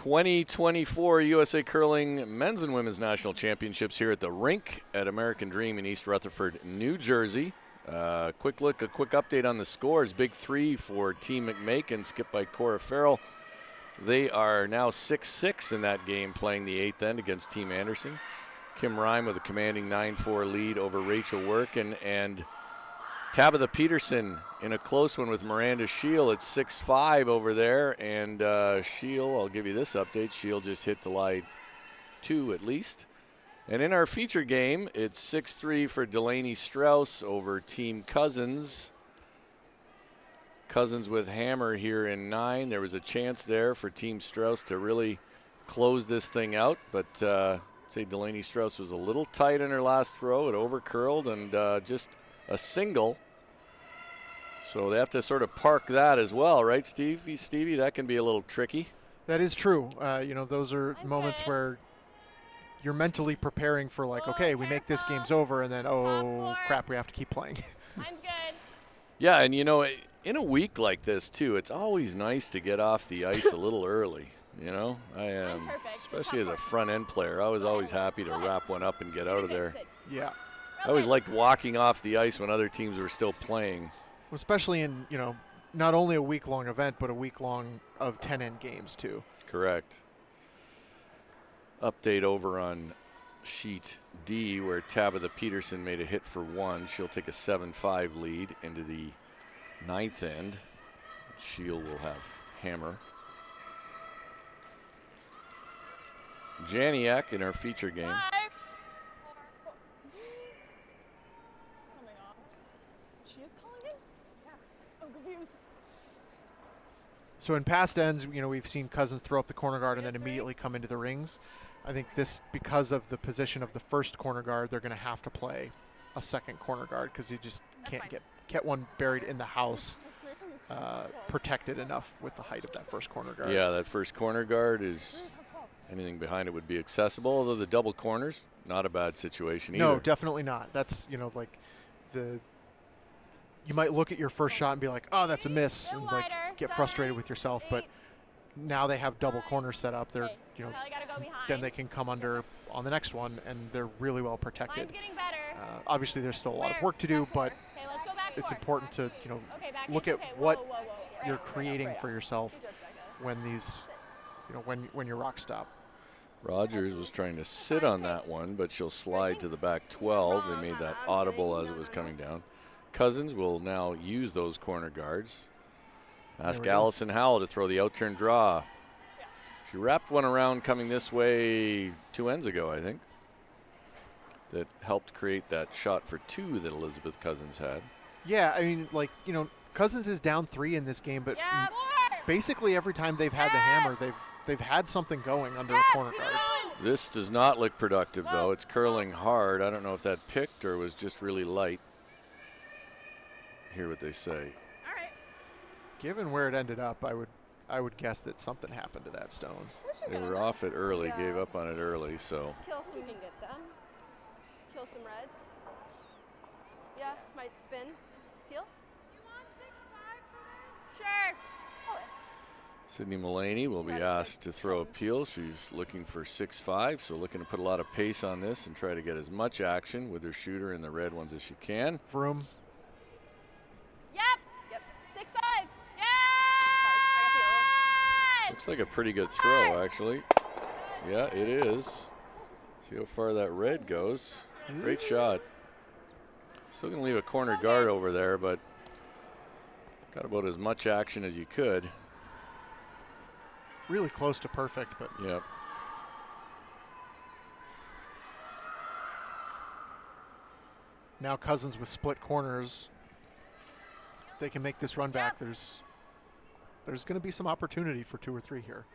2024 USA Curling Men's and Women's National Championships here at the Rink at American Dream in East Rutherford, New Jersey. A quick update on the scores. Big 3 for Team McMakin, skipped by Cora Farrell. They are now 6-6 in that game, playing the 8th end against Team Anderson. Kim Rhyme with a commanding 9-4 lead over Rachel Workin, and Tabitha Peterson in a close one with Miranda Shield. It's 6-5 over there, and Shield, I'll give you this update. Shield just hit to lie 2 at least. And in our feature game, it's 6-3 for Delaney Strouse over Team Cousins. Cousins with hammer here in 9. There was a chance there for Team Strouse to really close this thing out, but say Delaney Strouse was a little tight in her last throw. It overcurled and just a single. So they have to sort of park that as well, right, Stevie? That can be a little tricky. That is true. Those are moments where you're mentally preparing for, like, okay, we make this, game's over, and then, oh, crap, we have to keep playing. Mine's good. Yeah, and in a week like this, too, it's always nice to get off the ice a little early. I am, especially as a front-end player, I was always happy to wrap one up and get out of there. Yeah. I always liked walking off the ice when other teams were still playing. Especially in, not only a week-long event, but a week-long of 10-end games, too. Correct. Update over on sheet D, where Tabitha Peterson made a hit for 1. She'll take a 7-5 lead into the 9th end. Shield will have hammer. Janiak in our feature game. Coming off. She is calling in? Yeah. I'm confused. So in past ends, we've seen Cousins throw up the corner guard and then immediately come into the rings. I think this, because of the position of the first corner guard, they're going to have to play a second corner guard because you just can't get one buried in the house protected enough with the height of that first corner guard. Yeah, that first corner guard is, anything behind it would be accessible, although the double corners, not a bad situation either. No, definitely not. That's, you might look at your first shot and be like, oh, that's a miss, and get frustrated with yourself, but now they have double corners set up. They're, then they can come under on the next one, and they're really well protected. Obviously, there's still a lot of work to do, but it's important to, look at what you're creating for yourself when these, when your rocks stop. Rogers was trying to sit on that one, but she'll slide to the back 12. They made that audible as it was coming down. Cousins will now use those corner guards. Ask Allison Howell to throw the out-turn draw. She wrapped one around coming this way 2 ends ago, I think. That helped create that shot for 2 that Elizabeth Cousins had. Yeah, I mean, Cousins is down 3 in this game, but basically every time they've had the hammer, they've had something going under a corner guard. This does not look productive, though. It's curling hard. I don't know if that picked or was just really light. Hear what they say. All right. Given where it ended up, I would guess that something happened to that stone. They were off it early, gave up on it early, so. Kill some, you can get them. Kill some reds. Yeah, might spin. Peel. You want 6-5 for this? Sure. Sydney Mullaney will be asked to throw a peel. She's looking for 6-5, so looking to put a lot of pace on this and try to get as much action with her shooter in the red ones as she can. Vroom. Yep. 6-5. Yeah. Looks like a pretty good throw, actually. Yeah, it is. See how far that red goes. Great shot. Still going to leave a corner guard over there, but got about as much action as you could. Really close to perfect, but. Yep. Now Cousins with split corners. They can make this run back. There's going to be some opportunity for 2 or 3 here.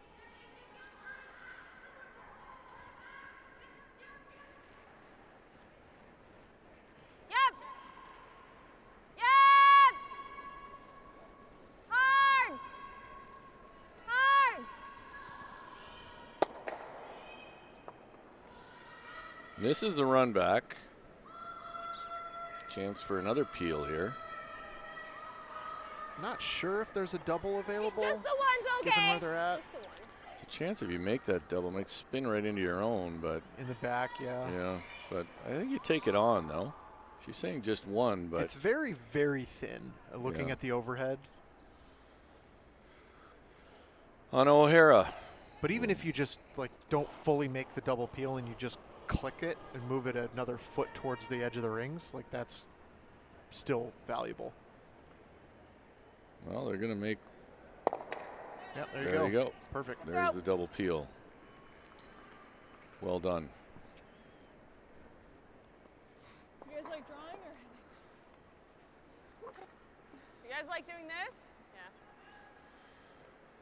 This is the run back. Chance for another peel here. Not sure if there's a double available. Just the one's okay. Given where they're at. Just the one. chance if you make that double, it might spin right into your own, but In the back, yeah. yeah. But I think you take it on though. She's saying just one, but It's very, very thin. Looking Yeah. at the overhead. on O'Hara. But even if you just like don't fully make the double peel and you just click it and move it another foot towards the edge of the rings, like that's still valuable. Well, they're gonna make. Yeah, There you go. Perfect. There's the double peel. Well done. You guys like drawing or? You guys like doing this? Yeah.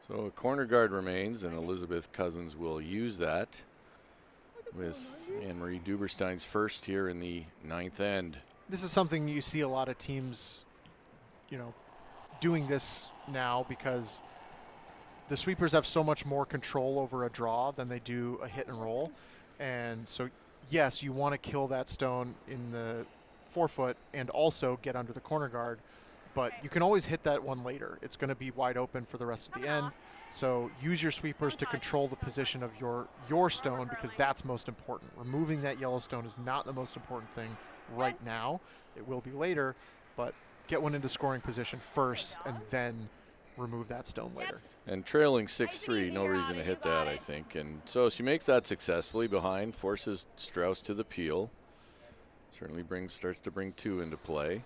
So a corner guard remains, and Elizabeth Cousins will use that with Anne-Marie Duberstein's first here in the 9th end. This is something you see a lot of teams, doing this now because the sweepers have so much more control over a draw than they do a hit and roll. And so, yes, you want to kill that stone in the forefoot and also get under the corner guard, but you can always hit that one later. It's going to be wide open for the rest of the end. So use your sweepers to control the position of your stone because that's most important. Removing that yellow stone is not the most important thing right now. It will be later, but get one into scoring position first and then remove that stone later. And trailing 6-3, no reason to hit that, I think. And so she makes that successfully behind, forces Strouse to the peel. Certainly starts to bring 2 into play.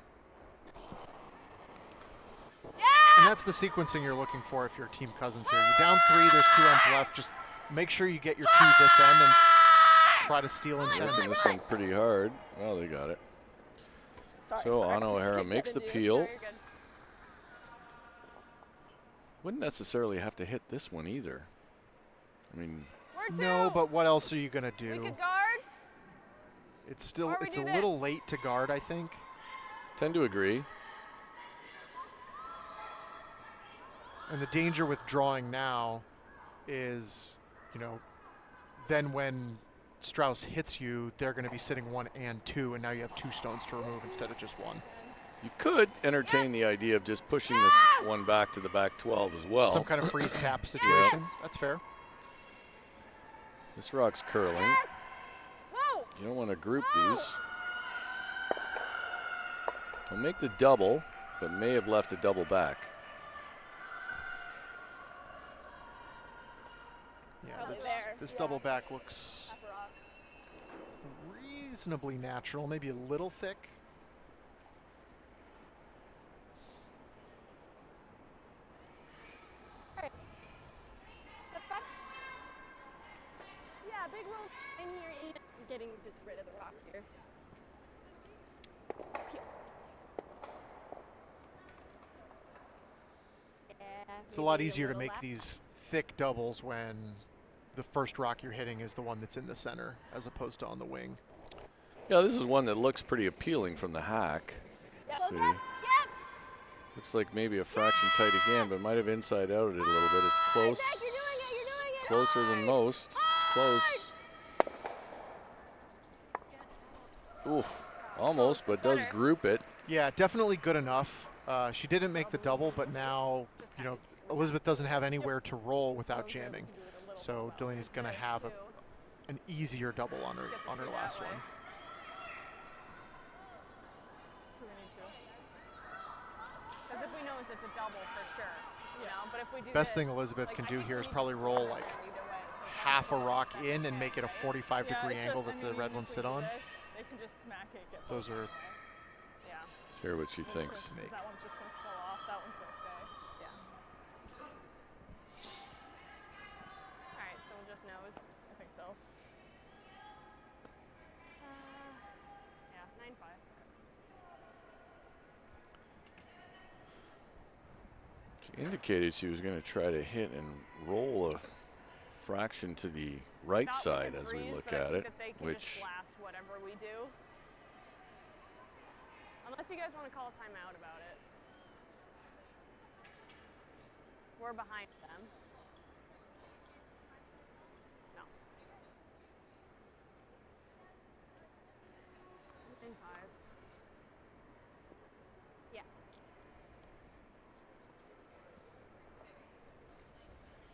And that's the sequencing you're looking for if you're Team Cousins here. You're down 3, there's 2 ends left. Just make sure you get your 2 this end and try to steal in 10. Working this one pretty hard. Well, they got it. So Anna O'Hara makes the peel. Wouldn't necessarily have to hit this one either. I mean, No, but what else are you going to do? We could guard. It's a do little this. late to guard, I think. tend to agree. And the danger with drawing now is, then when Strouse hits you, they're going to be sitting 1 and 2, and now you have 2 stones to remove instead of just 1. You could entertain the idea of just pushing this one back to the back 12 as well. Some kind of freeze tap situation. That's fair. This rock's curling. Whoa. You don't want to group these. He'll make the double, but may have left a double back. Yeah, this double back looks reasonably natural, maybe a little thick. Yeah, big roll in here and getting just rid of the rock here. Yeah, It's a lot maybe easier to little make left. these thick doubles when the first rock you're hitting is the one that's in the center as opposed to on the wing. Yeah, this is one that looks pretty appealing from the hack. See, looks like maybe a fraction tight again, but might have inside outed it a little bit. It's close, Zach, you're doing it. closer than most. It's close. Ooh, almost, but does group it. Yeah, definitely good enough. She didn't make the double, but now, Elizabeth doesn't have anywhere to roll without jamming. So Delaney's going to have an easier double on her last one. Because if we know it's a double for sure, but if we do Best this, thing Elizabeth can I do think here we is need probably to roll score like either way, so half a rock in and make it a 45-degree it's angle just, that the red ones sit on. They can just smack it. Get Those are Yeah. Hear what she thinks. make. That one's just gonna spill off. That one's gonna stay. Yeah. All right, so we'll just nose. I think so. Yeah, 9-5. She indicated she was going to try to hit and roll a fraction to the right Not side with as the we freeze, look but I at think it, that they can which just blast whatever we do. Unless you guys want to call a timeout about it. We're behind them. No. 9-5. Yeah.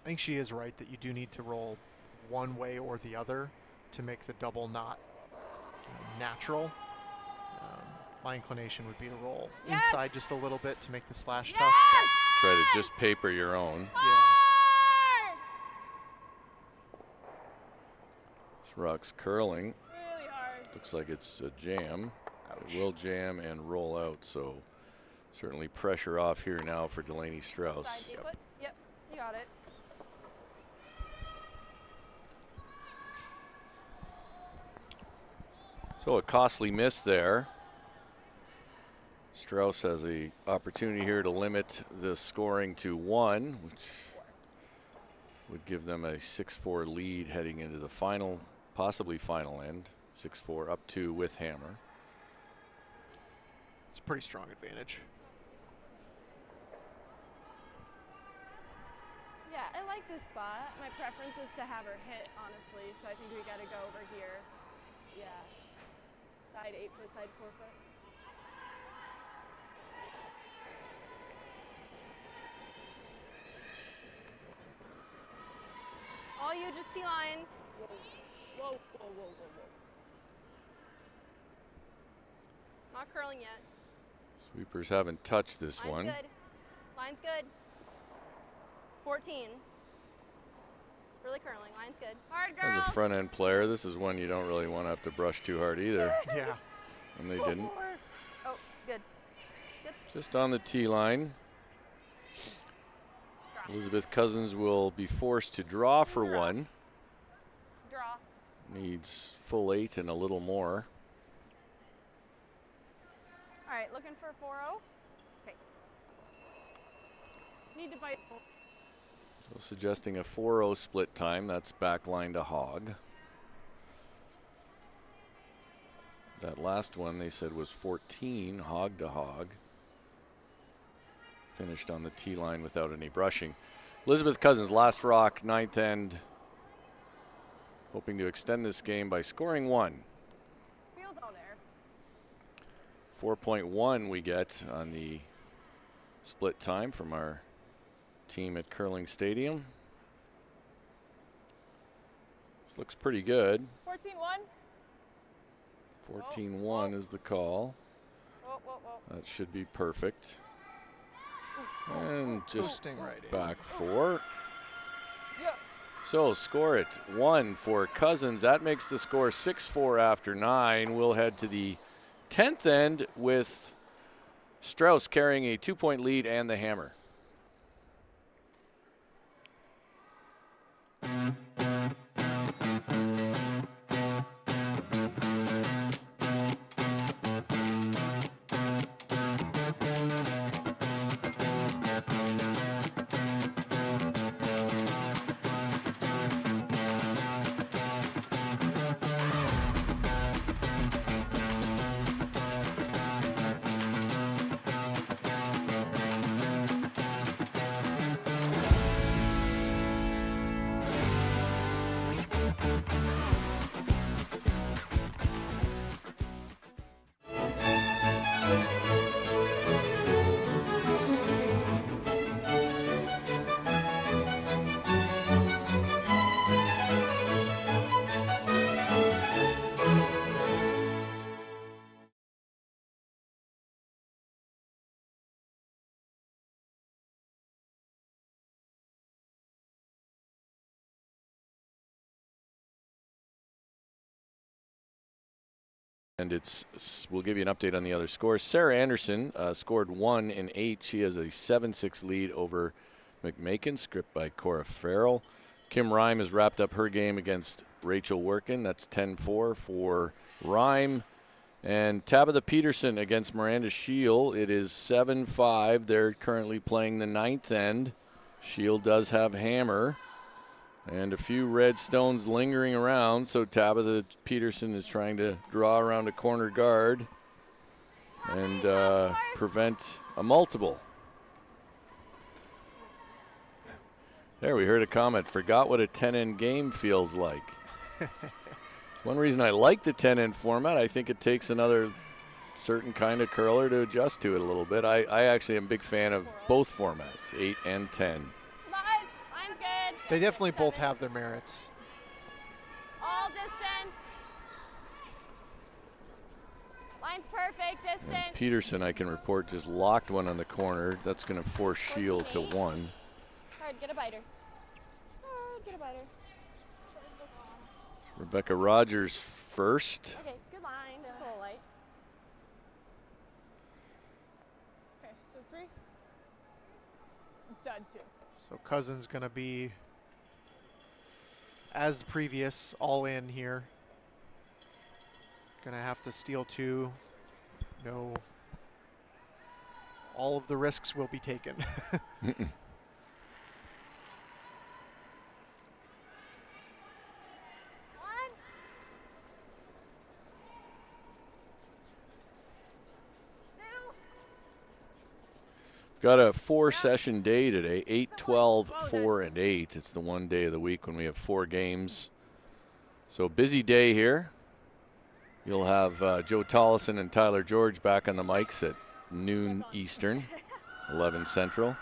I think she is right that you do need to roll one way or the other to make the double not natural. My inclination would be to roll inside just a little bit to make the slash tough. Try to just paper your own. Yeah. This rock's curling. Really hard. Looks like it's a jam. Ouch. It will jam and roll out, so certainly pressure off here now for Delaney Strouse. Side D foot. Yep, you got it. So a costly miss there. Strouse has the opportunity here to limit the scoring to 1, which would give them a 6-4 lead heading into the final, possibly final end. 6-4 up 2 with hammer. It's a pretty strong advantage. Yeah, I like this spot. My preference is to have her hit, honestly, so I think we got to go over here. Yeah. Side 8 foot, side 4 foot. All you, just T-line. Whoa, whoa, whoa, whoa, whoa, whoa. Not curling yet. Sweepers haven't touched this Line's one. good. Line's good. 14. Really curling. Line's good. Hard, girls. As a front end player, this is one you don't really want to have to brush too hard either. Yeah. And they didn't. Oh, good. Just on the tee line. Elizabeth Cousins will be forced to draw for 1. Draw. Needs full 8 and a little more. All right, looking for 4-0. Okay. Need to bite. So suggesting a 4-0 split time. That's backline to hog. That last one they said was 14, hog to hog. Finished on the tee line without any brushing. Elizabeth Cousins, last rock, 9th end. Hoping to extend this game by scoring 1. Feels all there. 4.1 we get on the split time from our team at Curling Stadium. This looks pretty good. 14-1. 14-1 is the call. Whoa, whoa, whoa. That should be perfect. And just Right in. back 4. Yeah. So score it 1 for Cousins. That makes the score 6-4 after 9. We'll head to the 10th end with Strouse carrying a 2-point lead and the hammer. And we'll give you an update on the other scores. Sarah Anderson scored 1 in 8. She has a 7-6 lead over McMakin, script by Cora Farrell. Kim Rhyme has wrapped up her game against Rachel Workin. That's 10-4 for Rhyme. And Tabitha Peterson against Miranda Shield. It is 7-5. They're currently playing the 9th end. Shield does have hammer. And a few red stones lingering around, so Tabitha Peterson is trying to draw around a corner guard and prevent a multiple. There, we heard a comment, forgot what a 10-end game feels like. It's one reason I like the 10-end format. I think it takes another certain kind of curler to adjust to it a little bit. I actually am a big fan of both formats, 8 and 10. Line's good. They definitely both have their merits. All distance. Line's perfect, distance. And Peterson, I can report, just locked one on the corner. That's going to force Shield to 1. Hard, get a biter. Hard, get a biter. Rebecca Rogers first. Okay, good line. Just a little light. Okay, so 3. It's dud 2. So Cousins going to be, as previous, all in here. Going to have to steal 2. No. All of the risks will be taken. Got a 4-session day today, 8, 12, 4, and 8. It's the one day of the week when we have 4 games. So busy day here. You'll have Joe Tollison and Tyler George back on the mics at noon Eastern, 11 Central.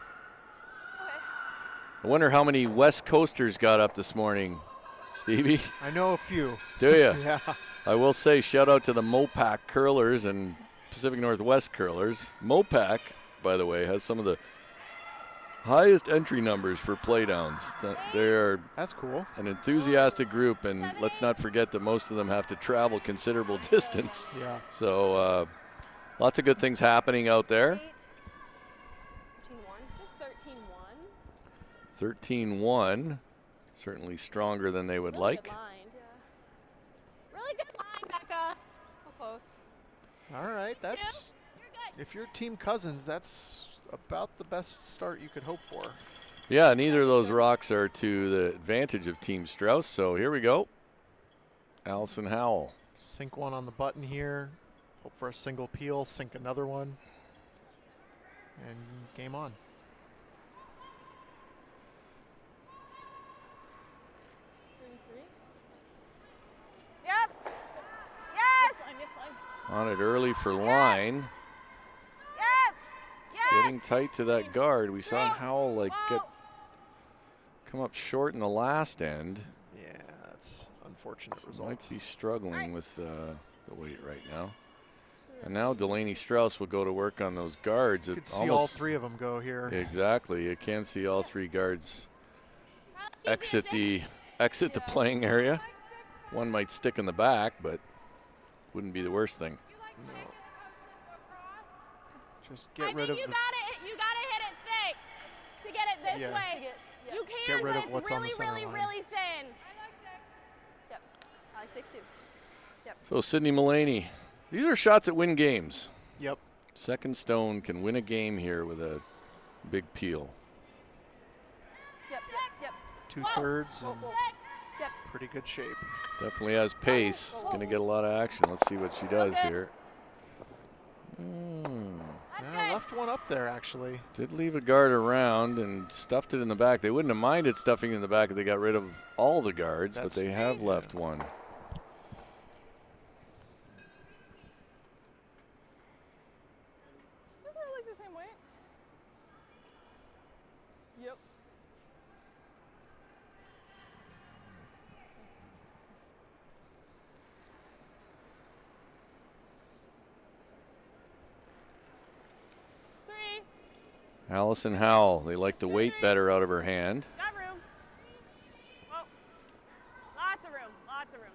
I wonder how many West Coasters got up this morning, Stevie? I know a few. Do you? Yeah. I will say shout out to the Mopac curlers and Pacific Northwest curlers. Mopac, by the way, has some of the highest entry numbers for playdowns. They're That's cool. an enthusiastic group, and let's not forget that most of them have to travel considerable distance. Yeah. So lots of good things happening out there. 13-1, certainly stronger than they would like. Good line. Yeah. Really good line, Becca. So close. All right, that's, if you're Team Cousins, that's about the best start you could hope for. Yeah, neither of those rocks are to the advantage of Team Strouse, so here we go. Allison Howell. Sink one on the button here. Hope for a single peel, sink another one. And game on. Yep. Yes. On it early for line. Yep. Getting tight to that guard. We saw Howell come up short in the last end. Yeah, that's unfortunate result. Might be struggling with the weight right now. And now Delaney Strouse will go to work on those guards. You could see all 3 of them go here. Exactly. You can see all 3 guards exit the playing area. One might stick in the back, but wouldn't be the worst thing. No. Just get rid of you gotta hit it thick to get it this way. You can, get rid but of what's it's on the really, center really, line. really thin. Yep. I like thick too. Yep. So Sydney Mullaney, these are shots that win games. Yep. Second stone can win a game here with a big peel. Yep. 2/3 and pretty good shape. Definitely has pace. Going to get a lot of action. Let's see what she does here. Left one up there, actually. Did leave a guard around and stuffed it in the back. They wouldn't have minded stuffing it in the back if they got rid of all the guards, but they have left one. Those are like the same weight. Yep. Allison Howell, they like the weight better out of her hand. Got room. Oh. Lots of room. Lots of room.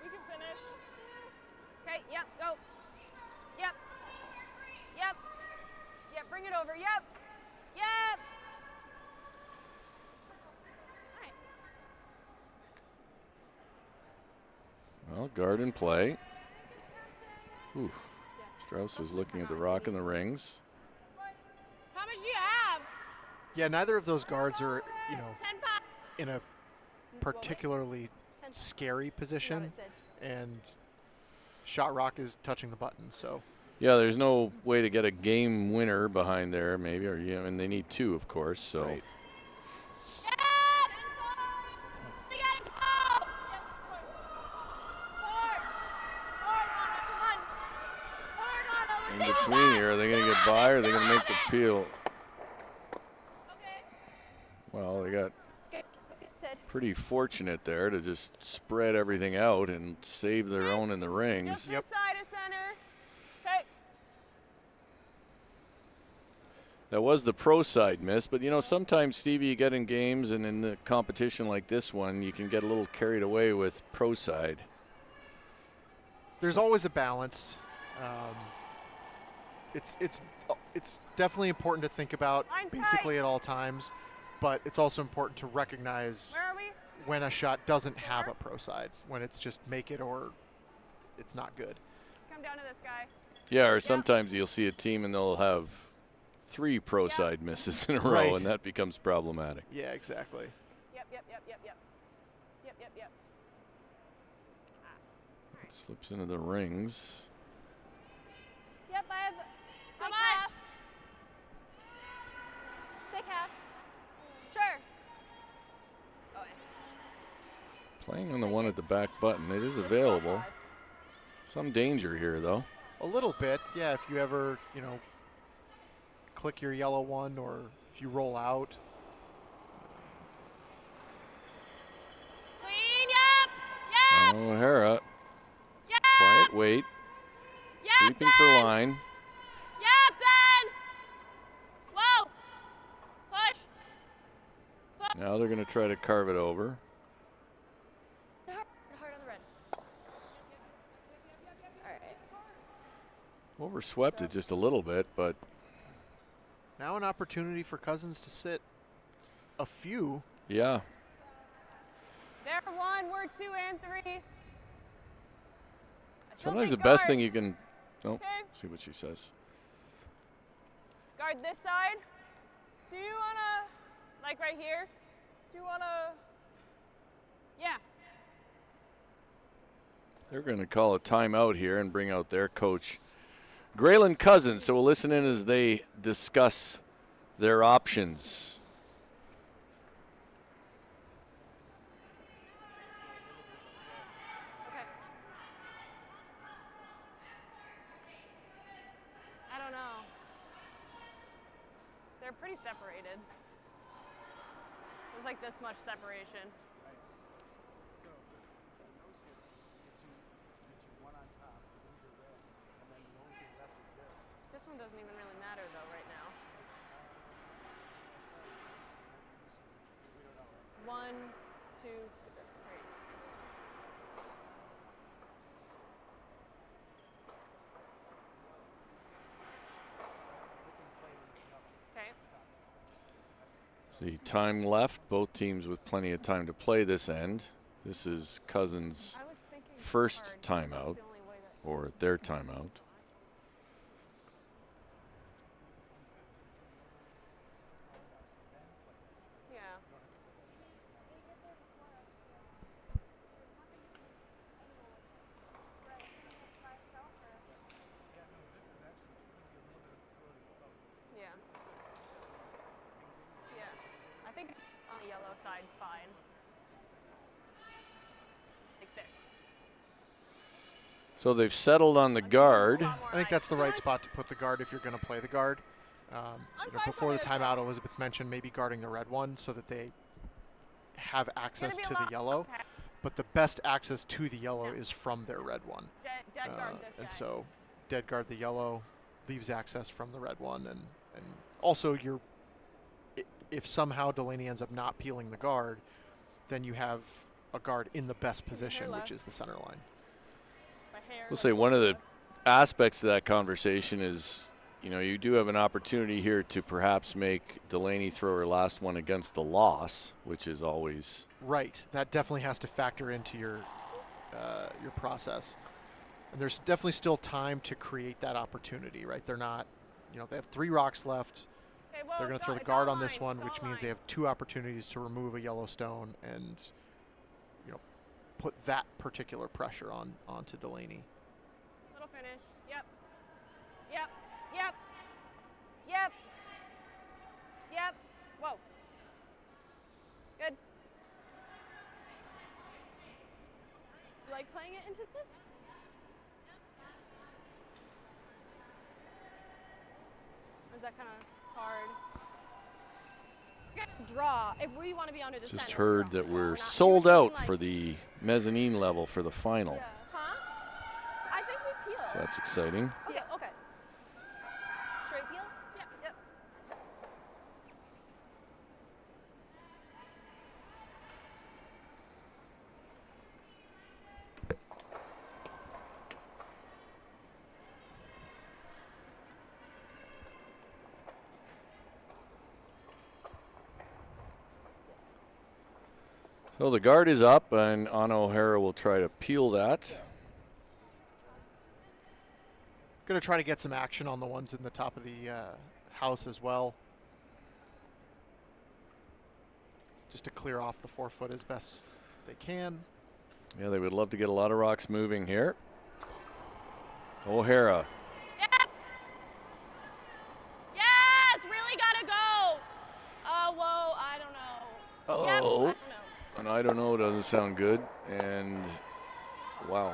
We can finish. Okay, yep, go. Yep. Yep. Yep, bring it over. Yep. Yep. All right. Well, guard and play. Ooh. Strouse is looking at the rock and the rings. How much do you have? Yeah, neither of those guards are, in a particularly scary position, and Shot Rock is touching the button, so. Yeah, there's no way to get a game winner behind there, maybe, and they need 2, of course, so. Right. In between here, are they going to get by or are they going to make the peel? Well, they got It's good. Ted. pretty fortunate there to just spread everything out and save their own in the rings. Just this side of center. Okay. That was the pro side miss, but you know, sometimes, Stevie, you get in games and in the competition like this one, you can get a little carried away with pro side. There's always a balance. It's definitely important to think about Line's basically tight. at all times, but it's also important to recognize Where are we? when a shot doesn't have a pro side, when it's just make it or it's not good. Come down to this guy. Yeah, or sometimes you'll see a team and they'll have 3 pro side misses in a row, Right. and that becomes problematic. Yeah, exactly. Yep. Slips into the rings. Yep, I have Come thick on. half. Thick half. Sure. Oh, yeah. Playing on the one at the back button, it is available. Some danger here, though. A little bit, yeah, if you ever, click your yellow one or if you roll out. Clean, yep. O'Hara, Yep. quiet wait, Yep, sweeping for line. Yep, Ben. Whoa. Push. Now they're going to try to carve it over. Hard on the red. All right. Overswept it just a little bit, but Now an opportunity for Cousins to sit a few. yeah. There, 1, we're 2 and 3. Sometimes the best thing you can, Okay. see what she says. Guard this side. Do you wanna, like right here? Do you wanna? Yeah. They're going to call a timeout here and bring out their coach, Graylin Cousins. So we'll listen in as they discuss their options. Okay. I don't know. They're pretty separated. There's like this much separation. This one doesn't even really matter though right now. 1, 2, 3. Okay. The time left, both teams with plenty of time to play this end. This is Cousins' I was thinking first hard, 'cause that's timeout, the only way that- or their timeout. Yeah. Yeah. Yeah. I think on the yellow side's fine. Like this. So they've settled on the guard. I think that's the right spot to put the guard if you're going to play the guard. Before the timeout, Elizabeth mentioned maybe guarding the red one so that they have access be a to the lot- yellow. okay. But the best access to the yellow is from their red one. Dead guard this guy. And so dead guard the yellow, leaves access from the red one. And also if somehow Delaney ends up not peeling the guard, then you have a guard in the best position, which is the center line. My hair We'll like say one of the this. aspects of that conversation is, you do have an opportunity here to perhaps make Delaney throw her last one against the loss, which is always Right. That definitely has to factor into your process. And there's definitely still time to create that opportunity, right? They're not, they have 3 rocks left. Okay, well, They're going to throw the guard on this one, which means they have 2 opportunities to remove a yellow stone and, put that particular pressure onto Delaney. Little finish. Yep. Yep. Yep. Yep. Yep. Whoa. Good. You like playing it into this? Or is that kind of hard? Good. draw. If we want to be under the Just center, heard draw. that we're Not- sold you're saying, out like- for the mezzanine level for the final. Yeah. Huh? I think we peel. So that's exciting. Okay. Okay. Straight peel? Yep. Yep. So the guard is up, and Anna O'Hara will try to peel that. Going to try to get some action on the ones in the top of the house as well. Just to clear off the 4-foot as best they can. Yeah, they would love to get a lot of rocks moving here. O'Hara. Yep. Yes, really gotta go. Whoa, I don't know. Yep, I Oh, don't know. and I don't know, doesn't sound good. And wow,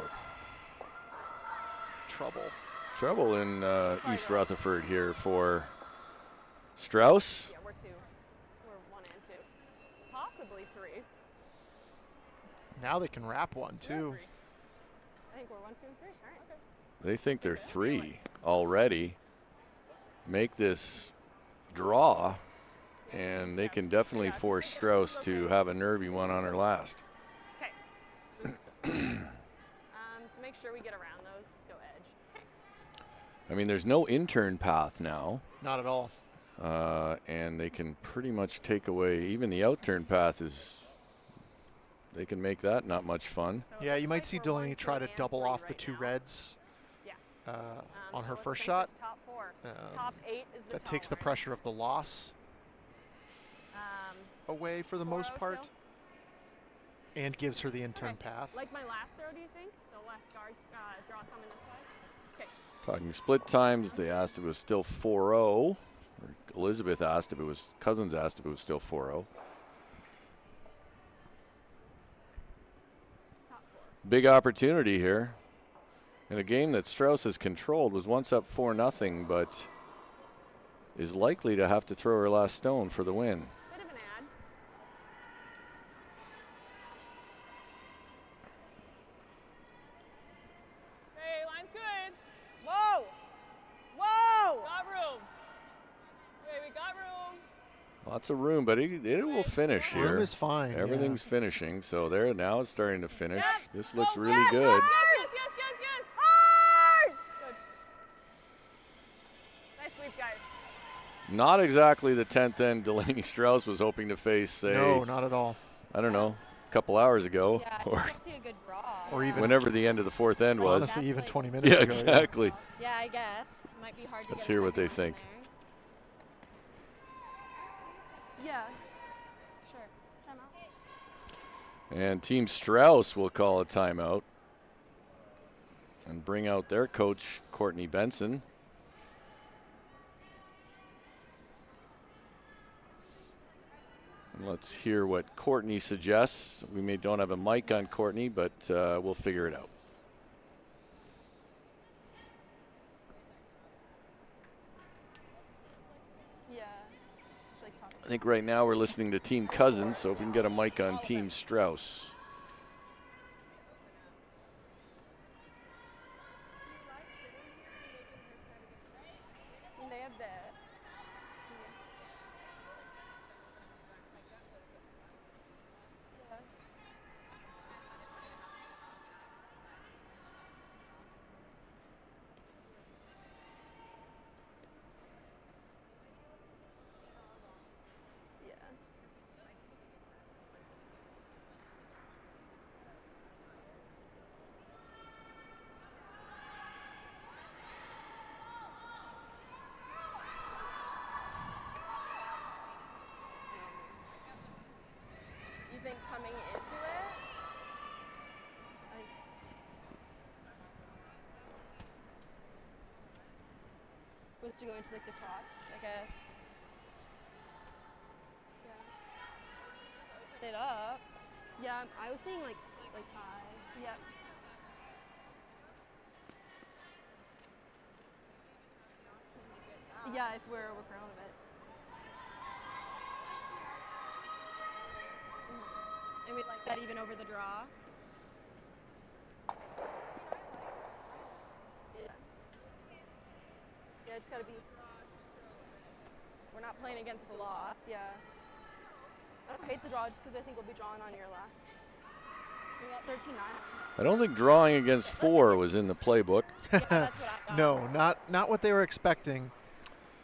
trouble in East Rutherford here for Strouse. Yeah, we're 2. We're 1 and 2. Possibly 3. Now they can wrap one, Yeah, too. 3. I think we're 1, 2, and 3. All right. They think they're 3 already. Make this draw, and they can definitely force Strouse to have a nervy one on her last. Okay. To make sure we get around those, let's go edge. I mean, there's no intern path now, Not at all. and they can pretty much take away even the outturn path is. They can make that not much fun. So it Yeah, you looks might like see we're Delaney 1, try 2, to and double 3 off the right 2 now. reds Yes. on So her let's first think shot. this Top 4. Um, Top 8 is the That takes the tolerance. pressure of the loss away for the most 4-0 part, still? and gives her the intern Okay. path. Like my last throw, do you think? The last guard draw coming this way? Okay. Talking split times, they asked if it was still 4-0. Or Elizabeth asked if it was, Cousins asked if it was still 4-0. Top 4. Big opportunity here. In a game that Strouse has controlled, was once up 4-0, but is likely to have to throw her last stone for the win. Bit of an ad. Hey, line's good. Whoa! Whoa! Got room. Okay, we got room. Lots of room, but it will finish here. Room is fine. yeah. Everything's finishing, so there now it's starting to finish. Yep. This looks Go, really yes, good. Yes. Hard! Good. Nice sweep, guys. Not exactly the 10th end Delaney Strouse was hoping to face, say, No, not at all. I don't know, a couple hours ago, Yeah, I or think we'll see a good draw. Or even whenever the end of the 4th end was. honestly, That's even like- 20 minutes Yeah, ago. exactly. Yeah, I guess. Might be hard to Let's get a hear what second they one think. there. Yeah. Sure. Timeout. And Team Strouse will call a timeout and bring out their coach, Courtney Benson. And let's hear what Courtney suggests. We don't have a mic on Courtney, but we'll figure it out. Yeah. It's like top. I think right now we're listening to Team Cousins, so if we can get a mic on Team Strouse. And they have this. Yeah. Yeah. You think coming into it? I think was to go into like the crotch, I guess. Yeah. Put it up. Yeah, I was saying like high. Yep. Yeah, if we're prone of it. Bet even over the draw. Yeah. Yeah, just gotta be. We're not playing against the loss. Yeah. I don't hate the draw just because I think we'll be drawing on your last. We got 13-9. I don't think drawing against 4 was in the playbook. Yeah, that's what I got. No, not what they were expecting.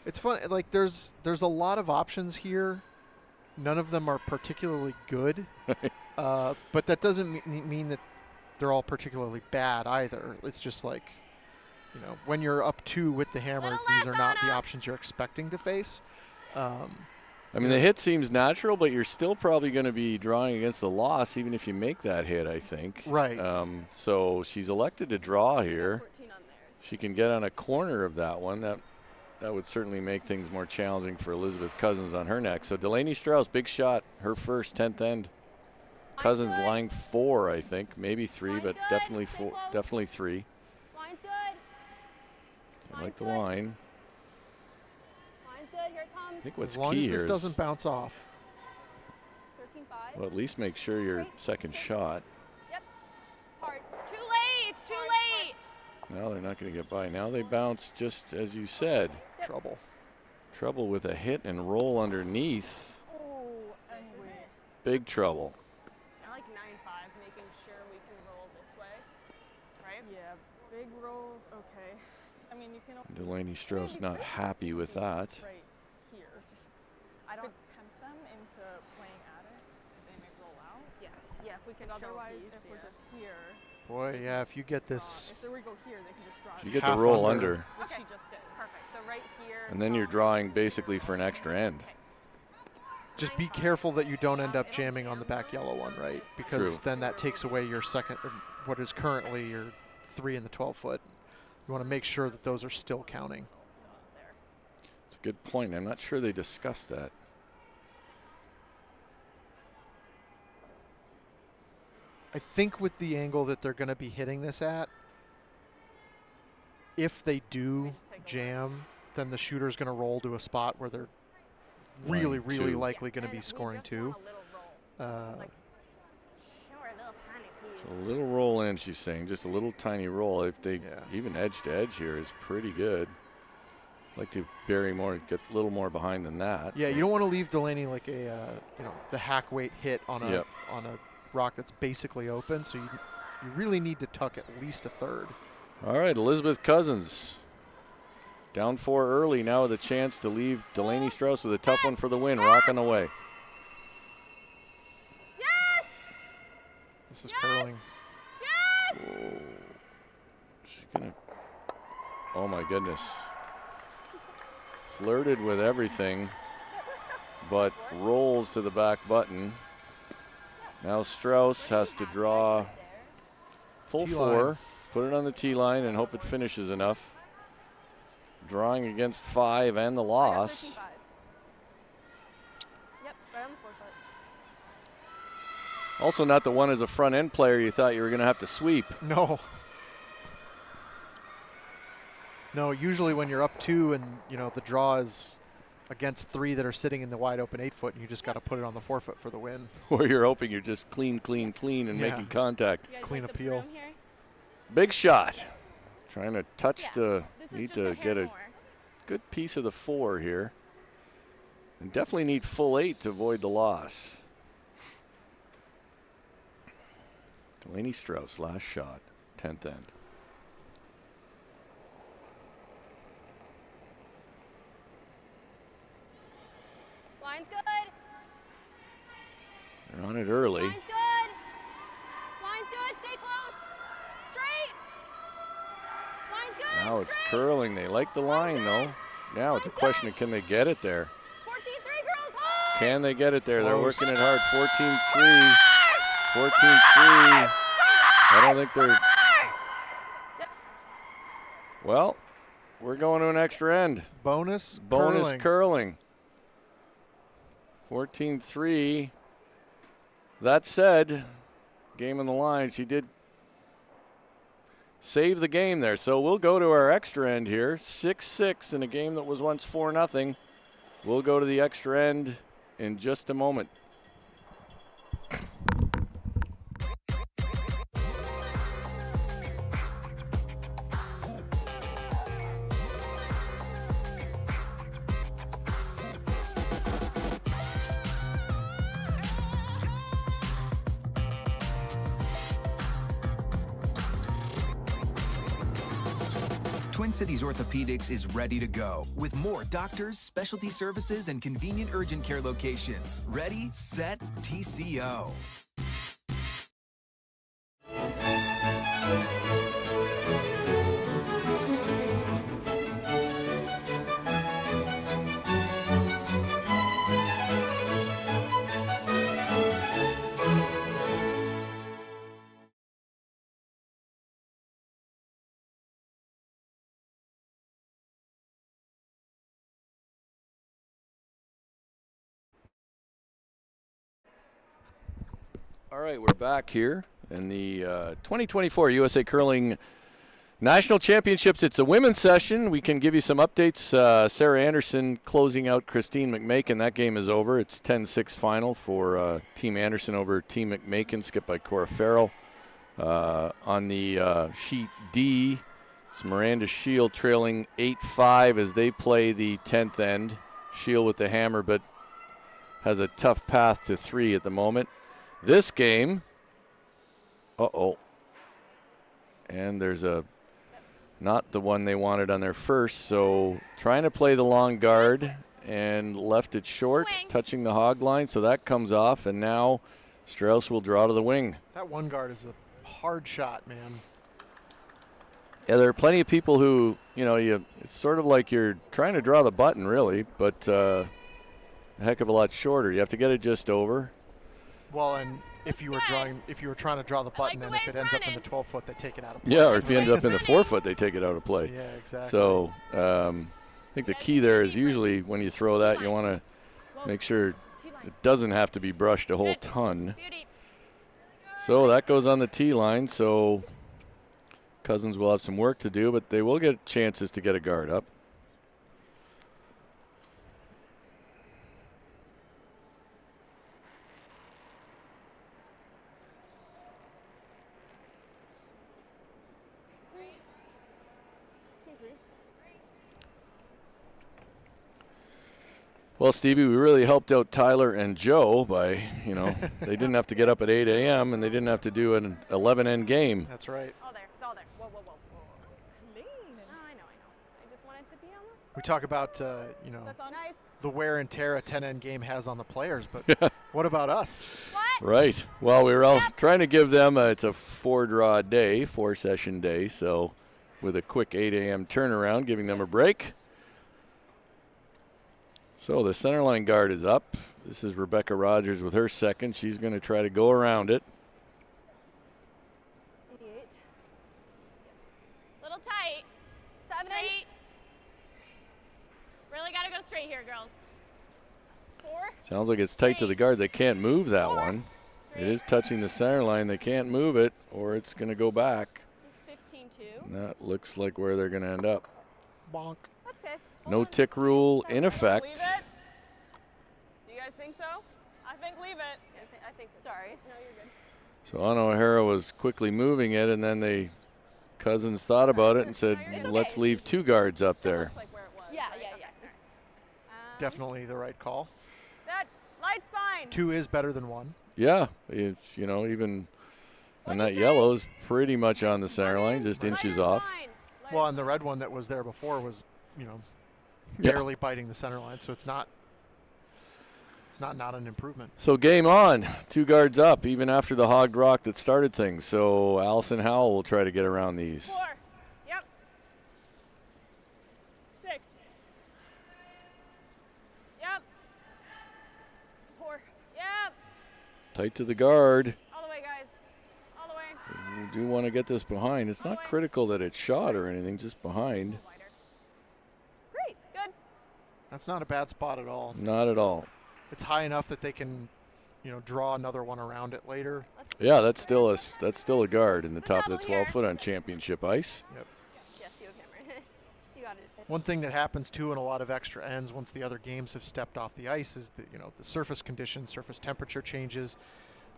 It's fun. Like there's a lot of options here. None of them are particularly good, but that doesn't mean that they're all particularly bad either. It's just like, you know, when you're up 2 with the hammer, these are not the options you're expecting to face. I mean, the hit seems natural, but you're still probably going to be drawing against the loss, even if you make that hit, I think. Right. So she's elected to draw here. She can get on a corner of that one. That would certainly make things more challenging for Elizabeth Cousins on her neck. So Delaney Strouse, big shot, her first 10th end. Cousins line 4, I think, maybe 3, but definitely 4, definitely 3. Line's good. I like the line. Line's good. Here it comes. I think what's As long key as here this is, doesn't bounce off. 13-5. well, at least make sure your second shot. Yep. Hard. It's too late. It's too late. No, they're not going to get by. Now they bounce just as you said. Trouble. Trouble with a hit and roll underneath. Oh, and wait. Big trouble. I like 9-5, making sure we can roll this way, right? Yeah, big rolls, okay. I mean, you can always Delaney Strouse not happy with that. right here. I don't. Could tempt them into playing at it. They may roll out. Yeah, if we can But show otherwise, piece, if we're yeah. just here, Boy, yeah, if you get this. if they were to go here, they can just draw If it, you get Half the roll under. under, which Okay. she just did. Perfect. So right here. and then you're drawing basically for an extra end. Just be careful that you don't end up jamming on the back yellow one, right? Because True. then that takes away your second, or what is currently your 3 in the 12 foot. You want to make sure that those are still counting. It's a good point. I'm not sure they discussed that. I think with the angle that they're going to be hitting this at, if they do jam, then the shooter's going to roll to a spot where they're really, Line really 2. likely going to And be we scoring just 2. want a little roll. Like, short little tiny piece. So a little roll in, she's saying, just a little tiny roll. If they Yeah. even edge to edge here is pretty good. Like to bury more, get a little more behind than that. Yeah, you don't want to leave Delaney like a, the hack weight hit on a Yep. on a rock that's basically open. So you really need to tuck at least a third. All right, Elizabeth Cousins down 4 early now with a chance to leave Delaney Strouse with a tough one for the win, rocking away. Yes. This is curling. Oh, she's gonna. Oh my goodness. Flirted with everything, but rolls to the back button. Now Strouse has to draw full Tee 4, line. put it on the tee line, and hope it finishes enough. Drawing against 5 and the I got loss. 13-5. Yep, right on the 4 foot. Also, not the one as a front end player you thought you were going to have to sweep. No. No, usually when you're up 2 and, the draw is against 3 that are sitting in the wide open 8 foot, and you just got to put it on the 4 foot for the win. Or you're hoping you're just clean, and Yeah. making contact. You guys Clean like the appeal. broom here? Big shot. Trying to touch Yeah, the, This is need just to a get hair a more. good piece of the 4 here. And definitely need full 8 to avoid the loss. Delaney Strouse, last shot, 10th end. Line's good. They're on it early. Line's good. Line's good. Stay close. Straight. Line's good. Now it's Straight. curling. They like the line, though. Now it's a question of can they get it there? 14-3 girls. Hard. Can they get it there? They're Close. working it hard. 14-3. 14-3. I don't think they're. Well, we're going to an extra end. Bonus Curling. 14-3. That said, game on the line. She did save the game there. So we'll go to our extra end here. 6-6 in a game that was once 4-0. We'll go to the extra end in just a moment. Twin Cities Orthopedics is ready to go with more doctors, specialty services, and convenient urgent care locations. Ready, set, TCO. All right, we're back here in the 2024 USA Curling National Championships. It's a women's session. We can give you some updates. Sarah Anderson closing out Christine McMakin. That game is over. It's 10-6 final for Team Anderson over Team McMakin, skipped by Cora Farrell. On the sheet D, it's Miranda Shield trailing 8-5 as they play the 10th end. Shield with the hammer, but has a tough path to 3 at the moment. This game, and there's not the one they wanted on their first, so trying to play the long guard and left it short, touching the hog line, so that comes off, and now Strouse will draw to the wing. That one guard is a hard shot, man. Yeah, there are plenty of people who, it's sort of like you're trying to draw the button, really, but a heck of a lot shorter. You have to get it just over. Well, and if you were trying to draw the button, and if it ends up in the 12-foot, they take it out of play. Yeah, or if you end up in the 4-foot, they take it out of play. Yeah, exactly. So I think the key there is usually when you throw that, you want to make sure it doesn't have to be brushed a whole ton. So that goes on the tee line. So Cousins will have some work to do, but they will get chances to get a guard up. Well, Stevie, we really helped out Tyler and Joe by, they didn't have to get up at 8 a.m. and they didn't have to do an 11-end game. That's right. All there. It's all there. Whoa. Clean. I know. I just wanted to be on the. We talk about, That's all nice. the wear and tear a 10-end game has on the players, but what about us? Right. Well, we were all trying to give them it's a 4-draw day, 4-session day, so with a quick 8 a.m. turnaround, giving them a break. So the center line guard is up. This is Rebecca Rogers with her second. She's going to try to go around it. Little tight. 7. Straight. Really got to go straight here, girls. 4. Sounds like it's tight to the guard. They can't move that one. It is touching the center line. They can't move it, or it's going to go back. It's 15-2. And that looks like where they're going to end up. Bonk. That's okay. No tick rule in effect. Leave it? Do you guys think so? I think leave it. I think. Sorry. No, you're good. So Anna O'Hara was quickly moving it, and then Cousins thought about it and said, let's leave 2 guards up there. Looks like where it was. Yeah. Definitely the right call. That light's fine. 2 is better than 1. Yeah, even and that yellow is pretty much on the center line, just inches off. Well, and the red one that was there before was, barely biting the center line, so it's not an improvement. So game on, 2 guards up, even after the hogged rock that started things. So Allison Howell will try to get around these. 4. Yep. 6. Yep. 4. Yep. Tight to the guard. All the way, guys. All the way. We do want to get this behind. It's not critical that it's shot or anything, just behind. Great. Good. That's not a bad spot at all. Not at all. It's high enough that they can, draw another one around it later. Yeah, that's still a guard in the top of the 12-foot on championship ice. Yep. Yes, you Cameron. You got it. One thing that happens too in a lot of extra ends once the other games have stepped off the ice is that the surface conditions, surface temperature changes.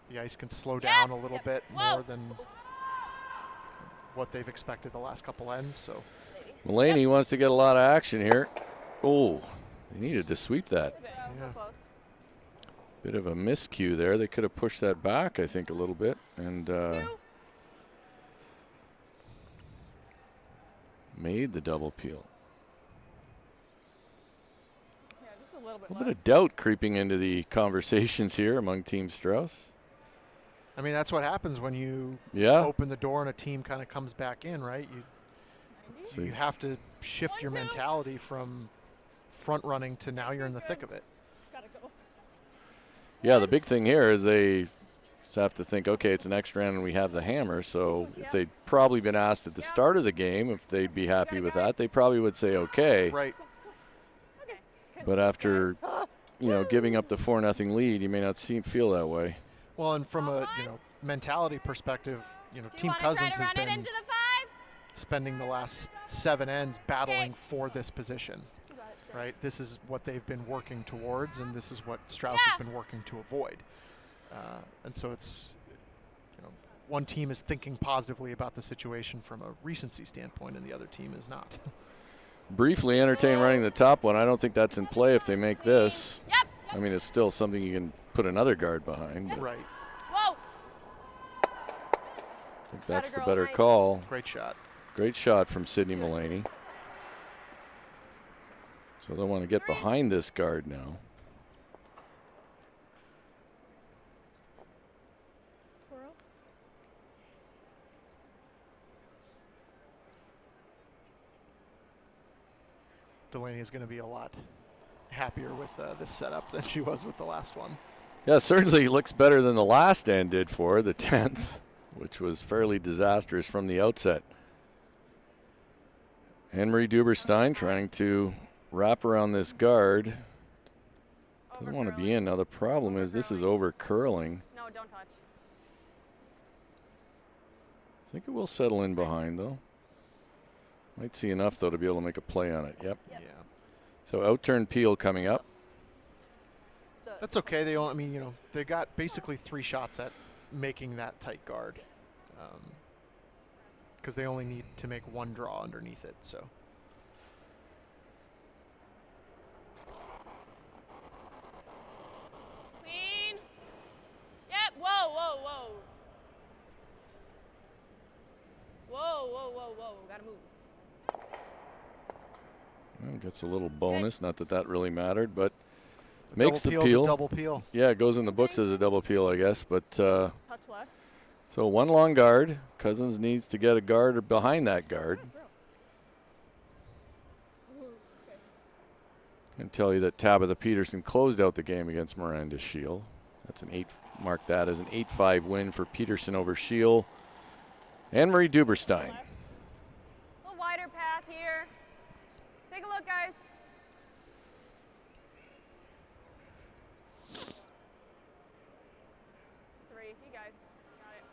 The ice can slow down a little bit more than what they've expected the last couple ends. So Mulaney wants to get a lot of action here. Oh, they needed to sweep that. yeah. Close. Bit of a miscue there. They could have pushed that back, I think, a little bit. And made the double peel. Yeah, just a little bit A less. bit of doubt creeping into the conversations here among Team Strouse. I mean, that's what happens when you Yeah. open the door and a team kind of comes back in, right? You have to shift your mentality from front running to now you're in the thick of it. Gotta go. Yeah, the big thing here is they just have to think, okay, it's an extra end and we have the hammer. So if they'd probably been asked at the start of the game if they'd be happy with that, they probably would say okay. Right. But after, giving up the 4-0 lead, you may not feel that way. Well, and from a mentality perspective, Team Cousins has been spending the last 7 ends battling for this position. Right, this is what they've been working towards, and this is what Strouse has been working to avoid. And so it's, one team is thinking positively about the situation from a recency standpoint, and the other team is not. Briefly entertain running the top one. I don't think that's in play if they make this. I mean, it's still something you can put another guard behind. But Right. Whoa. I think that's the better call. Great shot. Great shot from Sydney Delaney. So they want to get behind this guard now. Delaney is going to be a lot happier with this setup than she was with the last one. Yeah, certainly looks better than the last end did for her, the 10th, which was fairly disastrous from the outset. Anne-Marie Duberstein trying to wrap around this guard. Doesn't want to be in. Now the problem is this is over curling. No, don't touch. I think it will settle in behind though. Might see enough though to be able to make a play on it. Yep. Yeah. So outturn Peel coming up. That's okay. They got basically 3 shots at making that tight guard, because they only need to make 1 draw underneath it. So. Clean. Yep. Whoa, whoa, whoa. Whoa, whoa, whoa, whoa. Gotta move. Well, gets a little bonus. Not that that really mattered, but A makes the double peel's peel. a double peel. Yeah, it goes in the books as a double peel, I guess. But Touch less. so 1 long guard. Cousins needs to get a guard behind that guard. I can tell you that Tabitha Peterson closed out the game against Miranda Shield. That's mark that as an 8-5 win for Peterson over Shield. Anne-Marie Duberstein. A little wider path here. Take a look, guys. Three, you guys. Got it.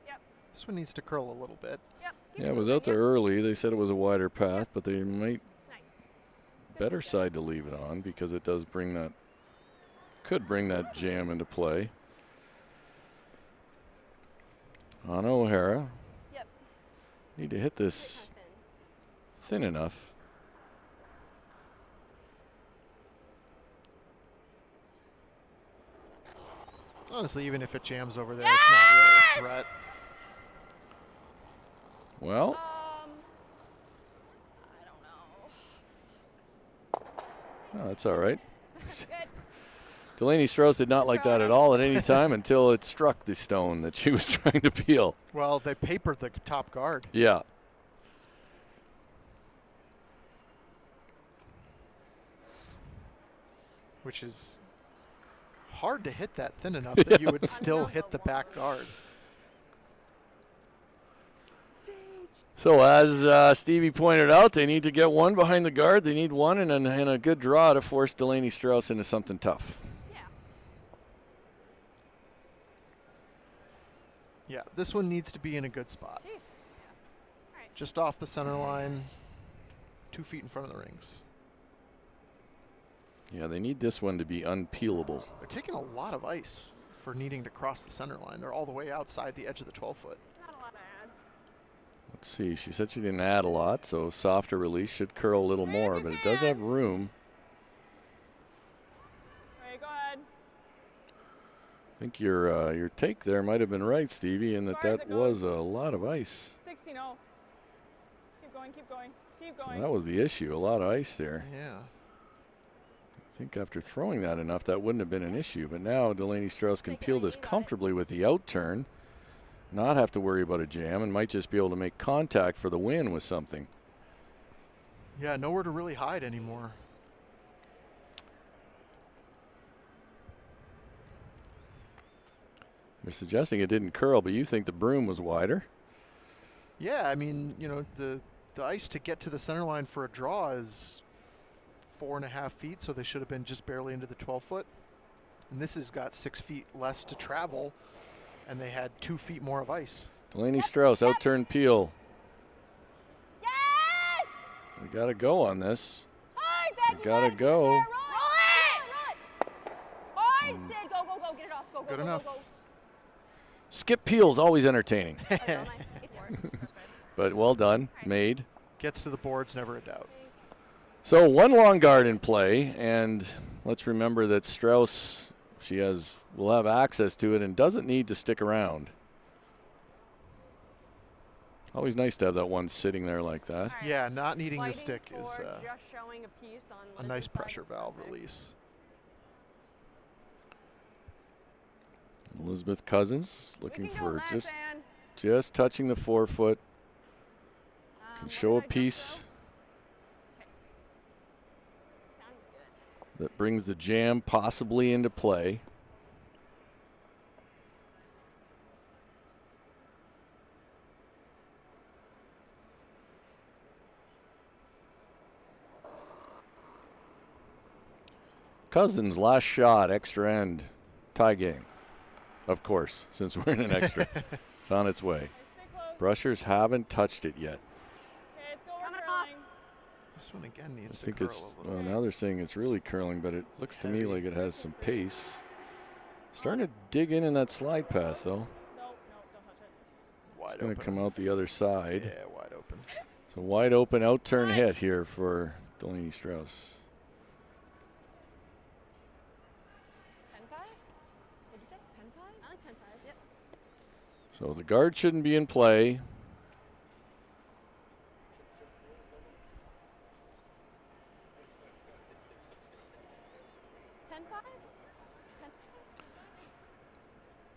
Yep. This one needs to curl a little bit. Yep. Yeah, it was out there early. They said it was a wider path, but they might Nice. better side to leave it on because it does could bring that jam into play. Anna O'Hara. Yep. Need to hit this thin enough. Honestly, even if it jams over there, it's not really a threat. Well, I don't know. no, that's all right. Good. Delaney Strouse did not like that at all at any time until it struck the stone that she was trying to peel. Well, they papered the top guard. Yeah. Which is hard to hit that thin enough that you would still hit the back guard. So as Stevie pointed out, they need to get 1 behind the guard. They need 1 and a good draw to force Delaney Strouse into something tough. Yeah, this one needs to be in a good spot. Just off the center line, 2 feet in front of the rings. Yeah, they need this one to be unpeelable. They're taking a lot of ice for needing to cross the center line. They're all the way outside the edge of the 12-foot. Not a lot to add. Let's see. She said she didn't add a lot, so softer release should curl a little more, but it does have room. All right, go ahead. I think your take there might have been right, Stevie, in that As far as that it was goes. a lot of ice. 16-0. Keep going. keep going, keep So going. that was the issue. A lot of ice there. Yeah. I think after throwing that enough, that wouldn't have been an issue. But now Delaney Strouse can peel this comfortably with the out turn, not have to worry about a jam, and might just be able to make contact for the win with something. Yeah, nowhere to really hide anymore. They're suggesting it didn't curl, but you think the broom was wider. Yeah, I mean, you know, the ice to get to the center line for a draw is 4.5 feet, so they should have been just barely into the 12-foot. And this has got 6 feet less to travel, and they had 2 feet more of ice. Delaney Strouse, out turn peel. Yes! We got to go on this. Hard, Becky, We got to Becky, go. Roll it! Hard, Sid, go, go, go, get it off, go, go, Good go, enough. go, go. Skip peel's always entertaining. Oh, no, nice. Get for it. But well done, made. Gets to the boards, never a doubt. So one long guard in play, and let's remember that Strouse, will have access to it and doesn't need to stick around. Always nice to have that one sitting there like that. All right. Yeah, not needing to Fighting stick is for just showing a piece on a Liz's nice side pressure is valve perfect. release. Elizabeth Cousins We looking can go for less, Ann. just touching the forefoot. Can What show a did I just piece show? Okay. Sounds good. that brings the jam possibly into play. Cousins, last shot, extra end, tie game. Of course, since we're in an extra. It's on its way. Okay, stay close. Brushers haven't touched it yet. Okay, it's going Coming curling. This one again I needs to think curl it's, a little. well, now they're saying it's really curling, but it looks to me Heavy. like it has some pace. Starting to dig in that slide path, though. Nope, nope, don't touch it. Wide It's going to open. come out the other side. Yeah, wide open. So wide open out turn hit here for Delaney Strouse. 10-5? What'd you say? 10-5? I like 10-5. Yep. So the guard shouldn't be in play.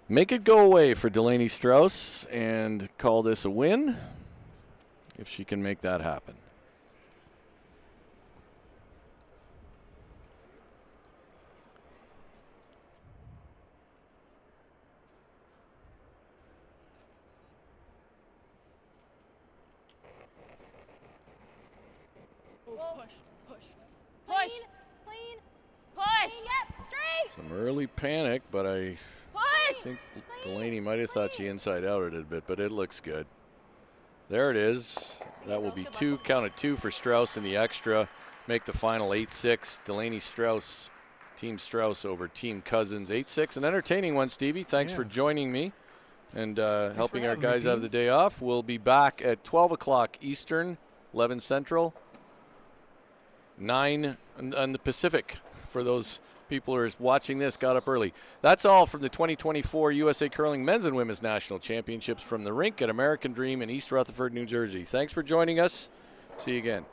Make it go away for Delaney Strouse and call this a win if she can make that happen. Push. Clean, clean, Push. clean, yep, straight, Some early panic, but I push. think Delaney might have thought she inside outed it a bit, but it looks good. There it is. That will be two, count of two for Strouse in the extra. Make the final 8-6. Delaney Strouse, Team Strouse over Team Cousins. 8-6, an entertaining one, Stevie. Thanks for joining me and helping our having me, guys have Dean. the day off. We'll be back at 12 o'clock Eastern, 11 Central, 9 on the Pacific for those people who are watching this, got up early. That's all from the 2024 USA Curling Men's and Women's National Championships from the Rink at American Dream in East Rutherford, New Jersey. Thanks for joining us. See you again.